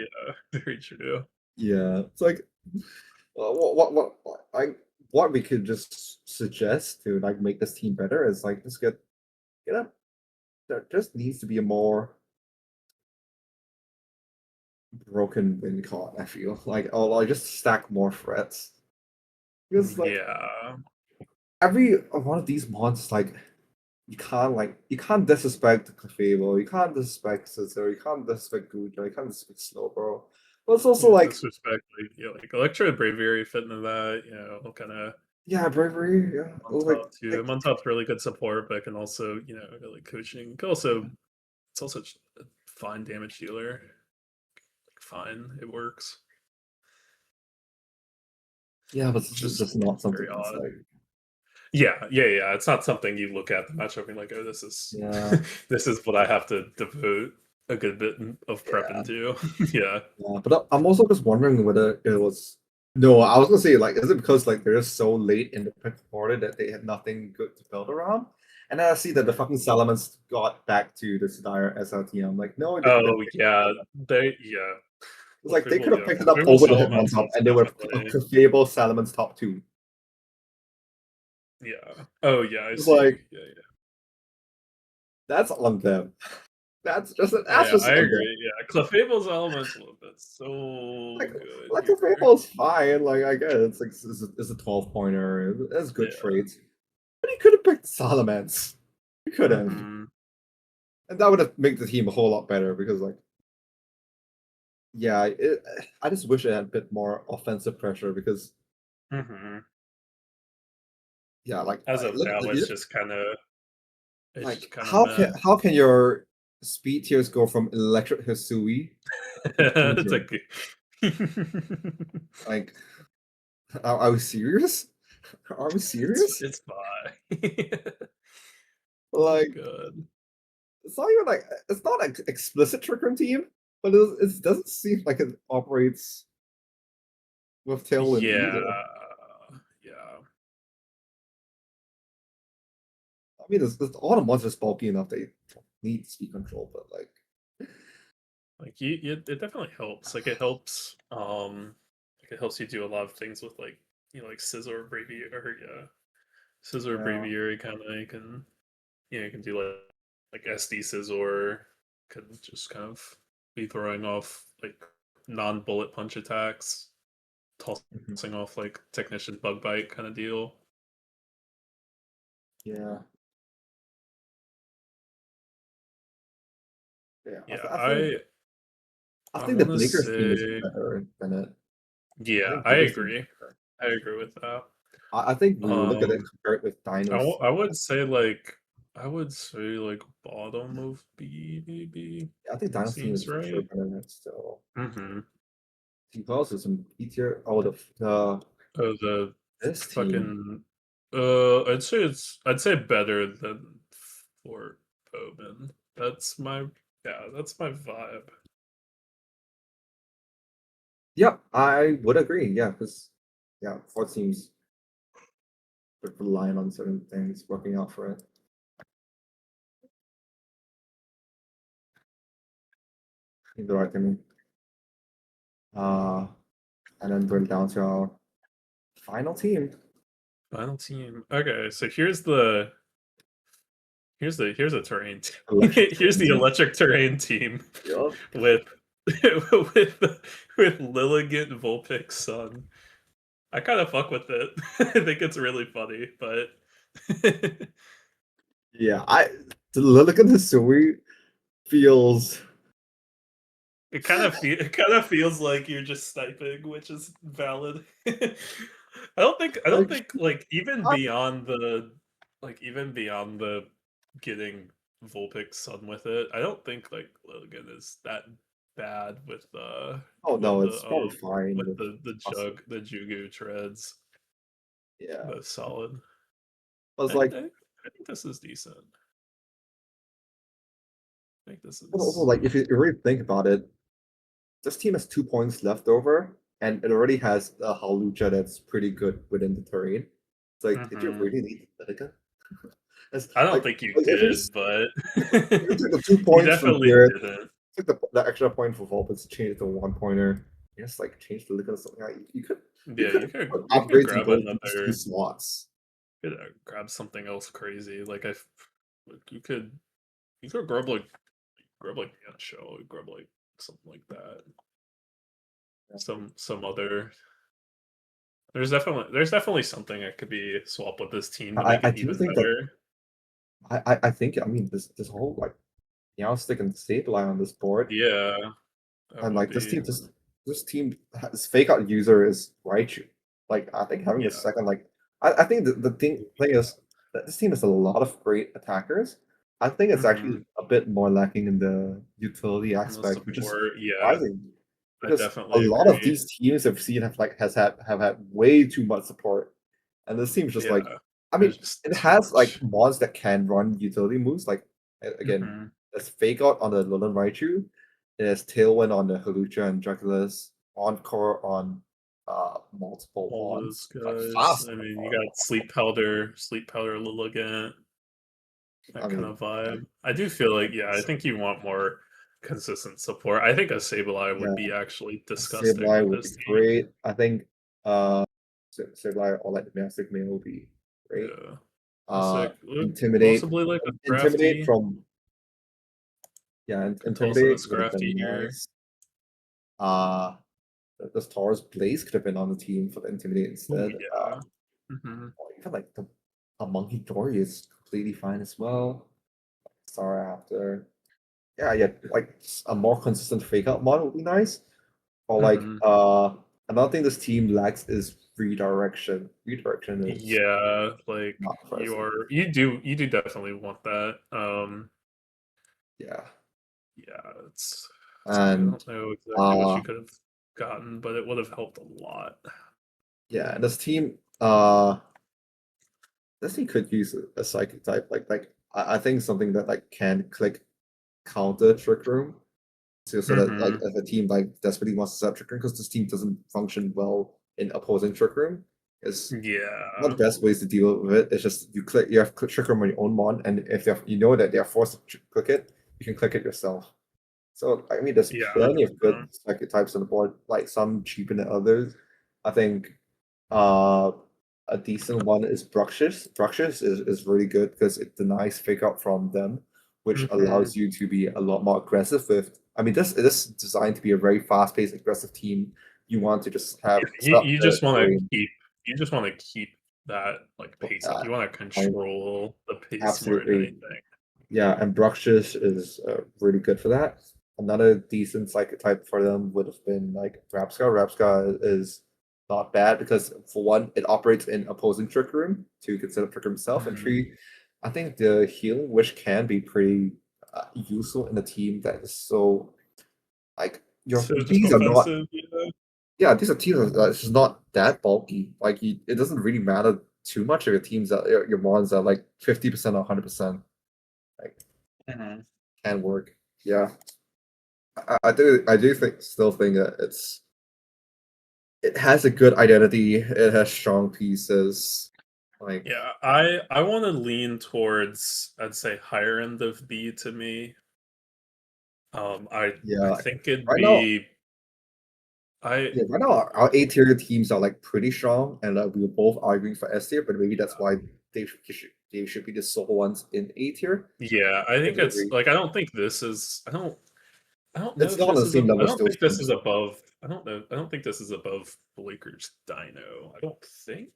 very true. Yeah, it's like what we could just suggest to like make this team better is like just get up. There just needs to be a more broken win con. I feel like or just stack more threats because like Yeah. every one of these mons like you can't disrespect Clefable, you can't disrespect Scissor, you can't disrespect Guja, you can't disrespect Slowbro. But it's also Yeah, like disrespect, like Electro Braviary fit into that, kind of yeah, bravery. Yeah, Montop too. Montop's really good support, but can also, like coaching. It's also just a fine damage dealer. Like fine, it works. yeah, but It's this is just just not something very that's odd. like Yeah. It's not something you look at the matchup and like, oh, this is yeah, this is what I have to devote a good bit of prep yeah. into. Yeah. Yeah, but I'm also just wondering whether it was. No, I was gonna say like, is it because like they're just so late in the pick order that they had nothing good to build around? And then I see that the fucking Salamence got back to the dire SLT. I'm like, no, they could have Oh picked it yeah. up. It's like they could have picked it up Clefable over the Salamence Hitmontop, was and they were a definitely Clefable Salamence top two. yeah. Oh yeah, I It's see. like Yeah. that's on them. That's Yeah, just I on them. agree. Yeah, Clefable's Elemental, that's so Like good like here. Clefable is fine. Like I guess it's like it's a 12 pointer. It's good Yeah. trades. But he could have picked Salamence. He could have. Mhm. And that would have made the team a whole lot better because, like, yeah, I just wish it had a bit more offensive pressure because, Mhm. yeah, As of look, now, it's just like kinda meh. how can your speed tiers go from Electric Hisui to It's Poison? okay. Like, are we serious? Are we serious? It's fine. All Like, good. it's not even like it's not an explicit trick room team, but it doesn't seem like it operates with Tailwind Yeah. either. Yeah. I mean, all the monsters bulky enough they need speed control, but like, Like it definitely helps. Like it helps you do a lot of things with like Scissor Braviary or yeah. Scissor yeah. Braviary kinda you can do like SD Scissor could just kind of be throwing off like non-bullet punch attacks, Mhm. tossing off like technician bug bite kind of deal. Yeah, yeah. Yeah, I I think the want to Lakers team is say better than it. I yeah, think I Lakers team is agree. better. I agree with that. I think we will look at it Um, compared with Dinos. I would say like bottom of B maybe. I think That Dinos team is seems for sure right. better than it still. Mm-hmm. Team Plus is some B tier. Oh, the Oh, the this team. fucking I'd say better than Fort Bowman. That's my vibe. Yep, I would agree. Yeah, because yeah, four teams relying on certain things working out for it. I think the right thing. Uh, and then bring it down to our final team. Final team. Okay, so here's a terrain Electric here's the team. electric terrain team Yup. with with with Lilligant Vulpix Sun. I kind of fuck with it. I think it's really funny, but Yeah, the Lilican Hisui feels it kind of feels like you're just sniping, which is valid. I don't like think like I- even beyond the getting Vulpix Sun with it, I don't think like Logan is that bad oh no, it's probably fine with with us. the Jugu treads. Yeah. That's solid. I was like I think this is decent. I think this but also is like if you really think about it, this team has 2 points left over, and it already has a Halucha that's pretty good within the terrain. It's like, did you mhm. really need Lilica? It's I don't like think you if did, but you took the two you points from definitely Garrett didn't. Took the extra point for Vulpix to change it to 1-pointer. Just like change the look of something. Like, you Yeah, could put you could upgrades in grab both these two another slots. grab something else crazy. Like you could grab like Ant Shell, grab like something like that. Some other there's definitely something that could be swapped with this team to make I it do even think that better. I think I mean this whole like Meowstic and Sableye on this board, Yeah, that and would like be this team has fake out user is Raichu. Like I think having a yeah. second like I think the thing is that this team has a lot of great attackers. I think it's actually Mhm. a bit more lacking in the utility And the aspect, which is support, yeah, surprising I because a definitely lot of agree. these teams I've seen have had way too much support, and this team's just like Yeah, I there's mean just it too has like much. mods that can run utility moves like again Mhm. there's Fake Out on the Lowland Raichu, there's Tailwind on the Hawlucha and Dracula's, Encore on multiple All those ones, like guys. fast I mean, you on. got Sleep Powder, Lilligant, I that kind mean, of vibe. I do feel like, yeah, I it's- think you want more consistent support. I think a Sableye would yeah, be actually disgusting Sableye with would be this team. great. I think uh Sableye or like the Massive Mail would be great. Yeah. Mystic, Intimidate, possibly like a Intimidate Crafty. from yeah, Could toss in a Intimidate would have Scrafty been here. nice. Uh the Taurus Blaze could have been on the team for the Intimidate Oh instead. yeah. Hmm. Or even like a Monkey Dory is completely fine as well. Sorry after. Yeah, like a more consistent fake out model would be nice. Or like Hmm. another thing this team lacks is redirection. Redirection is Yeah, like not present. you do definitely want that. Yeah. Yeah, it's I And don't know exactly what uh you could have gotten, but it would have helped a lot. yeah, and this team could use a psychic type. I think something that like can click counter Trick Room. So that like Hmm. if a team like desperately wants to set up Trick Room because this team doesn't function well in opposing Trick Room, is one of Yeah. the best ways to deal with it. It's just you have click Trick Room on your own mon, and if you know that they are forced to click it, you can click it yourself. So I mean, there's Yeah, plenty of good 100%. psychic types on the board, like some cheaper than others. I think uh, a decent one is Bruxish. Bruxish is really good because it denies fake out from them, which Hmm. allows you to be a lot more aggressive with. I mean, this is designed to be a very fast-paced, aggressive team. You want to just have Yeah, stop the terrain. you just want to keep that like pace up. Uh, You want to I control the pace more than absolutely. anything. Yeah, and Bruxish is really good for that. Another decent psychic type for them would have been like Rapska. Rapska is not bad because for one, it operates in opposing Trick Room to consider Trick Room himself, and Mhm. three, I think the healing wish can be pretty useful in a team that is so like So just these are not offensive, yeah. yeah these are teams that's just not that bulky. Like it doesn't really matter too much if your teams that your mons are like 50% or 100%. Like Mhm. can work. Yeah. I do think still think that it has a good identity. It has strong pieces. Like Yeah, I want to lean towards I'd say higher end of B to me. yeah, I like, think it'd right now, be I yeah, right now our A tier teams are like pretty strong, and we were both arguing for S tier, but maybe that's why they should be the sole ones in A tier. yeah, I I think do it's agree. like I don't know It's if not on this the is a same I level don't still. think this is above I don't think this is above Bleaker's Dino. I don't think.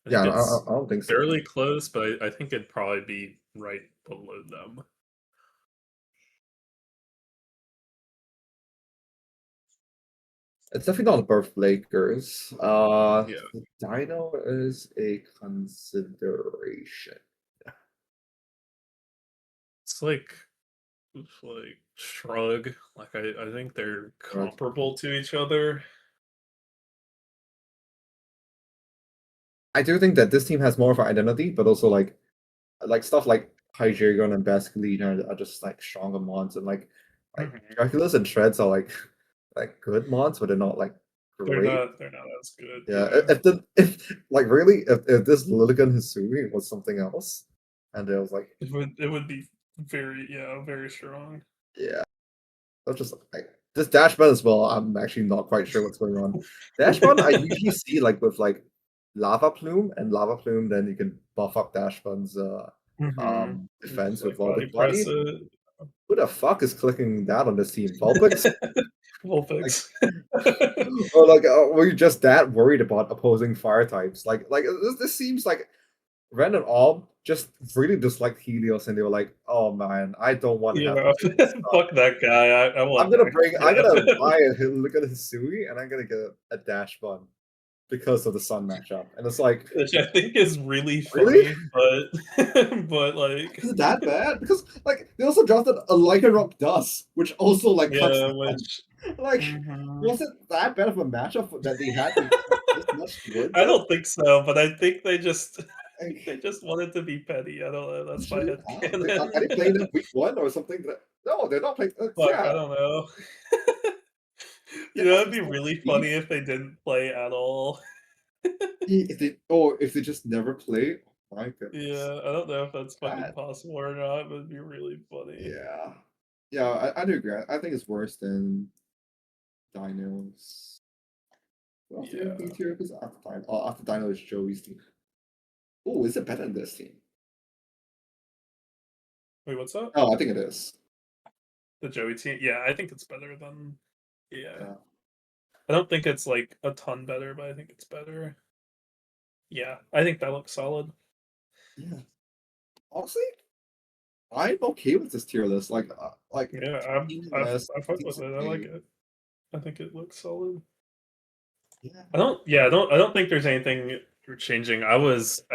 I Yeah, think it's I don't think so. fairly close, but I think it'd probably be right below them. It's definitely not above Lakers. Yeah. Dino is a consideration. It's like shrug. Like I think they're comparable to each other. I do think that this team has more of an identity, but also like stuff like Hydragon and Basculina are just like stronger mons, and like Mhm. Dracula's and Shreds are like good mons, but they're not like great. They're not as good. Yeah, Yeah. if like really if this Lilligan Hisui was something else, and it was like It would be very, yeah, very strong. yeah that's just like this Dashbun as well. I'm actually not quite sure what's going on. Dashbun, I usually see like with like Lava Plume and Lava Plume, then you can buff up Dashbun's defense Just with like body Vulpix press Body. it. Who the fuck is clicking that on this team? Vulpix? Like, Vulpix. or like, were you just that worried about opposing fire types? Like this seems like Random All just really disliked Helios, and they were like, "Oh man, I don't want to have to Yeah, play this stuff. fuck that guy. I want that. I'm Yeah. gonna buy a look at Hisui, and I'm gonna get a dash bun because of the Sun matchup." And it's like, Which I think is really really? funny, but but like Is it that bad? Because like they also drafted a Lycanroc Dust, which also like cuts yeah, down. which Like, mhm. was it that bad of a matchup that they had to put this much towards I it? don't think so, but I think they just I think they Like, just wanted to be petty. I don't know. That's my should, are they headcanon. playing them week one or something? No, they're not playing. Fuck, Yeah, I don't know. they You know, must it'd be be so really funny beef. if they didn't play at all. If they just never play, oh my goodness. Yeah, I don't know if that's fucking That, possible or not, but it'd be really funny. yeah. Yeah, I do agree. I think it's worse than Dinos. What else do you have B Yeah. tier? Because after Dino is Joey's team. Oh, is it better than this team? Wait, what's up? Oh, I think it is. The Joey team? Yeah, I think it's better than. Yeah. Yeah. I don't think it's like a ton better, but I think it's better. Yeah, I think that looks solid. Yeah. Honestly, I'm okay with this tier list. Like Yeah, team I has I fuck with decent it. I like play. it. I think it looks solid. Yeah. I don't think there's anything changing. I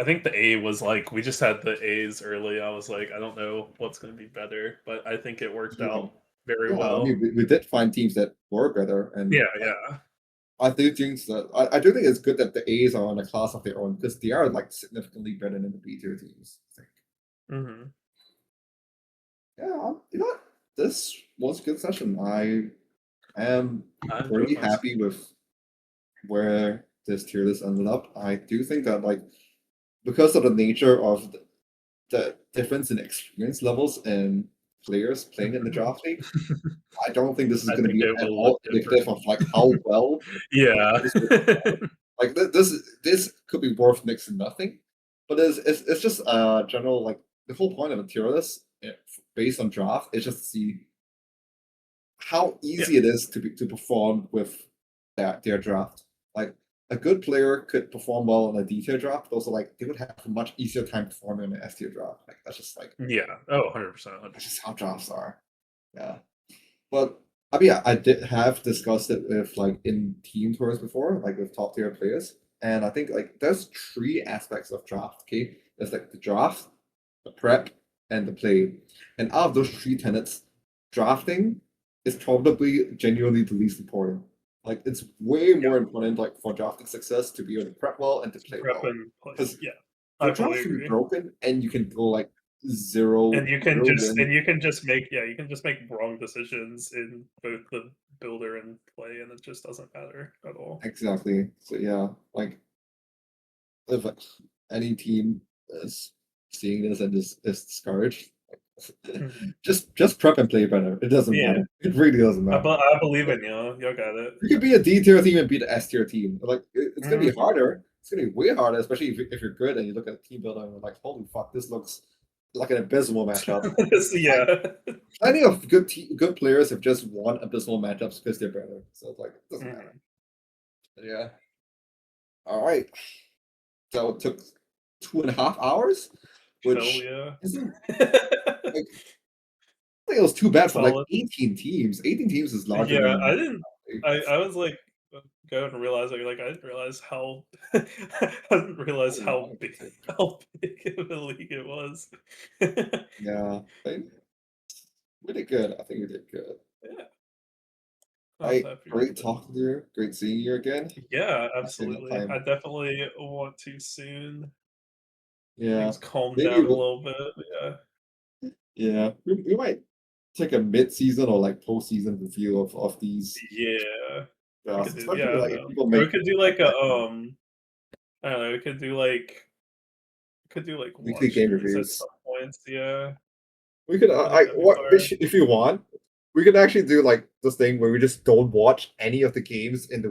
think the A was like we just had the A's early. I was like, I don't know what's gonna be better, but I think it worked Yeah. out very Yeah. I mean, well. we did find teams that were better, and Yeah, like yeah. I do think that I do think it's good that the A's are on a class of their own because they are like significantly better than the B tier teams. I think. Hmm. Yeah, you know what? This was a good session. I am I enjoyed pretty myself. happy with where this tier list ended up. I do think that like because of the nature of the difference in experience levels and players playing in the Mhm. draft league, I don't think this is I going to think be it at will look all different. indicative of like how well Yeah. this will perform. Like this could be worth next to nothing, but it's just general like the whole point of a tier list based on draft is just to see how Yeah. easy it is to perform with their draft. Like a good player could perform well in a D tier draft, but also like they would have a much easier time performing in an S tier draft. Like Yeah. Oh, 100%, that's 100%. just how drafts are. Yeah. But I mean, yeah, I did have discussed it with like in team tours before, like with top tier players. And I think like there's three aspects of draft. Okay, there's like the draft, the prep, and the play. And out of those three tenets, drafting is probably genuinely the least important. Like it's way Yeah. more important like for drafting success to be able to prep well and to play Prep well. and play. Because Yeah. your I draft fully can be agree. broken and you can go like zero zero win. You can just make yeah, you can just make wrong decisions in both the builder and play, and it just doesn't matter at all. Exactly. So yeah, like if any team is seeing this and is discouraged, Mhm. just prep and play better. It doesn't Yeah. matter. It really doesn't matter. I believe in you. You got it. You could be a D tier team and beat an S tier team. Like it's gonna be Mhm. harder. It's gonna be way harder, especially if you're good and you look at the team builder and you're like, holy fuck, this looks like an abysmal matchup. So, Like yeah. plenty of good players have just won abysmal matchups because they're better. So it's like it doesn't matter. Mhm. Yeah. All right. So it took 2.5 hours, Hell which yeah. isn't like I think it was too bad for like Solid. 18 teams. 18 teams is larger Yeah, than I was like going to realize like I didn't realize how I didn't realize a lot of it. how big of a league it was. Yeah, I think we did good. I think we did good. Yeah, I was I happy with great it. talking to you. Great seeing you again. Yeah, I think that absolutely. I time. definitely want to soon. Yeah, Things calm maybe down a we'll, little bit. Yeah. yeah, we might take a mid-season or like post-season review of these Yeah. We drafts, could do especially yeah, like if people or we make could do like a I don't know, we could do like weekly game watch-throughs at reviews. some points, yeah. We could I think that'd be fire. if you want. we can actually do like this thing where we just don't watch any of the games in the